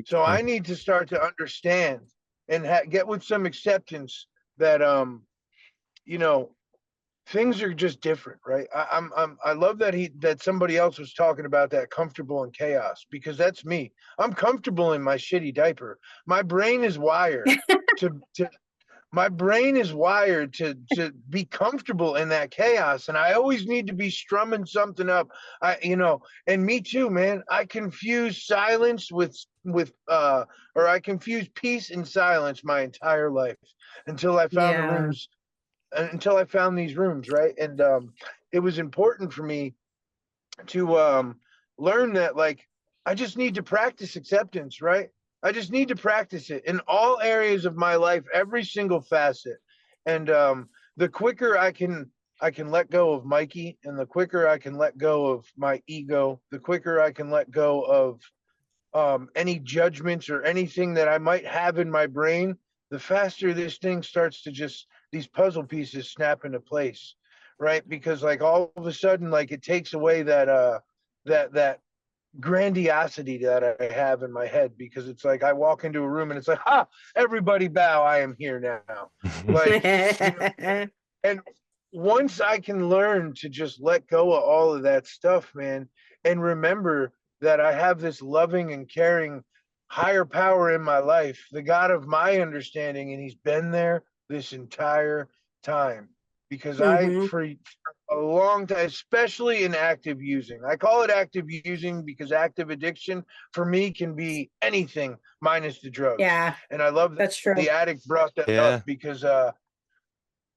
[SPEAKER 4] So I need to start to understand and get with some acceptance that, things are just different, right? I love that somebody else was talking about that comfortable in chaos, because that's me. I'm comfortable in my shitty diaper. My brain is wired to be comfortable in that chaos, and I always need to be strumming something up. And me too, man. I confuse silence or I confuse peace and silence my entire life until I found these rooms, right? And it was important for me to learn that, like, I just need to practice acceptance, right? I just need to practice it in all areas of my life, every single facet. And the quicker I can let go of Mikey, and the quicker I can let go of my ego, the quicker I can let go of any judgments or anything that I might have in my brain, the faster this thing starts to just, these puzzle pieces snap into place, right? Because like all of a sudden, like it takes away that grandiosity that I have in my head, because it's like I walk into a room and it's like, everybody bow, I am here now. Like, and once I can learn to just let go of all of that stuff, man, and remember that I have this loving and caring higher power in my life, the God of my understanding, and he's been there this entire time, because I, for a long time, especially in active using, I call it active using because active addiction for me can be anything minus the drugs.
[SPEAKER 3] Yeah,
[SPEAKER 4] and I love that
[SPEAKER 3] that's true.
[SPEAKER 4] the addict brought that up, because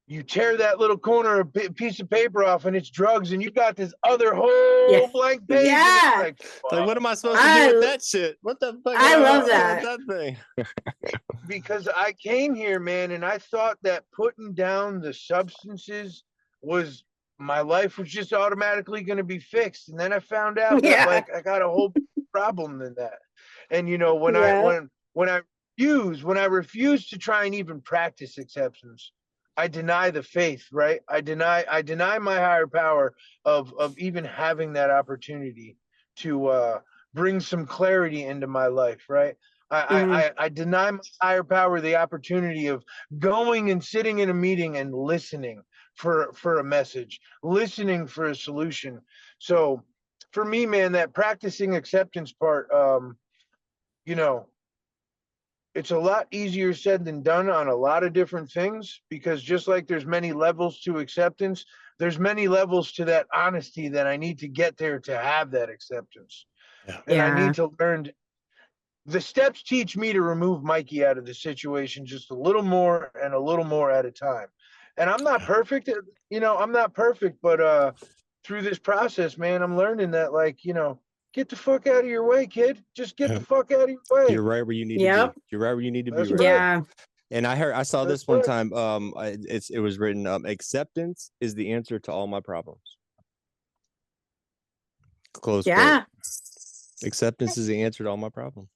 [SPEAKER 4] you tear that little corner of piece of paper off and it's drugs, and you got this other whole blank page.
[SPEAKER 3] Yeah.
[SPEAKER 4] And it's
[SPEAKER 2] Like, what am I supposed to do with that shit? What the fuck
[SPEAKER 3] I
[SPEAKER 2] am I
[SPEAKER 3] love
[SPEAKER 2] supposed to do
[SPEAKER 3] that.
[SPEAKER 2] with that thing?
[SPEAKER 4] because I came here, man, and I thought that putting down the substances was my life was just automatically going to be fixed. And then I found out that
[SPEAKER 3] Yeah.
[SPEAKER 4] like I got a whole problem than that. And you know, when
[SPEAKER 3] Yeah.
[SPEAKER 4] I refuse to try and even practice acceptance, I deny the faith, right? I deny my higher power of even having that opportunity to bring some clarity into my life, right? I deny my higher power the opportunity of going and sitting in a meeting and listening for a message, listening for a solution. So for me, man, that practicing acceptance part, you know, it's a lot easier said than done on a lot of different things, because just like there's many levels to acceptance, there's many levels to that honesty that I need to get there to have that acceptance.
[SPEAKER 2] Yeah.
[SPEAKER 4] And I need to learn. The steps teach me to remove Mikey out of the situation just a little more and a little more at a time. And I'm not perfect, I'm not perfect, but through this process, man, I'm learning that, like, get the fuck out of your way, kid. Just get the fuck out of your way.
[SPEAKER 2] You're right where you need to be. You're right where you need to be.
[SPEAKER 4] That's
[SPEAKER 2] Right.
[SPEAKER 4] right.
[SPEAKER 3] Yeah.
[SPEAKER 2] And I saw
[SPEAKER 4] That's
[SPEAKER 2] this one
[SPEAKER 4] right.
[SPEAKER 2] time. It was written, acceptance is the answer to all my problems. Close
[SPEAKER 3] Yeah.
[SPEAKER 2] quote. Acceptance is the answer to all my problems.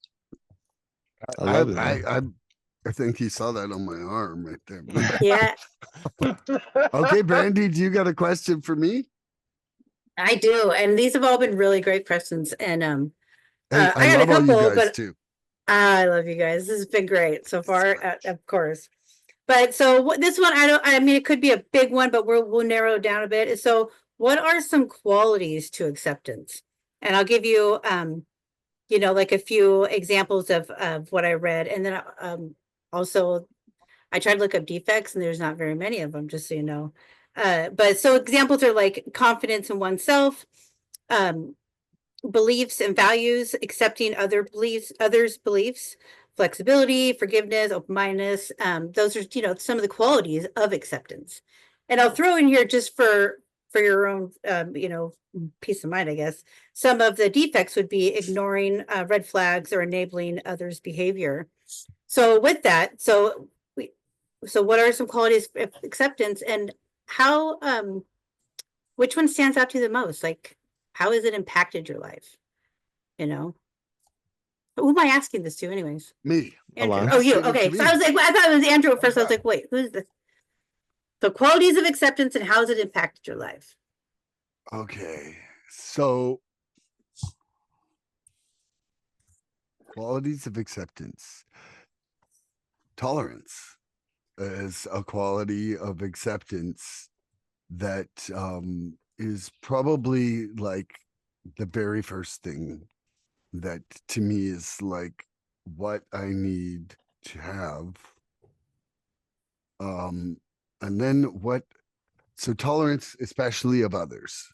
[SPEAKER 2] I
[SPEAKER 1] I
[SPEAKER 2] love it. Man.
[SPEAKER 1] I think he saw that on my arm right there.
[SPEAKER 3] Yeah.
[SPEAKER 1] Okay, Brandi, do you got a question for me?
[SPEAKER 3] I do. And these have all been really great questions. And
[SPEAKER 1] Hey,
[SPEAKER 3] I got a
[SPEAKER 1] love all you
[SPEAKER 3] couple,
[SPEAKER 1] guys
[SPEAKER 3] but
[SPEAKER 1] too.
[SPEAKER 3] I love you guys. This has been great so far, of course. But so this one, I mean, it could be a big one, but we'll narrow it down a bit. So what are some qualities to acceptance? And I'll give you, like a few examples of what I read. And then also I tried to look up defects and there's not very many of them, just so you know. But so examples are like confidence in oneself, beliefs and values, accepting others' beliefs, flexibility, forgiveness, open-mindedness. Those are, some of the qualities of acceptance. And I'll throw in here just for your own, peace of mind, I guess. Some of the defects would be ignoring red flags or enabling others' behavior. So with that, so what are some qualities of acceptance, and how, which one stands out to you the most? Like, how has it impacted your life? Who am I asking this to, anyways?
[SPEAKER 1] Me.
[SPEAKER 3] Andrew.
[SPEAKER 2] Alon.
[SPEAKER 3] Oh, you.
[SPEAKER 1] Asking it
[SPEAKER 3] Okay.
[SPEAKER 1] to
[SPEAKER 3] So
[SPEAKER 1] me.
[SPEAKER 3] I was like, I thought it was Andrew at first. I was
[SPEAKER 4] Okay.
[SPEAKER 3] like, wait, who's this? So qualities of acceptance and how has it impacted your life?
[SPEAKER 1] Okay. So qualities of acceptance. Tolerance is a quality of acceptance that is probably like the very first thing that to me is like what I need to have. And then so tolerance, especially of others,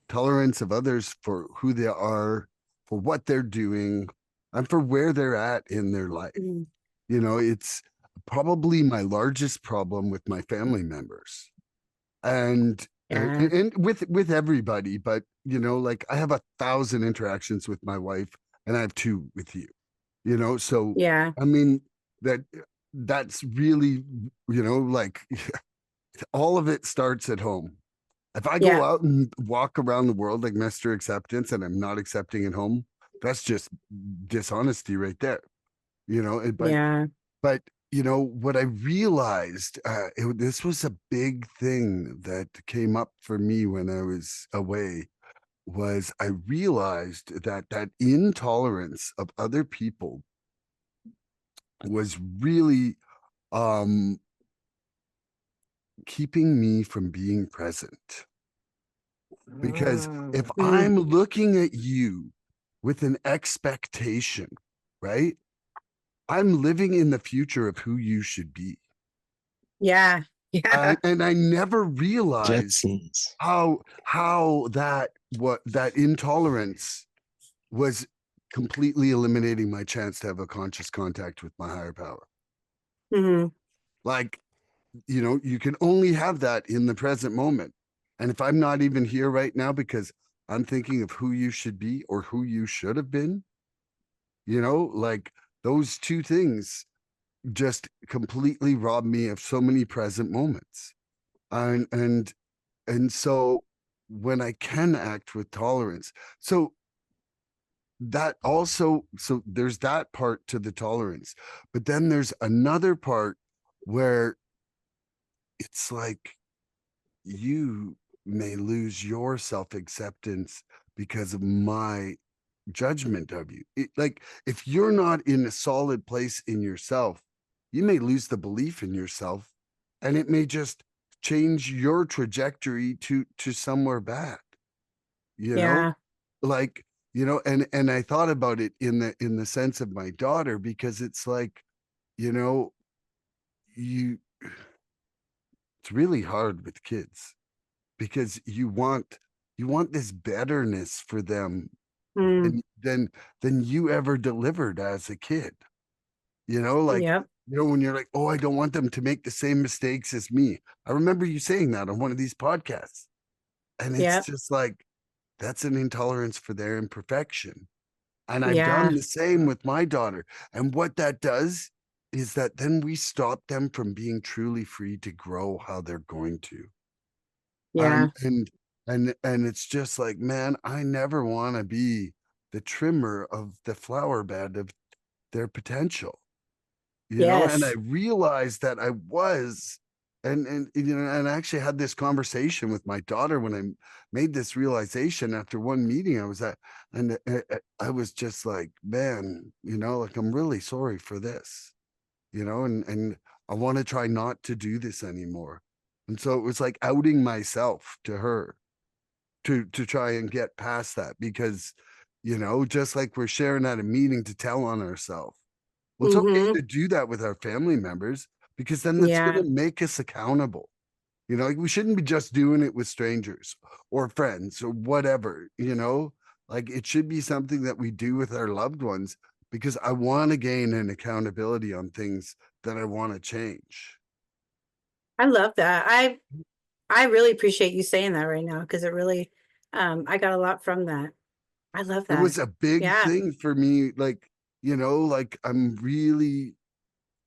[SPEAKER 1] tolerance of others for who they are, for what they're doing, and for where they're at in their life.
[SPEAKER 3] Mm.
[SPEAKER 1] It's probably my largest problem with my family members. And
[SPEAKER 3] Yeah.
[SPEAKER 1] and with everybody, but like I have 1,000 interactions with my wife and I have 2 with you, so
[SPEAKER 3] Yeah.
[SPEAKER 1] I mean that's really, like all of it starts at home. If I go
[SPEAKER 3] Yeah.
[SPEAKER 1] out and walk around the world like Mr. Acceptance and I'm not accepting at home, that's just dishonesty right there,
[SPEAKER 3] Yeah.
[SPEAKER 1] but what I realized, this was a big thing that came up for me when I was away, was I realized that intolerance of other people was really keeping me from being present. Because if
[SPEAKER 4] Mm.
[SPEAKER 1] I'm looking at you with an expectation, right? I'm living in the future of who you should be.
[SPEAKER 3] Yeah. Yeah.
[SPEAKER 1] And I never realized
[SPEAKER 2] Jetsons.
[SPEAKER 1] how that intolerance was completely eliminating my chance to have a conscious contact with my higher power.
[SPEAKER 3] Hmm.
[SPEAKER 1] Like you can only have that in the present moment. And if I'm not even here right now because I'm thinking of who you should be or who you should have been, like those two things just completely rob me of so many present moments. And so when I can act with tolerance, so that also, so there's that part to the tolerance, but then there's another part where it's like you may lose your self-acceptance because of my judgment of you. Like if you're not in a solid place in yourself, you may lose the belief in yourself, and it may just change your trajectory to somewhere bad. You know,
[SPEAKER 3] Yeah.
[SPEAKER 1] like and I thought about it in the sense of my daughter, because it's like, you know, you it's really hard with kids because you want this betterness for them
[SPEAKER 3] Mm,
[SPEAKER 1] than you ever delivered as a kid. Like,
[SPEAKER 3] yep.
[SPEAKER 1] when you're like, oh, I don't want them to make the same mistakes as me. I remember you saying that on one of these podcasts. And it's
[SPEAKER 3] Yep.
[SPEAKER 1] just like, that's an intolerance for their imperfection. And I've
[SPEAKER 3] Yeah.
[SPEAKER 1] done the same with my daughter. And what that does is that then we stop them from being truly free to grow how they're going to.
[SPEAKER 3] Yeah.
[SPEAKER 1] And it's just like, man, I never want to be the trimmer of the flower bed of their potential, and I
[SPEAKER 3] Yes.
[SPEAKER 1] realized that I was. And I actually had this conversation with my daughter when I made this realization after one meeting I was at, and I was just like, man, like, I'm really sorry for this, and I want to try not to do this anymore. And so it was like outing myself to her to try and get past that, because just like we're sharing at a meeting to tell on ourselves, well, it's okay
[SPEAKER 3] Mm-hmm.
[SPEAKER 1] to do that with our family members, because then that's going
[SPEAKER 3] Yeah.
[SPEAKER 1] to make us accountable. Like, we shouldn't be just doing it with strangers or friends or whatever. Like, it should be something that we do with our loved ones, because I want to gain an accountability on things that I want to change.
[SPEAKER 3] I love that. I really appreciate you saying that right now, because it really I got a lot from that. I love
[SPEAKER 1] It
[SPEAKER 3] that.
[SPEAKER 1] was a big
[SPEAKER 3] Yeah.
[SPEAKER 1] thing for me. Like, like, I'm really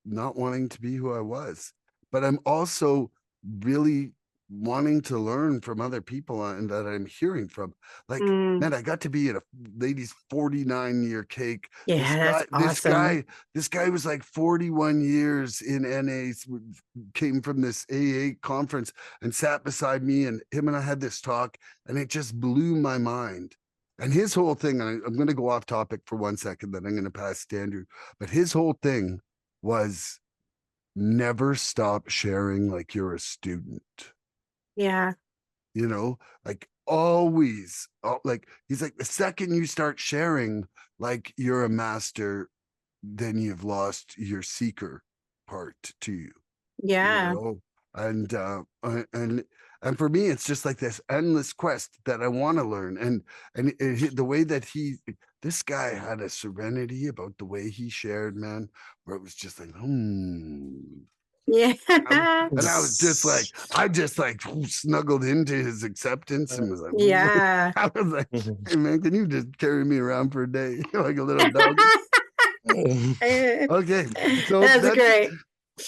[SPEAKER 1] not wanting to be who I was, but I'm also really wanting to learn from other people and that I'm hearing from. Like,
[SPEAKER 3] Mm,
[SPEAKER 1] man, I got to be at a lady's 49-year cake. This
[SPEAKER 3] yeah, that's
[SPEAKER 1] guy, this
[SPEAKER 3] awesome.
[SPEAKER 1] guy, this guy was like 41 years in NA, came from this AA conference and sat beside me, and him and I had this talk, and it just blew my mind. And his whole thing, and I'm going to go off topic for 1 second, then I'm going to pass to Andrew, but his whole thing was never stop sharing like you're a student,
[SPEAKER 3] Yeah.
[SPEAKER 1] like always. Like, he's like, the second you start sharing like you're a master, then you've lost your seeker part to you, you
[SPEAKER 3] Yeah.
[SPEAKER 1] know? And and for me, it's just like this endless quest that I want to learn. And the way that this guy had a serenity about the way he shared, man, where it was just like,
[SPEAKER 3] Yeah.
[SPEAKER 1] and I was just like, I just like snuggled into his acceptance and was like,
[SPEAKER 3] Yeah.
[SPEAKER 1] I was like, hey man, can you just carry me around for a day like a little dog? Okay, so
[SPEAKER 3] That's great.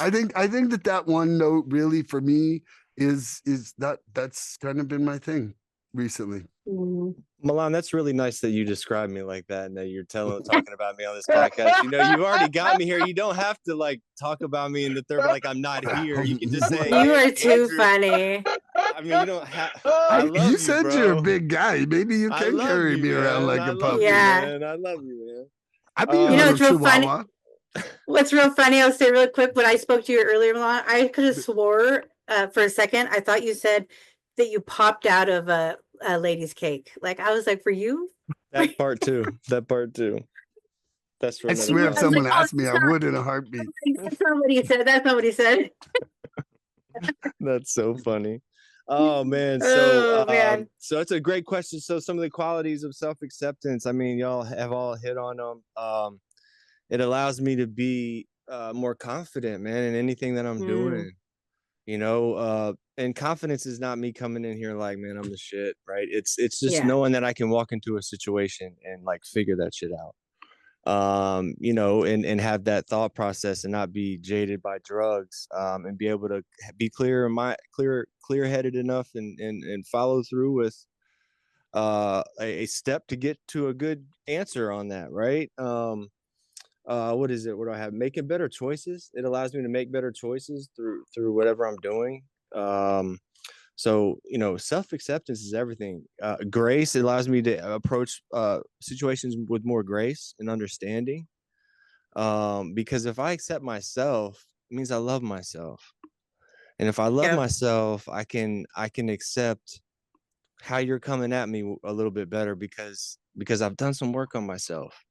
[SPEAKER 1] I think that one note really for me is that's kind of been my thing recently.
[SPEAKER 3] Mm.
[SPEAKER 2] Milan, that's really nice that you describe me like that and that you're talking about me on this podcast. You've already got me here. You don't have to like talk about me in the third, like I'm not here. You can just say,
[SPEAKER 3] You are
[SPEAKER 2] hey,
[SPEAKER 3] too
[SPEAKER 2] Andrew.
[SPEAKER 3] funny.
[SPEAKER 2] I mean, you don't have. I love
[SPEAKER 1] You
[SPEAKER 2] you,
[SPEAKER 1] said you're a
[SPEAKER 2] bro.
[SPEAKER 1] big guy. Maybe you
[SPEAKER 2] I
[SPEAKER 1] can
[SPEAKER 2] love
[SPEAKER 1] carry
[SPEAKER 2] you,
[SPEAKER 1] me around
[SPEAKER 2] man.
[SPEAKER 1] like
[SPEAKER 2] I
[SPEAKER 1] a
[SPEAKER 2] love you,
[SPEAKER 1] puppy.
[SPEAKER 3] Yeah.
[SPEAKER 2] man. I love you, man.
[SPEAKER 1] I'd be a
[SPEAKER 3] You know
[SPEAKER 1] little
[SPEAKER 3] what's real funny?
[SPEAKER 1] chihuahua.
[SPEAKER 3] What's real funny, I'll say real quick, when I spoke to you earlier, Milan, I could have swore for a second, I thought you said that you popped out of a lady's cake. Like, I was like, for you?
[SPEAKER 2] That part too. That part too. That's for
[SPEAKER 1] I
[SPEAKER 2] another
[SPEAKER 1] swear, if
[SPEAKER 3] I was like,
[SPEAKER 1] someone
[SPEAKER 2] podcast.
[SPEAKER 3] oh,
[SPEAKER 1] asked me, I would in a heartbeat.
[SPEAKER 3] that's not what he said. That's not what he said.
[SPEAKER 2] That's so funny. Oh man.
[SPEAKER 3] Oh, man.
[SPEAKER 2] So that's a great question. So some of the qualities of self-acceptance, I mean, y'all have all hit on them. It allows me to be more confident, man, in anything that I'm
[SPEAKER 3] Mm,
[SPEAKER 2] doing. And confidence is not me coming in here like, man, I'm the shit, right? It's just
[SPEAKER 3] Yeah.
[SPEAKER 2] knowing that I can walk into a situation and like figure that shit out. And have that thought process and not be jaded by drugs, and be able to be clear headed enough and follow through with a step to get to a good answer on that, right? What is it? What do I have? Making better choices. It allows me to make better choices through whatever I'm doing. So, self-acceptance is everything. Grace, it allows me to approach situations with more grace and understanding. Because if I accept myself, it means I love myself. And if I love myself, I can accept how you're coming at me a little bit better because I've done some work on myself.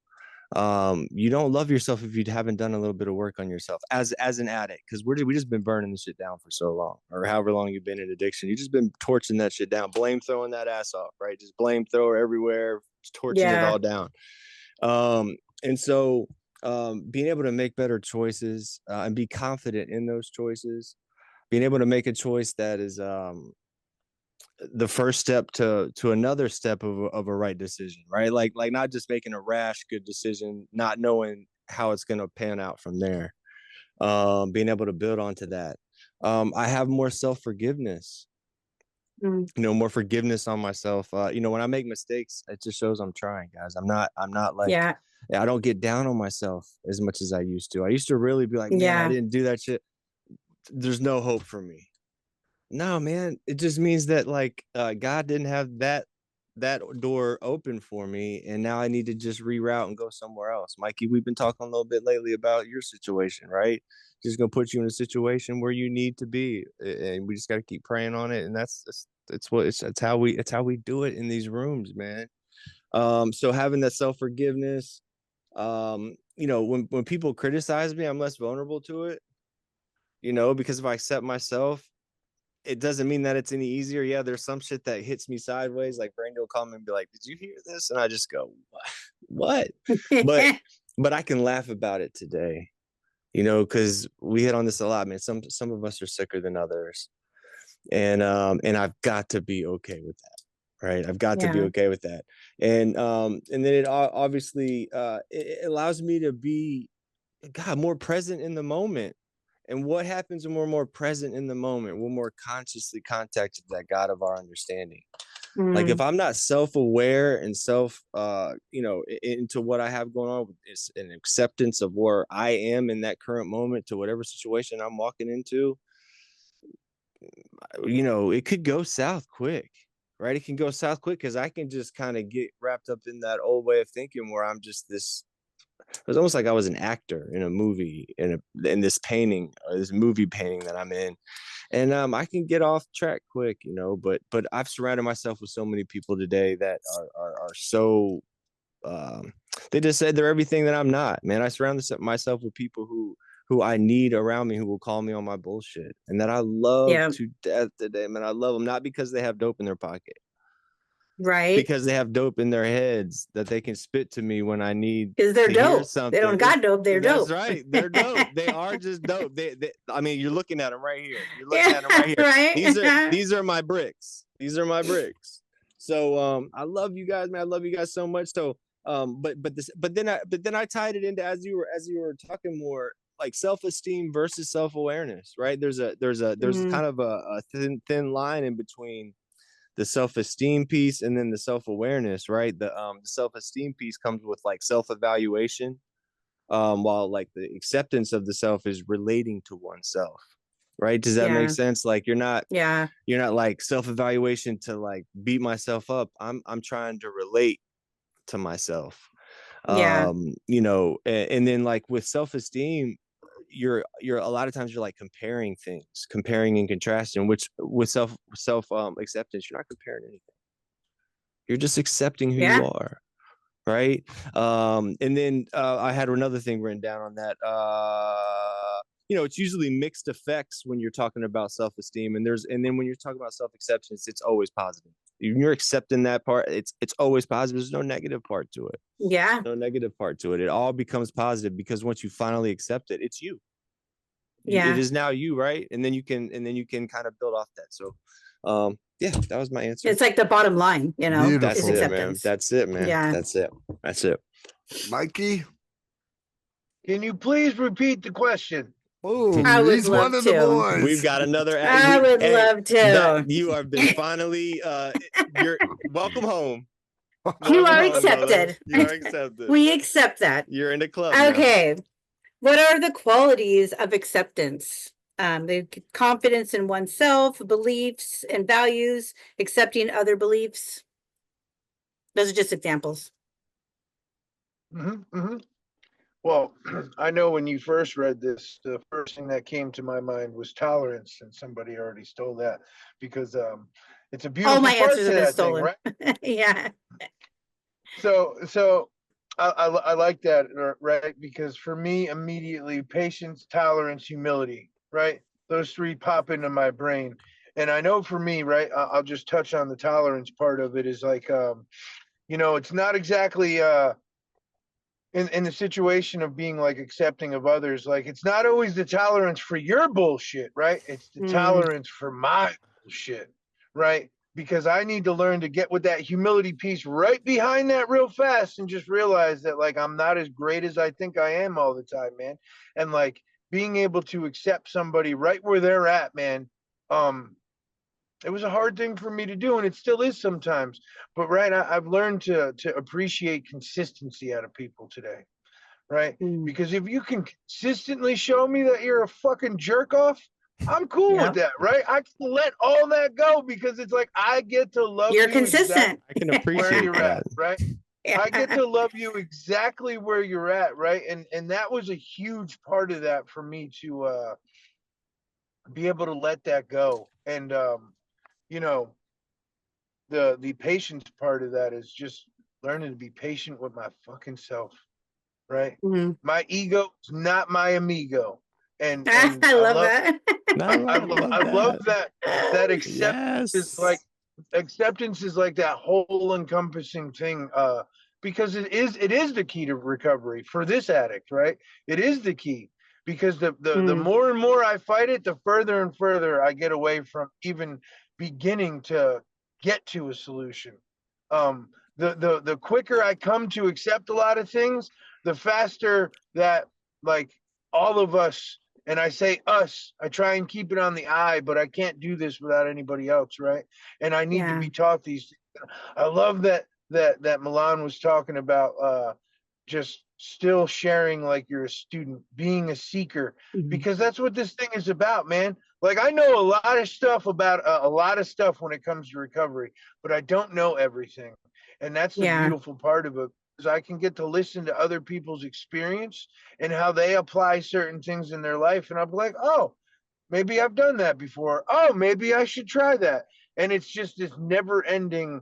[SPEAKER 2] You don't love yourself if you haven't done a little bit of work on yourself as an addict, because we just been burning this shit down for so long, or however long you've been in addiction. You just been torching that shit down, blame throwing that ass off, right? Just blame thrower everywhere, just torching it all down. And so being able to make better choices, and be confident in those choices, being able to make a choice that is the first step to another step of a right decision, right? Like not just making a rash good decision, not knowing how it's going to pan out from there. Being able to build onto that. I have more self-forgiveness, more forgiveness on myself. When I make mistakes, it just shows I'm trying, guys. I'm not like, I don't get down on myself as much as I used to. I used to really be like, man, I didn't do that shit. There's no hope for me. No, man, it just means that like God didn't have that door open for me, and now I need to just reroute and go somewhere else. Mikey, we've been talking a little bit lately about your situation, right? Just gonna put you in a situation where you need to be, and we just got to keep praying on it. And that's how we do it in these rooms, man. So having that self-forgiveness, when people criticize me, I'm less vulnerable to it, because if I accept myself, it doesn't mean that it's any easier. Yeah, there's some shit that hits me sideways. Like Brandi will come and be like, "Did you hear this?" And I just go, "What?" But I can laugh about it today, because we hit on this a lot, man. Some of us are sicker than others, and I've got to be okay with that, right? I've got to be okay with that, and then it obviously it allows me to be, God, more present in the moment. And what happens when we're more present in the moment? We're more consciously contacted to that God of our understanding. Like if I'm not self-aware and into what I have going on, is an acceptance of where I am in that current moment to whatever situation I'm walking into, it could go south quick, right? It can go south quick because I can just kind of get wrapped up in that old way of thinking where I'm just this. It was almost like I was an actor in a movie, in this painting, or this movie painting that I'm in, and I can get off track quick, But I've surrounded myself with so many people today that are so they just said they're everything that I'm not. Man, I surround myself with people who I need around me, who will call me on my bullshit, and that I love to death today. Man, I love them not because they have dope in their pocket. Right. Because they have dope in their heads that they can spit to me when I need
[SPEAKER 3] because they're
[SPEAKER 2] to
[SPEAKER 3] dope.
[SPEAKER 2] hear something.
[SPEAKER 3] They don't got dope. They're dope.
[SPEAKER 2] That's right. They're dope. They are just dope. I mean, you're looking at them right here. You're looking at them right here. Right? These are my bricks. These are my bricks. So I love you guys, man. I love you guys so much. So but then I tied it into as you were talking more, like self-esteem versus self-awareness, right? There's kind of a thin line in between the self-esteem piece and then the self-awareness, right? The self-esteem piece comes with like self-evaluation, while like the acceptance of the self is relating to oneself, right? Does that make sense? Like you're not like self-evaluation to like beat myself up. I'm trying to relate to myself. And then like with self-esteem, you're a lot of times you're like comparing and contrasting, which with self acceptance, you're not comparing anything. You're just accepting who you are, right? And then I had another thing written down on that. It's usually mixed effects when you're talking about self-esteem, and then when you're talking about self-acceptance, it's always positive. When you're accepting that part, it's always positive. There's no negative part to it. No negative part to it. It all becomes positive because once you finally accept it, it's you. it is now you, right? And then you can kind of build off that. So yeah, that was my answer.
[SPEAKER 3] It's like the bottom line, you know.
[SPEAKER 1] Beautiful.
[SPEAKER 2] That's
[SPEAKER 3] is
[SPEAKER 2] it, man.
[SPEAKER 3] acceptance.
[SPEAKER 2] That's it, man.
[SPEAKER 3] Yeah.
[SPEAKER 2] That's it.
[SPEAKER 1] Mikey?
[SPEAKER 4] Can you please repeat the question?
[SPEAKER 1] Oh,
[SPEAKER 3] I would
[SPEAKER 1] he's one
[SPEAKER 3] love
[SPEAKER 1] of the
[SPEAKER 3] to.
[SPEAKER 1] boys.
[SPEAKER 2] We've got another.
[SPEAKER 3] I would love to.
[SPEAKER 2] You have been finally. You're welcome home.
[SPEAKER 3] You are
[SPEAKER 2] Welcome home, brother.
[SPEAKER 3] accepted.
[SPEAKER 2] You are accepted.
[SPEAKER 3] We accept that.
[SPEAKER 2] You're in the club now.
[SPEAKER 3] Okay. What are the qualities of acceptance? The confidence in oneself, beliefs and values, accepting other beliefs. Those are just examples.
[SPEAKER 4] Well, I know when you first read this, the first thing that came to my mind was tolerance, and somebody already stole that because it's a beautiful
[SPEAKER 3] All my
[SPEAKER 4] part
[SPEAKER 3] answers
[SPEAKER 4] to
[SPEAKER 3] have been
[SPEAKER 4] that
[SPEAKER 3] stolen.
[SPEAKER 4] thing, right?
[SPEAKER 3] Yeah.
[SPEAKER 4] So I like that, right? Because for me, immediately, patience, tolerance, humility, right? Those three pop into my brain. And I know for me, right, I'll just touch on the tolerance part of it is like, it's not exactly in the situation of being like accepting of others. Like, it's not always the tolerance for your bullshit, right? It's the tolerance for my bullshit, right? Because I need to learn to get with that humility piece right behind that real fast and just realize that like I'm not as great as I think I am all the time, man. And like being able to accept somebody right where they're at, man. It was a hard thing for me to do, and it still is sometimes. But right, I've learned to appreciate consistency out of people today, right? Because if you can consistently show me that you're a fucking jerk off, I'm cool with that, right? I can let all that go because it's like I get to love you.
[SPEAKER 3] You're consistent.
[SPEAKER 2] I can
[SPEAKER 4] where
[SPEAKER 2] appreciate
[SPEAKER 4] you're
[SPEAKER 2] that.
[SPEAKER 4] at, right?
[SPEAKER 3] Yeah.
[SPEAKER 4] I get to love you exactly where you're at, right? And that was a huge part of that for me to be able to let that go. And the patience part of that is just learning to be patient with my fucking self, right? My ego is not my amigo. And
[SPEAKER 3] I love that.
[SPEAKER 4] I love that acceptance is like acceptance is like that whole encompassing thing, because it is the key to recovery for this addict, right? It is the key because the more and more I fight it, the further and further I get away from even beginning to get to a solution. The quicker I come to accept a lot of things, the faster that like all of us, and I say us, I try and keep it on the I, but I can't do this without anybody else, right? And I need to be taught these things. I love that Milan was talking about just still sharing like you're a student, being a seeker, because that's what this thing is about, man. Like I know a lot of stuff about a lot of stuff when it comes to recovery, but I don't know everything. And that's the beautiful part of it, is I can get to listen to other people's experience and how they apply certain things in their life. And I'm like, oh, maybe I've done that before. Oh, maybe I should try that. And it's just this never ending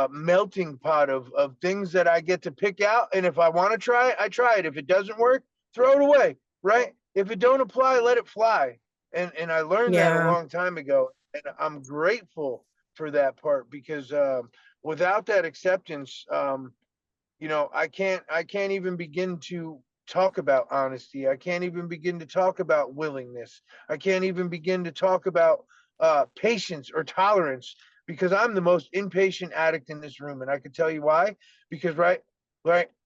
[SPEAKER 4] melting pot of things that I get to pick out. And if I want to try it, I try it. If it doesn't work, throw it away, right? If it don't apply, let it fly. And I learned that a long time ago. And I'm grateful for that part because without that acceptance, I can't even begin to talk about honesty. I can't even begin to talk about willingness. I can't even begin to talk about patience or tolerance because I'm the most impatient addict in this room. And I can tell you why, because right,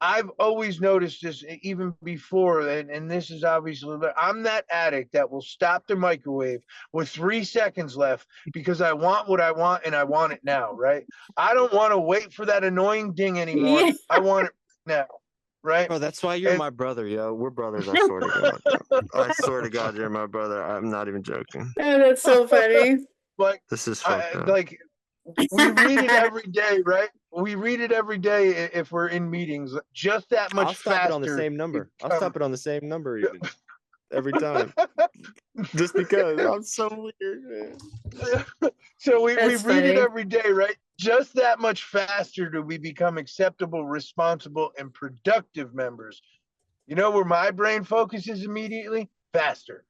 [SPEAKER 4] I've always noticed this even before, and this is obviously, but I'm that addict that will stop the microwave with 3 seconds left because I want what I want and I want it now, right? I don't want to wait for that annoying ding anymore. I want it now, right?
[SPEAKER 2] Bro, that's why you're my brother, yo. We're brothers, I swear to God. I swear to God, you're my brother. I'm not even joking.
[SPEAKER 3] Oh, that's so funny.
[SPEAKER 4] Like,
[SPEAKER 2] this is fucked up.
[SPEAKER 4] Like, we read it every day, right? We read it every day if we're in meetings. Just that much faster.
[SPEAKER 2] I'll stop it on the same number. I'll stop it on the same number even. Every time. Just because I'm so weird, man.
[SPEAKER 4] So we read it every day, right? Just that much faster do we become acceptable, responsible, and productive members. You know where my brain focuses immediately? Faster.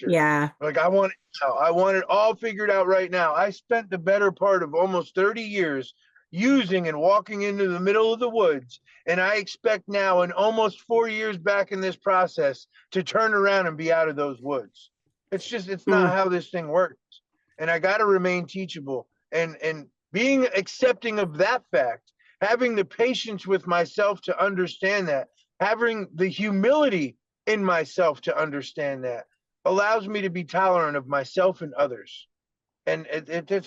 [SPEAKER 3] Yeah.
[SPEAKER 4] Like I want it now. I want it all figured out right now. I spent the better part of almost 30 years using and walking into the middle of the woods. And I expect now, in almost 4 years back in this process, to turn around and be out of those woods. It's not how this thing works. And I got to remain teachable and being accepting of that fact, having the patience with myself to understand that, having the humility in myself to understand that allows me to be tolerant of myself and others. And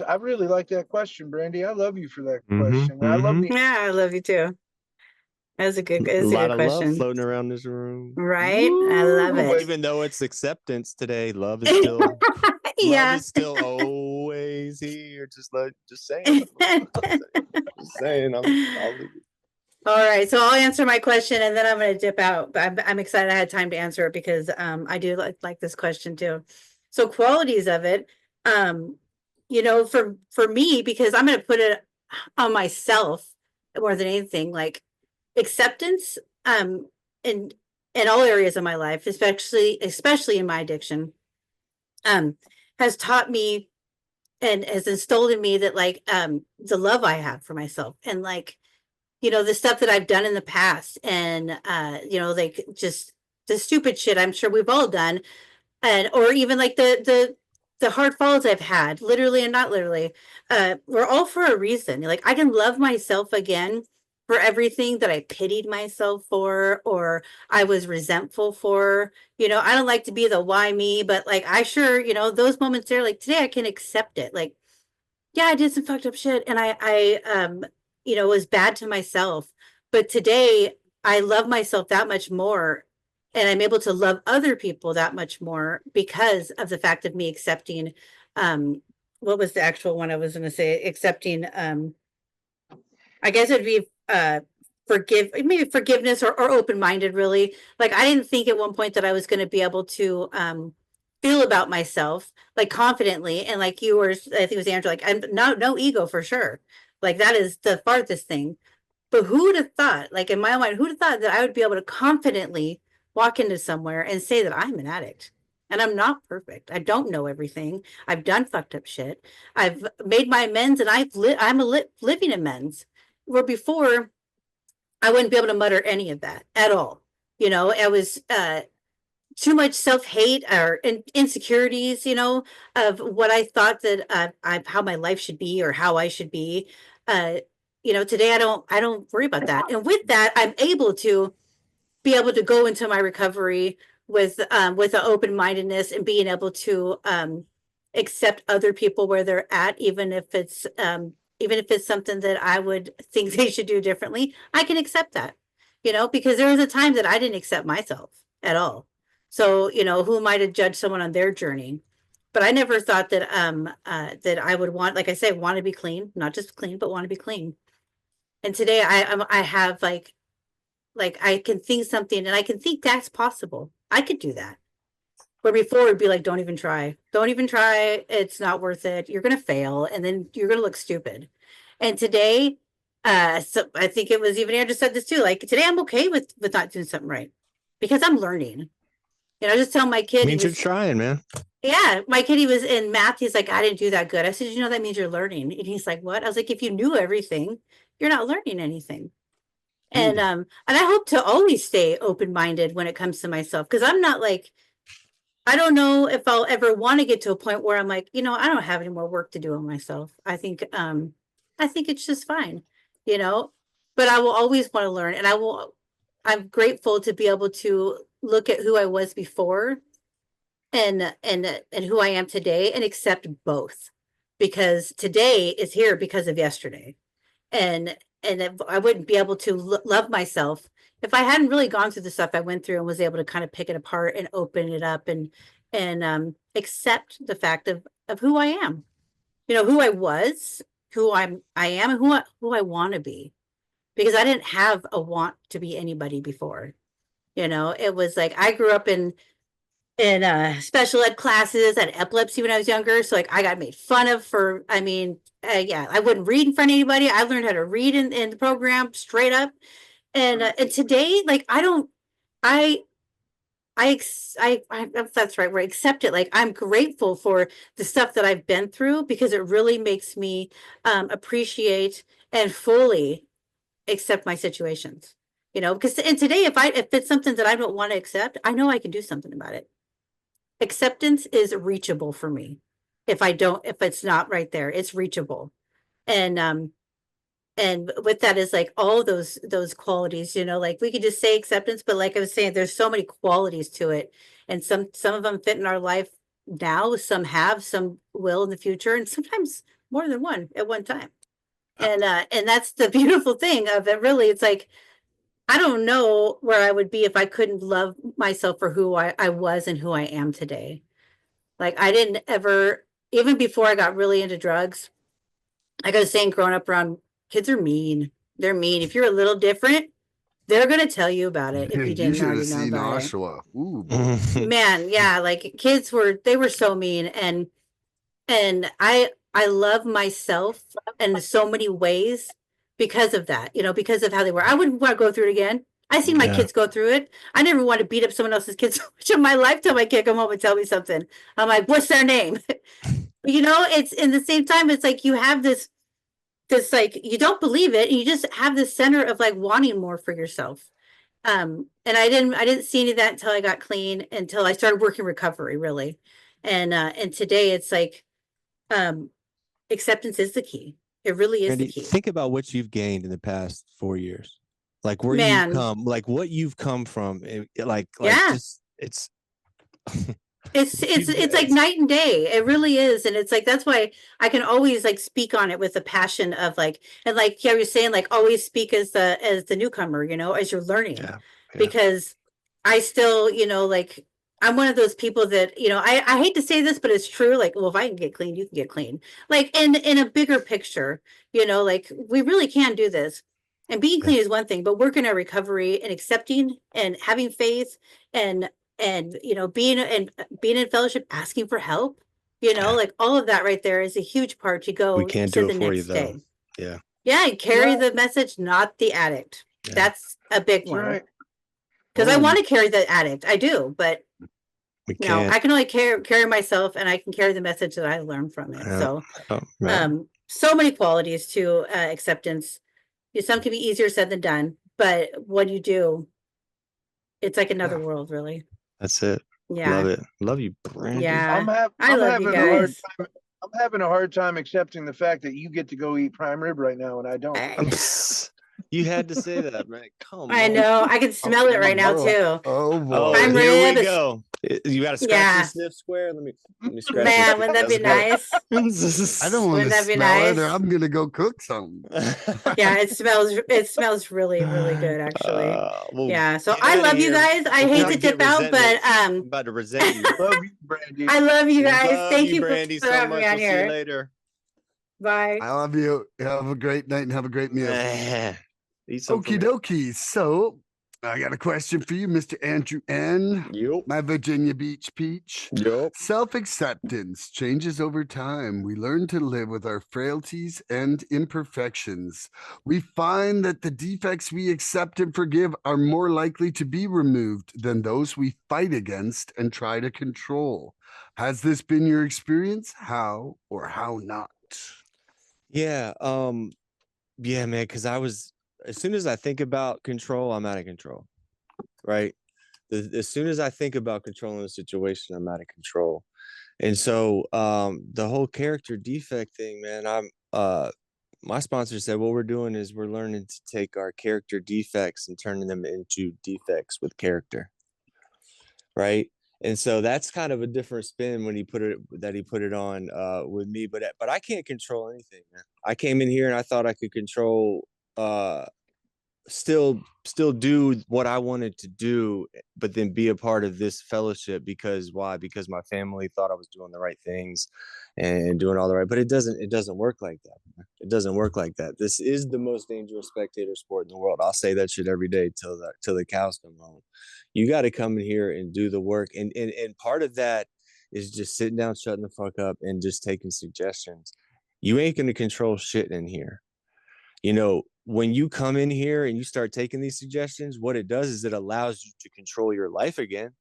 [SPEAKER 4] I really like that question, Brandi. I love you for that question. I love the
[SPEAKER 3] Yeah, I love you too. That's a good
[SPEAKER 2] lot of love
[SPEAKER 3] question.
[SPEAKER 2] floating around this room.
[SPEAKER 3] Right? I love it.
[SPEAKER 2] Even though it's acceptance today, love is still
[SPEAKER 3] Yeah.
[SPEAKER 2] love is still always here. Just saying. Just saying. I'll leave it.
[SPEAKER 3] All right, so I'll answer my question and then I'm going to dip out. But I'm excited I had time to answer it because I do like this question too. So qualities of it, you know, for me, because I'm going to put it on myself more than anything, like acceptance in all areas of my life, especially in my addiction, has taught me and has instilled in me that like the love I have for myself and like, you know, the stuff that I've done in the past and you know, like just the stupid shit I'm sure we've all done, and or even like the hard falls I've had, literally and not literally, were all for a reason. Like I can love myself again for everything that I pitied myself for or I was resentful for. You know, I don't like to be the why me, but like I sure, you know, those moments there, like today I can accept it. Like, yeah, I did some fucked up shit and I you know, was bad to myself. But today I love myself that much more and I'm able to love other people that much more because of the fact of me accepting what was the actual one I was going to say, accepting I guess it'd be maybe forgiveness or open-minded really. Like I didn't think at one point that I was going to be able to feel about myself like confidently and like you were, I think it was Andrew, like I'm no ego for sure. Like that is the farthest thing. But who would have thought, like in my mind, who'd have thought that I would be able to confidently walk into somewhere and say that I'm an addict? And I'm not perfect. I don't know everything. I've done fucked up shit. I've made my amends and I'm a living amends. Where before I wouldn't be able to mutter any of that at all. You know, I was too much self-hate or insecurities, you know, of what I thought that how my life should be or how I should be. Uh, you know, today I don't worry about that. And with that, I'm able to be able to go into my recovery with an open-mindedness and being able to accept other people where they're at, even if it's something that I would think they should do differently. I can accept that, you know, because there was a time that I didn't accept myself at all. So, you know, who am I to judge someone on their journey? But I never thought that that I would want, like I say, want to be clean, not just clean, but want to be clean. And today I have like I can think something and I can think that's possible. I could do that. Where before it'd be like, don't even try. Don't even try. It's not worth it. You're gonna fail and then you're gonna look stupid. And today, so I think it was even Andrew said this too. Like today I'm okay with not doing something right because I'm learning. You know, I just tell my kid
[SPEAKER 2] Means you're trying, man.
[SPEAKER 3] yeah, my kid, he was in math. He's like, I didn't do that good. I said, you know, that means you're learning. And he's like, what? I was like, if you knew everything, you're not learning anything. And I hope to always stay open-minded when it comes to myself. Cause I'm not like, I don't know if I'll ever want to get to a point where I'm like, you know, I don't have any more work to do on myself. I think it's just fine, you know, but I will always want to learn and I'm grateful to be able to look at who I was before and who I am today and accept both because today is here because of yesterday. And I wouldn't be able to love myself if I hadn't really gone through the stuff I went through and was able to kind of pick it apart and open it up and accept the fact of who I am. You know, who I was, I am and who I want to be. Because I didn't have a want to be anybody before. You know, it was like I grew up in special ed classes. I had epilepsy when I was younger, so like I got made fun of for. I mean, yeah, I wouldn't read in front of anybody. I learned how to read in the program straight up, and today, like I don't, that's right. Where I accept it. Like I'm grateful for the stuff that I've been through because it really makes me appreciate and fully accept my situations, because and today, if it's something that I don't want to accept, I know I can do something about it. Acceptance is reachable for me. If it's not right there, it's reachable. And with that is like all those qualities, like we could just say acceptance, but like I was saying, there's so many qualities to it. And some of them fit in our life now, some will in the future, and sometimes more than one at one time. And that's the beautiful thing of it. Really, it's like I don't know where I would be if I couldn't love myself for who I was and who I am today. Like I didn't ever, even before I got really into drugs, like I was saying, growing up around kids are mean. They're mean. If you're a little different, they're gonna tell you about it if you
[SPEAKER 1] You
[SPEAKER 3] didn't
[SPEAKER 1] should
[SPEAKER 3] already
[SPEAKER 1] have
[SPEAKER 3] know
[SPEAKER 1] seen
[SPEAKER 3] about
[SPEAKER 1] Oshawa. Ooh, boy.
[SPEAKER 3] it. Man, yeah, like kids were so mean, and I love myself in so many ways because of that, because of how they were. I wouldn't want to go through it again. I seen my
[SPEAKER 2] Yeah.
[SPEAKER 3] kids go through it. I never want to beat up someone else's kids so much in my lifetime. I can't come home and tell me something. I'm like, what's their name? It's in the same time, it's like you have this like you don't believe it, and you just have this center of like wanting more for yourself. And I didn't see any of that until I got clean, until I started working recovery, really. And today it's like acceptance is the key. It really is the
[SPEAKER 2] Randy,
[SPEAKER 3] key.
[SPEAKER 2] think about what you've gained in the past 4 years, like where you've
[SPEAKER 3] Man,
[SPEAKER 2] come, like what you've come from. Like
[SPEAKER 3] yeah.
[SPEAKER 2] just it's
[SPEAKER 3] It's like night and day. It really is. And it's like that's why I can always like speak on it with the passion of like, and like yeah, you're saying, like always speak as the newcomer, as you're learning.
[SPEAKER 2] yeah.
[SPEAKER 3] Because I still, like I'm one of those people that, I hate to say this, but it's true. Like, well, if I can get clean, you can get clean. Like in a bigger picture, like we really can do this. And being clean is one thing, but working on recovery and accepting and having faith and being in fellowship, asking for help, like all of that right there is a huge part to go
[SPEAKER 2] We can't
[SPEAKER 3] to
[SPEAKER 2] do
[SPEAKER 3] the
[SPEAKER 2] it for you
[SPEAKER 3] next
[SPEAKER 2] though.
[SPEAKER 3] day.
[SPEAKER 2] Yeah.
[SPEAKER 3] And carry
[SPEAKER 4] Right.
[SPEAKER 3] the message, not the addict.
[SPEAKER 2] Yeah.
[SPEAKER 3] That's a big
[SPEAKER 4] That's
[SPEAKER 3] one.
[SPEAKER 4] right.
[SPEAKER 3] Because I want to carry the addict. I do, but
[SPEAKER 2] We
[SPEAKER 3] no,
[SPEAKER 2] can't.
[SPEAKER 3] I can only carry myself, and I can carry the message that I learned from it.
[SPEAKER 2] Yeah.
[SPEAKER 3] So,
[SPEAKER 2] Right.
[SPEAKER 3] so many qualities to acceptance. Some can be easier said than done, but when you do, it's like another world, really.
[SPEAKER 2] That's it.
[SPEAKER 3] Yeah.
[SPEAKER 2] Love it. Love you, Brandi.
[SPEAKER 3] Yeah. I
[SPEAKER 4] I'm
[SPEAKER 3] love you
[SPEAKER 4] having a hard
[SPEAKER 3] guys.
[SPEAKER 4] time. I'm having a hard time accepting the fact that you get to go eat prime rib right now and I don't.
[SPEAKER 2] You had to say that, man. Come on.
[SPEAKER 3] I know. I can smell it right now too.
[SPEAKER 1] Oh, boy.
[SPEAKER 2] Oh,
[SPEAKER 3] Prime
[SPEAKER 2] here
[SPEAKER 3] rib
[SPEAKER 2] we
[SPEAKER 3] is-
[SPEAKER 2] go. You got to scratch
[SPEAKER 3] Yeah.
[SPEAKER 2] the sniff square. Let me scratch
[SPEAKER 3] Man,
[SPEAKER 2] this.
[SPEAKER 3] wouldn't that be nice?
[SPEAKER 1] I don't want
[SPEAKER 3] Wouldn't
[SPEAKER 1] to
[SPEAKER 3] that be
[SPEAKER 1] smell it, or
[SPEAKER 3] nice?
[SPEAKER 1] I'm going to go cook some.
[SPEAKER 3] Yeah, it smells really, really good, actually.
[SPEAKER 2] Well,
[SPEAKER 3] Yeah. So
[SPEAKER 2] get
[SPEAKER 3] I
[SPEAKER 2] outta
[SPEAKER 3] love you
[SPEAKER 2] here
[SPEAKER 3] guys. I
[SPEAKER 2] before
[SPEAKER 3] hate
[SPEAKER 2] we
[SPEAKER 3] to
[SPEAKER 2] get
[SPEAKER 3] dip out, but
[SPEAKER 2] resentment. I'm about to resent you.
[SPEAKER 4] Love you, Brandi.
[SPEAKER 3] I love you guys.
[SPEAKER 2] Love
[SPEAKER 3] Thank
[SPEAKER 2] you,
[SPEAKER 3] you for
[SPEAKER 2] Brandi, so
[SPEAKER 3] having
[SPEAKER 2] much.
[SPEAKER 3] me on
[SPEAKER 2] We'll see you
[SPEAKER 3] here.
[SPEAKER 2] later.
[SPEAKER 3] Bye.
[SPEAKER 1] I love you. Have a great night and have a great meal.
[SPEAKER 2] Eat some for
[SPEAKER 1] Okie
[SPEAKER 2] me.
[SPEAKER 1] dokie. So I got a question for you, Mr. Andrew N.
[SPEAKER 2] Yup.
[SPEAKER 1] My Virginia Beach peach.
[SPEAKER 2] Yup.
[SPEAKER 1] Self-acceptance changes over time. We learn to live with our frailties and imperfections. We find that the defects we accept and forgive are more likely to be removed than those we fight against and try to control. Has this been your experience? How or how not?
[SPEAKER 2] Yeah. Yeah, man. Because as soon as I think about control, I'm out of control. Right. As soon as I think about controlling the situation, I'm out of control. And so the whole character defect thing, man, my sponsor said what we're doing is we're learning to take our character defects and turning them into defects with character. Right. And so that's kind of a different spin when he put it on with me. But I can't control anything, man. I came in here and I thought I could control still do what I wanted to do, but then be a part of this fellowship. Because why? Because my family thought I was doing the right things and doing all the right, but it doesn't work like that, man. It doesn't work like that. This is the most dangerous spectator sport in the world. I'll say that shit every day till the cows come home. You got to come in here and do the work, and part of that is just sitting down, shutting the fuck up, and just taking suggestions. You ain't gonna control shit in here. When you come in here and you start taking these suggestions, what it does is it allows you to control your life again,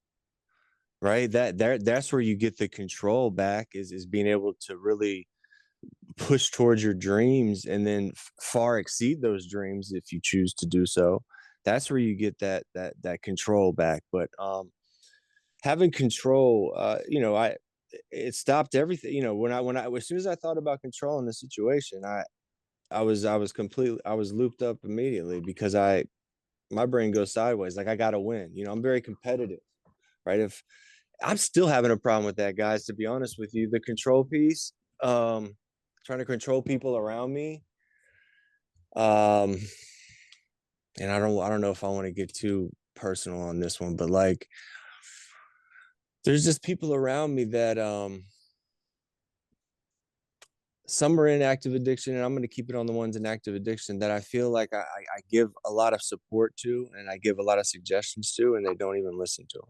[SPEAKER 2] right? That's where you get the control back, is being able to really push towards your dreams and then far exceed those dreams if you choose to do so. That's where you get that control back. But having control, it stopped everything. As soon as I thought about controlling the situation, I was looped up immediately because my brain goes sideways. Like, I got to win. I'm very competitive, right? If I'm still having a problem with that, guys, to be honest with you, the control piece, trying to control people around me. And I don't know if I want to get too personal on this one, but like, there's just people around me that, some are in active addiction, and I'm going to keep it on the ones in active addiction that I feel like I give a lot of support to, and I give a lot of suggestions to, and they don't even listen to them.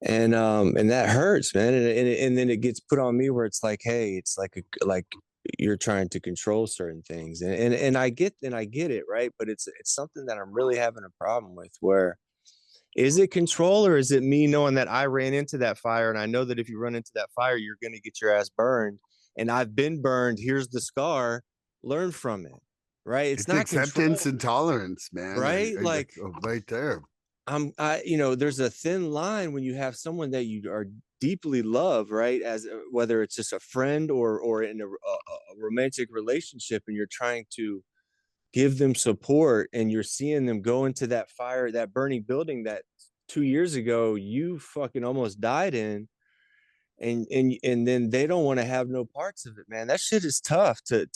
[SPEAKER 2] And that hurts, man. And then it gets put on me where it's like, hey, it's like you're trying to control certain things, and I get it, right? But it's something that I'm really having a problem with. Where is it control, or is it me knowing that I ran into that fire, and I know that if you run into that fire, you're going to get your ass burned. And I've been burned. Here's the scar. Learn from it, right? It's not
[SPEAKER 1] acceptance
[SPEAKER 2] control,
[SPEAKER 1] and tolerance, man.
[SPEAKER 2] right?
[SPEAKER 1] Right there.
[SPEAKER 2] There's a thin line when you have someone that you are deeply love, right? As whether it's just a friend or in a romantic relationship, and you're trying to give them support, and you're seeing them go into that fire, that burning building that 2 years ago you fucking almost died in. And then they don't want to have no parts of it, man. That shit is tough to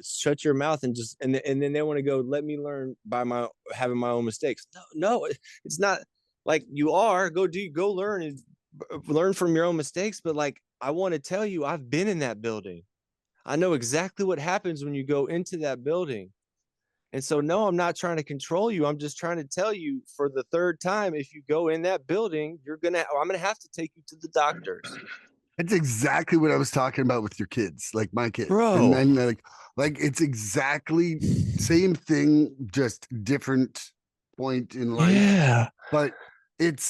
[SPEAKER 2] shut your mouth and then they want to go, let me learn by having my own mistakes. No, it's not like you are. Go learn and learn from your own mistakes. But like, I want to tell you, I've been in that building. I know exactly what happens when you go into that building. And so, no, I'm not trying to control you. I'm just trying to tell you for the third time, if you go in that building, I'm going to have to take you to the doctors.
[SPEAKER 1] That's exactly what I was talking about with your kids, like my kids.
[SPEAKER 2] Bro.
[SPEAKER 1] And like it's exactly same thing, just different point in life.
[SPEAKER 2] Yeah.
[SPEAKER 1] But it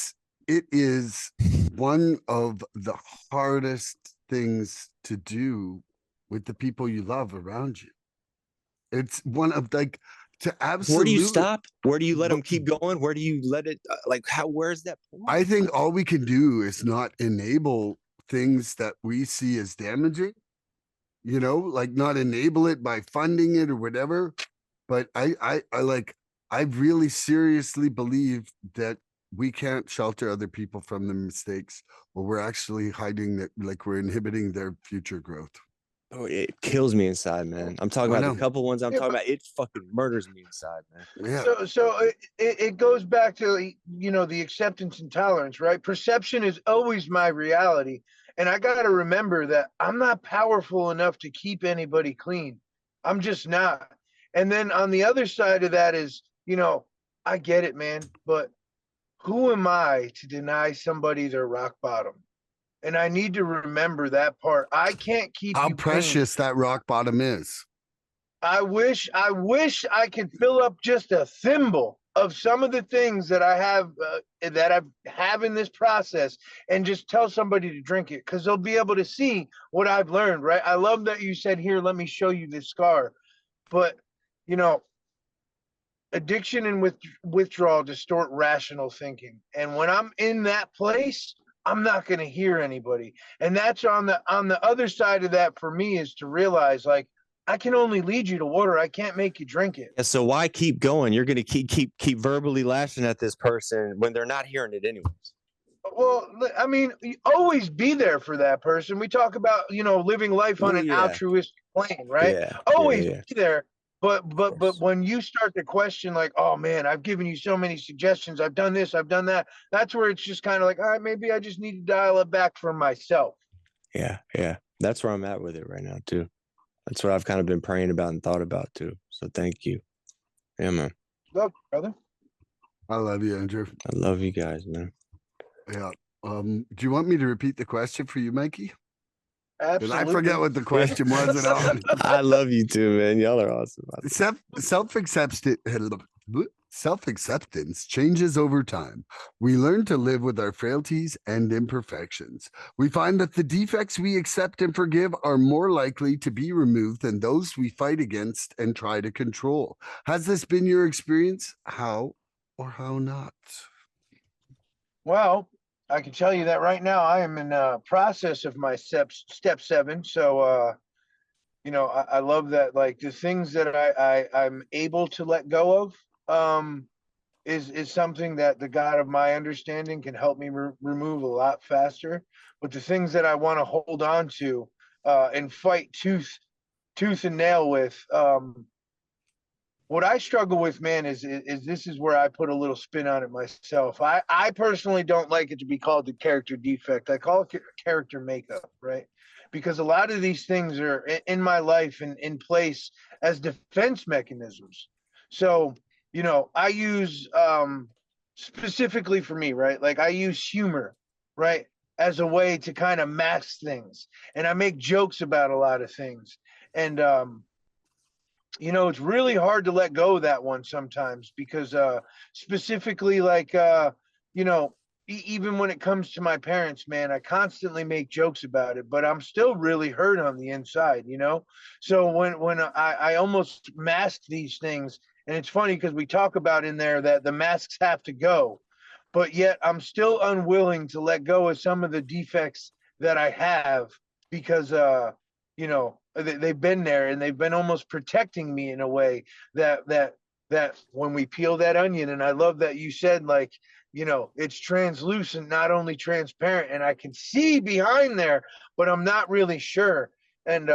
[SPEAKER 1] is one of the hardest things to do with the people you love around you. It's one of like, to absolutely.
[SPEAKER 2] Where do you stop? Where do you let them keep going? Where do you let it where's that point?
[SPEAKER 1] I think all we can do is not enable things that we see as damaging, like not enable it by funding it or whatever. But I really seriously believe that we can't shelter other people from the mistakes, or we're actually hiding that, like we're inhibiting their future growth.
[SPEAKER 2] Oh, it kills me inside, man. I'm talking about the couple ones I'm talking about. It fucking murders me inside, man.
[SPEAKER 1] Yeah.
[SPEAKER 4] So it goes back to, the acceptance and tolerance, right? Perception is always my reality. And I got to remember that I'm not powerful enough to keep anybody clean. I'm just not. And then on the other side of that is, I get it, man, but who am I to deny somebody their rock bottom? And I need to remember that part. I can't keep
[SPEAKER 1] how
[SPEAKER 4] you
[SPEAKER 1] precious
[SPEAKER 4] clean.
[SPEAKER 1] that rock bottom is.
[SPEAKER 4] I wish I could fill up just a thimble of some of the things that I have in this process, and just tell somebody to drink it, because they'll be able to see what I've learned, right? I love that you said, here, let me show you this scar. But, addiction and withdrawal distort rational thinking. And when I'm in that place, I'm not going to hear anybody. And that's on the other side of that for me, is to realize, like, I can only lead you to water. I can't make you drink it.
[SPEAKER 2] Yeah, so why keep going? You're going to keep verbally lashing at this person when they're not hearing it anyways.
[SPEAKER 4] Well, I mean, you always be there for that person. We talk about, living life on an altruistic plane, right?
[SPEAKER 2] Yeah.
[SPEAKER 4] Always be there. But when you start to question, like, oh man, I've given you so many suggestions, I've done this, I've done that, that's where it's just kind of like, all right, maybe I just need to dial it back for myself.
[SPEAKER 2] Yeah. That's where I'm at with it right now too. That's what I've kind of been praying about and thought about too. So thank you. Yeah, man.
[SPEAKER 4] Love you, brother.
[SPEAKER 1] I love you, Andrew.
[SPEAKER 2] I love you guys, man.
[SPEAKER 1] Yeah. Do you want me to repeat the question for you, Mikey?
[SPEAKER 4] Absolutely.
[SPEAKER 1] I forget what the question was at all.
[SPEAKER 2] I love you too, man. Y'all are awesome.
[SPEAKER 1] self-acceptance changes over time. We learn to live with our frailties and imperfections. We find that the defects we accept and forgive are more likely to be removed than those we fight against and try to control. Has this been your experience? How or how not?
[SPEAKER 4] Well, I can tell you that right now I am in process of my step 7. So I love that, like the things that I'm able to let go of is something that the God of my understanding can help me remove a lot faster. But the things that I want to hold on to and fight tooth and nail with, what I struggle with, man, is this is where I put a little spin on it myself. I personally don't like it to be called the character defect. I call it character makeup, right? Because a lot of these things are in my life and in place as defense mechanisms. So, I use specifically for me, right? Like I use humor, right, as a way to kind of mask things, and I make jokes about a lot of things, and it's really hard to let go of that one sometimes because specifically like even when it comes to my parents, man, I constantly make jokes about it, but I'm still really hurt on the inside, so when I almost mask these things, and it's funny because we talk about in there that the masks have to go, but yet I'm still unwilling to let go of some of the defects that I have because they've been there and they've been almost protecting me in a way that when we peel that onion, and I love that you said, like, it's translucent, not only transparent, and I can see behind there, but I'm not really sure. And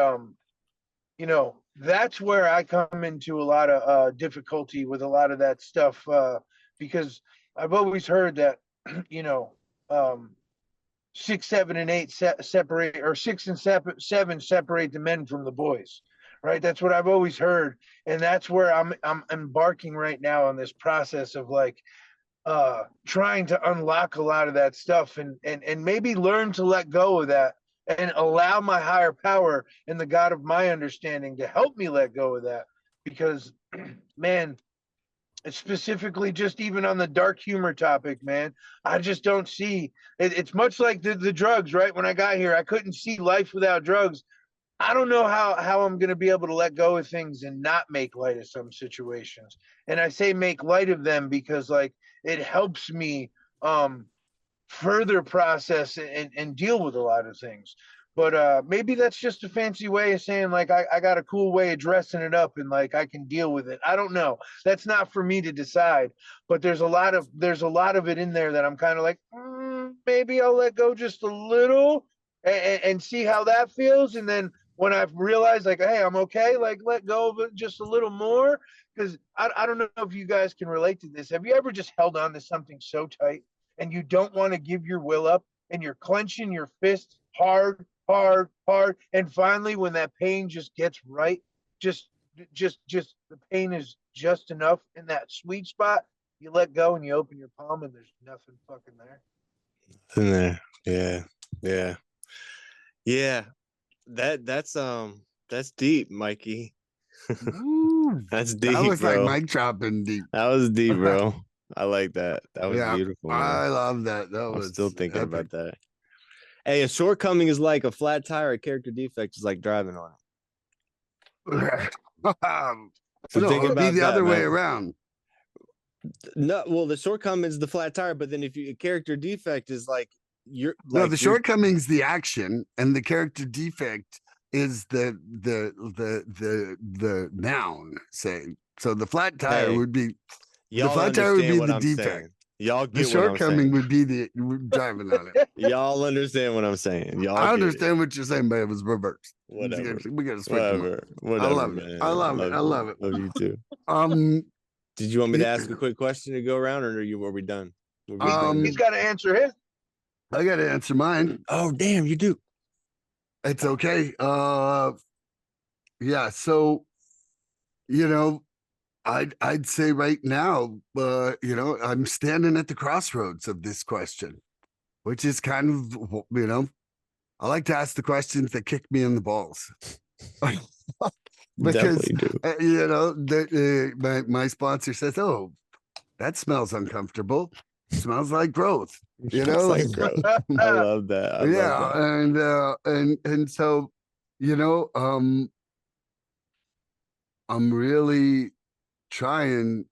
[SPEAKER 4] that's where I come into a lot of difficulty with a lot of that stuff, because I've always heard that um 6, 7, and 8 separate, or 6 and 7 separate the men from the boys, right? That's what I've always heard, and that's where I'm embarking right now on this process of like trying to unlock a lot of that stuff, and maybe learn to let go of that and allow my higher power and the God of my understanding to help me let go of that, because man, specifically just even on the dark humor topic, man, I just don't see it. It's much like the drugs, right? When I got here, I couldn't see life without drugs. I don't know how I'm going to be able to let go of things and not make light of some situations. And I say make light of them because like it helps me further process and deal with a lot of things. But maybe that's just a fancy way of saying like I got a cool way of dressing it up and like I can deal with it. I don't know. That's not for me to decide. But there's a lot of it in there that I'm kind of like, maybe I'll let go just a little and see how that feels. And then when I've realized like, hey, I'm okay, like let go of it just a little more. Because I don't know if you guys can relate to this. Have you ever just held on to something so tight and you don't want to give your will up and you're clenching your fists hard, hard, hard, and finally when that pain just gets right, just the pain is just enough in that sweet spot, you let go and you open your palm and there's nothing fucking there.
[SPEAKER 2] In there. Yeah. That's deep, Mikey.
[SPEAKER 1] Ooh,
[SPEAKER 2] That's deep,
[SPEAKER 1] that was
[SPEAKER 2] bro.
[SPEAKER 1] like mic dropping deep.
[SPEAKER 2] That was deep, bro. I like that. That was
[SPEAKER 1] Yeah,
[SPEAKER 2] beautiful.
[SPEAKER 1] I
[SPEAKER 2] Man.
[SPEAKER 1] love that. That
[SPEAKER 2] I'm
[SPEAKER 1] was
[SPEAKER 2] still thinking
[SPEAKER 1] epic.
[SPEAKER 2] about that. Hey, a shortcoming is like a flat tire. A character defect is like driving on it. So
[SPEAKER 1] no,
[SPEAKER 2] think
[SPEAKER 1] it would be
[SPEAKER 2] about
[SPEAKER 1] the
[SPEAKER 2] that,
[SPEAKER 1] other way
[SPEAKER 2] man.
[SPEAKER 1] around.
[SPEAKER 2] No, well, the shortcoming is the flat tire, but then if you a character defect is like you're
[SPEAKER 1] No,
[SPEAKER 2] like
[SPEAKER 1] the shortcoming's the action, and the character defect is the noun. Say so. The flat tire
[SPEAKER 2] Hey,
[SPEAKER 1] would be
[SPEAKER 2] y'all
[SPEAKER 1] the
[SPEAKER 2] understand what
[SPEAKER 1] the
[SPEAKER 2] I'm
[SPEAKER 1] defect.
[SPEAKER 2] saying. Y'all
[SPEAKER 1] The
[SPEAKER 2] get what I'm
[SPEAKER 1] shortcoming
[SPEAKER 2] saying.
[SPEAKER 1] would be the driving on it.
[SPEAKER 2] Y'all understand what I'm saying. Y'all
[SPEAKER 1] I
[SPEAKER 2] get
[SPEAKER 1] understand what you're saying, but it was reversed.
[SPEAKER 2] Whatever.
[SPEAKER 1] We got to switch them up.
[SPEAKER 2] Whatever.
[SPEAKER 1] I love it.
[SPEAKER 2] Man.
[SPEAKER 1] I love it. I love it.
[SPEAKER 2] Love you too. Did you want me to ask a quick question to go around, or are we done?
[SPEAKER 4] He's got to answer his.
[SPEAKER 1] I got to answer mine.
[SPEAKER 2] Oh, damn, you do.
[SPEAKER 1] It's okay. Yeah. So, I'd say right now, I'm standing at the crossroads of this question, which is kind of, I like to ask the questions that kick me in the balls. because
[SPEAKER 2] Definitely do.
[SPEAKER 1] you know, my sponsor says, "Oh, that smells uncomfortable. Smells like growth." You know,
[SPEAKER 2] It's like growth. I love that. I love
[SPEAKER 1] yeah,
[SPEAKER 2] that.
[SPEAKER 1] and so, you know, I'm really trying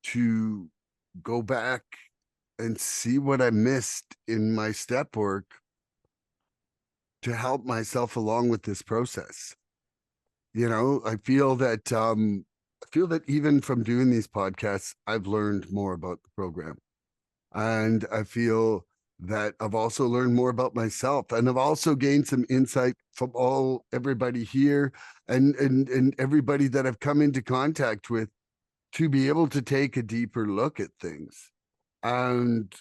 [SPEAKER 1] to go back and see what I missed in my step work to help myself along with this process. You know, I feel that even from doing these podcasts, I've learned more about the program. And I feel that I've also learned more about myself, and I've also gained some insight from everybody here and everybody that I've come into contact with to be able to take a deeper look at things. And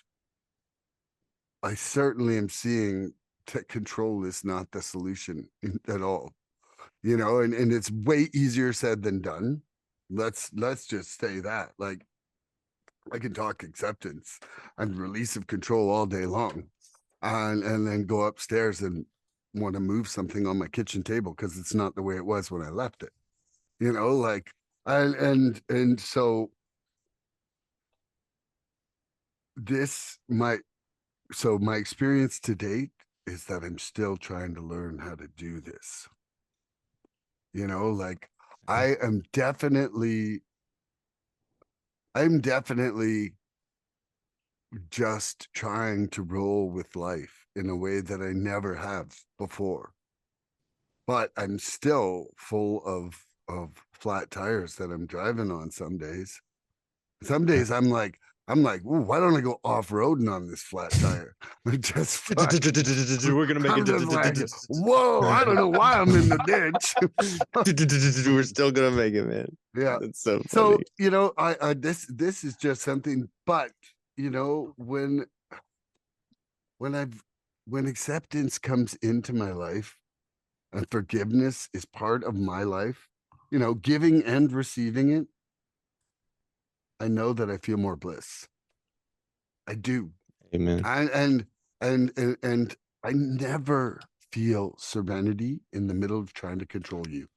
[SPEAKER 1] I certainly am seeing that control is not the solution at all. You know, and it's way easier said than done. Let's just say that. Like, I can talk acceptance and release of control all day long, and then go upstairs and want to move something on my kitchen table because it's not the way it was when I left it. You know, like, and so this my experience to date is that I'm still trying to learn how to do this. You know, like, I'm definitely just trying to roll with life in a way that I never have before. But I'm still full of flat tires that I'm driving on some days. Some days I'm like, ooh, why don't I go off-roading on this flat tire? Just fuck.
[SPEAKER 2] We're gonna make
[SPEAKER 1] I'm just like,
[SPEAKER 2] it.
[SPEAKER 1] whoa, I don't know why I'm in the ditch.
[SPEAKER 2] We're still gonna make it, man.
[SPEAKER 1] Yeah.
[SPEAKER 2] That's so
[SPEAKER 1] So,
[SPEAKER 2] funny.
[SPEAKER 1] you know, this is just something, but you know, when I've when acceptance comes into my life and forgiveness is part of my life, you know, giving and receiving it, I know that I feel more bliss. I do.
[SPEAKER 2] Amen.
[SPEAKER 1] And I never feel serenity in the middle of trying to control you.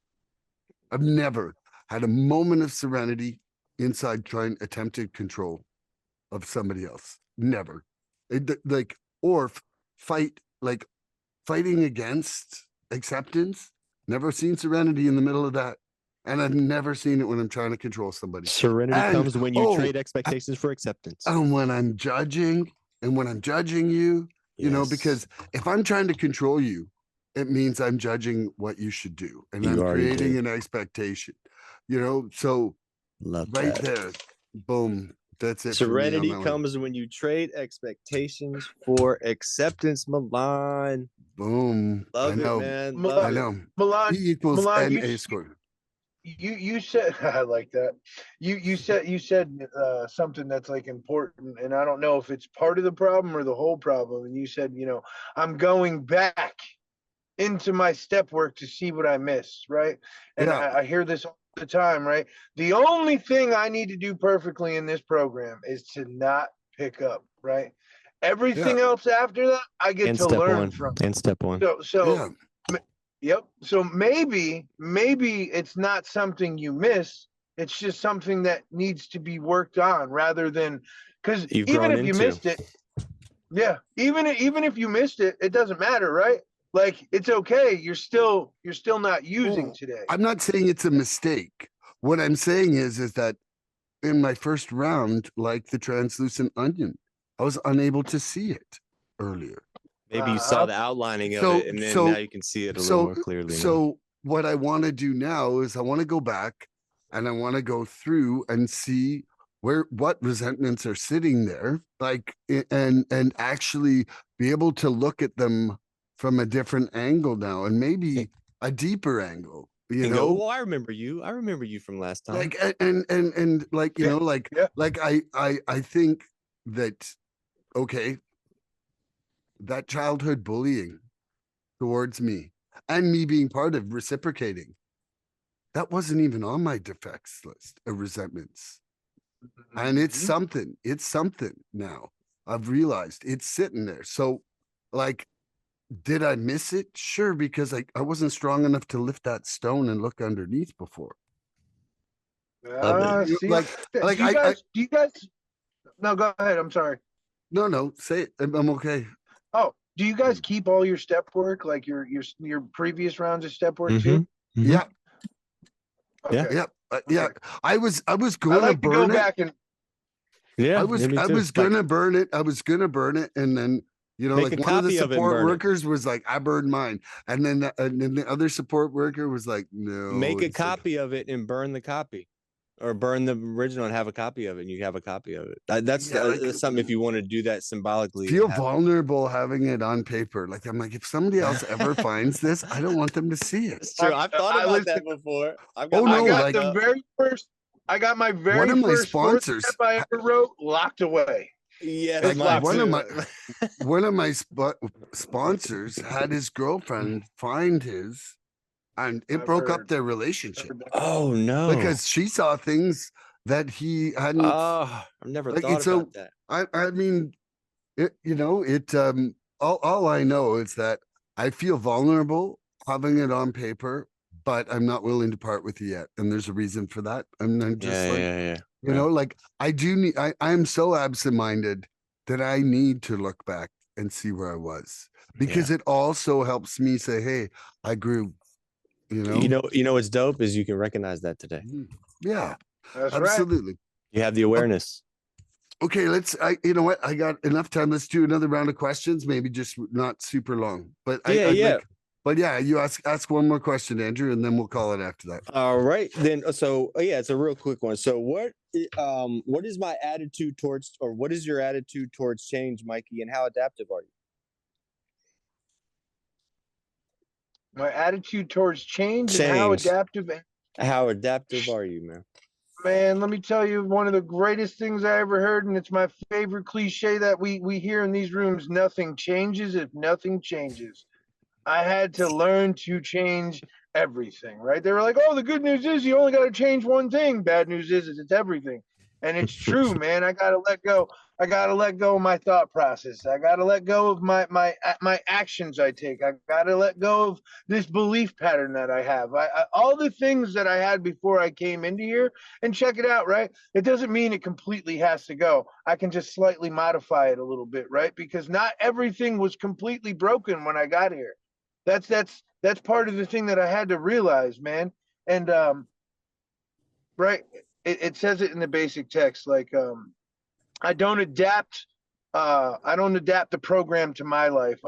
[SPEAKER 1] I've never had a moment of serenity inside trying attempted control of somebody else. Never. Like, or fight, like fighting against acceptance. Never seen serenity in the middle of that. And I've never seen it when I'm trying to control somebody.
[SPEAKER 2] Serenity
[SPEAKER 1] And,
[SPEAKER 2] comes when you
[SPEAKER 1] oh,
[SPEAKER 2] trade expectations for acceptance.
[SPEAKER 1] And when I'm judging you, you know, because if I'm trying to control you, it means I'm judging what you should do, and
[SPEAKER 2] You
[SPEAKER 1] I'm
[SPEAKER 2] already
[SPEAKER 1] creating
[SPEAKER 2] did.
[SPEAKER 1] an expectation, you know. So
[SPEAKER 2] Love
[SPEAKER 1] right
[SPEAKER 2] that.
[SPEAKER 1] there, boom, that's it.
[SPEAKER 2] Serenity
[SPEAKER 1] for me on that one.
[SPEAKER 2] comes when you trade expectations for acceptance, Milan.
[SPEAKER 1] Boom.
[SPEAKER 2] Love
[SPEAKER 1] I know.
[SPEAKER 2] it, man.
[SPEAKER 4] Milan,
[SPEAKER 2] Love
[SPEAKER 1] I
[SPEAKER 2] it.
[SPEAKER 1] know.
[SPEAKER 4] Milan,
[SPEAKER 1] E equals
[SPEAKER 4] Milan,
[SPEAKER 1] NA squared.
[SPEAKER 4] you said I like that. You said something that's like important, and I don't know if it's part of the problem or the whole problem. And you said, you know, I'm going back into my step work to see what I missed, right? And
[SPEAKER 1] Yeah.
[SPEAKER 4] I hear this all the time, right? The only thing I need to do perfectly in this program is to not pick up, right? Everything else after that, I get
[SPEAKER 2] And
[SPEAKER 4] to
[SPEAKER 2] step
[SPEAKER 4] learn
[SPEAKER 2] one.
[SPEAKER 4] from.
[SPEAKER 2] And step one.
[SPEAKER 4] So
[SPEAKER 1] Yeah.
[SPEAKER 4] yep. So maybe it's not something you miss. It's just something that needs to be worked on rather than because
[SPEAKER 2] You've
[SPEAKER 4] even
[SPEAKER 2] grown
[SPEAKER 4] if you
[SPEAKER 2] into.
[SPEAKER 4] missed it, yeah, even if you missed it, it doesn't matter, right? Like it's okay. You're still not using
[SPEAKER 1] Oh,
[SPEAKER 4] today.
[SPEAKER 1] I'm not saying it's a mistake. What I'm saying is that in my first round, like the translucent onion, I was unable to see it earlier.
[SPEAKER 2] Maybe you saw the outlining of it, and then now you can see it a little more clearly now.
[SPEAKER 1] So what I want to do now is I want to go back and I want to go through and see what resentments are sitting there, like, and actually be able to look at them from a different angle now, and maybe a deeper angle. You
[SPEAKER 2] And
[SPEAKER 1] know,
[SPEAKER 2] go, oh, I remember you. I remember you from last time.
[SPEAKER 1] like, and like, you know, like, like I think that, okay, that childhood bullying towards me and me being part of reciprocating, that wasn't even on my defects list of resentments. And it's something now. I've realized it's sitting there. So, like, Did I miss it? Sure, because I wasn't strong enough to lift that stone and look underneath before.
[SPEAKER 4] See,
[SPEAKER 1] Like,
[SPEAKER 4] do you guys, no, go ahead. I'm sorry.
[SPEAKER 1] no, say it. I'm okay.
[SPEAKER 4] Oh, do you guys keep all your step work, like your previous rounds of step work too?
[SPEAKER 2] Mhm.
[SPEAKER 1] Yeah,
[SPEAKER 4] Okay.
[SPEAKER 1] yeah, yeah.
[SPEAKER 4] Okay.
[SPEAKER 1] I was
[SPEAKER 4] I
[SPEAKER 1] going to
[SPEAKER 4] like to go
[SPEAKER 1] burn it.
[SPEAKER 4] back and
[SPEAKER 2] Yeah,
[SPEAKER 1] I was gonna burn it. I was gonna burn it, and then
[SPEAKER 2] Make
[SPEAKER 1] like
[SPEAKER 2] a
[SPEAKER 1] one of the
[SPEAKER 2] copy of it and
[SPEAKER 1] support
[SPEAKER 2] burn it.
[SPEAKER 1] workers was like, "I burned mine," and then the other support worker was like, "No."
[SPEAKER 2] Make a
[SPEAKER 1] It's like,
[SPEAKER 2] copy of it and burn the copy, or burn the original and have a copy of it, and you have a copy of it. That's something if you want to do that symbolically.
[SPEAKER 1] feel vulnerable having it on paper. Like I'm like, if somebody else ever finds this, I don't want them to see it.
[SPEAKER 2] It's true. I've thought
[SPEAKER 4] I
[SPEAKER 2] about
[SPEAKER 4] was-
[SPEAKER 2] that before.
[SPEAKER 1] Oh, no, like-
[SPEAKER 4] I got my
[SPEAKER 1] One
[SPEAKER 4] very
[SPEAKER 1] of my
[SPEAKER 4] first sports
[SPEAKER 1] sponsors-
[SPEAKER 4] step I ever wrote locked away.
[SPEAKER 2] Yes,
[SPEAKER 4] It's
[SPEAKER 1] like
[SPEAKER 2] mine
[SPEAKER 4] locked.
[SPEAKER 2] too.
[SPEAKER 1] one of my sponsors had his girlfriend find his, and it
[SPEAKER 4] I've
[SPEAKER 1] broke up
[SPEAKER 4] heard.
[SPEAKER 1] their relationship
[SPEAKER 2] Oh no!
[SPEAKER 1] because she saw things that he hadn't.
[SPEAKER 2] Oh, I've never
[SPEAKER 1] Like,
[SPEAKER 2] thought
[SPEAKER 1] it's so-
[SPEAKER 2] about that.
[SPEAKER 1] I mean, all I know is that I feel vulnerable having it on paper, but I'm not willing to part with it yet, and there's a reason for that. And I'm just
[SPEAKER 2] Yeah.
[SPEAKER 1] like I do need. I'm so absent-minded that I need to look back and see where I was, because it also helps me say, "Hey, I grew."
[SPEAKER 2] You know what's dope is you can recognize that today.
[SPEAKER 1] Yeah,
[SPEAKER 4] That's right.
[SPEAKER 1] absolutely.
[SPEAKER 2] You have the awareness.
[SPEAKER 1] Okay, you know what? I got enough time. Let's do another round of questions, maybe just not super long. But you ask one more question, Andrew, and then we'll call it after that.
[SPEAKER 2] All right, then. So it's a real quick one. So what is my attitude towards, or what is your attitude towards change, Mikey, and how adaptive are you?
[SPEAKER 4] My attitude towards change and how
[SPEAKER 2] Change.
[SPEAKER 4] adaptive.
[SPEAKER 2] How adaptive are you, man?
[SPEAKER 4] Man, let me tell you, one of the greatest things I ever heard, and it's my favorite cliche that we hear in these rooms: nothing changes if nothing changes. I had to learn to change everything, right? They were like, oh, the good news is you only got to change one thing. Bad news is it's everything. And it's true, man. I got to let go. I got to let go of my thought process. I got to let go of my actions I take. I got to let go of this belief pattern that I have. All the things that I had before I came into here, and check it out, right? It doesn't mean it completely has to go. I can just slightly modify it a little bit, right? Because not everything was completely broken when I got here. That's part of the thing that I had to realize, man. And right, it says it in the basic text, like I don't adapt the program to my life.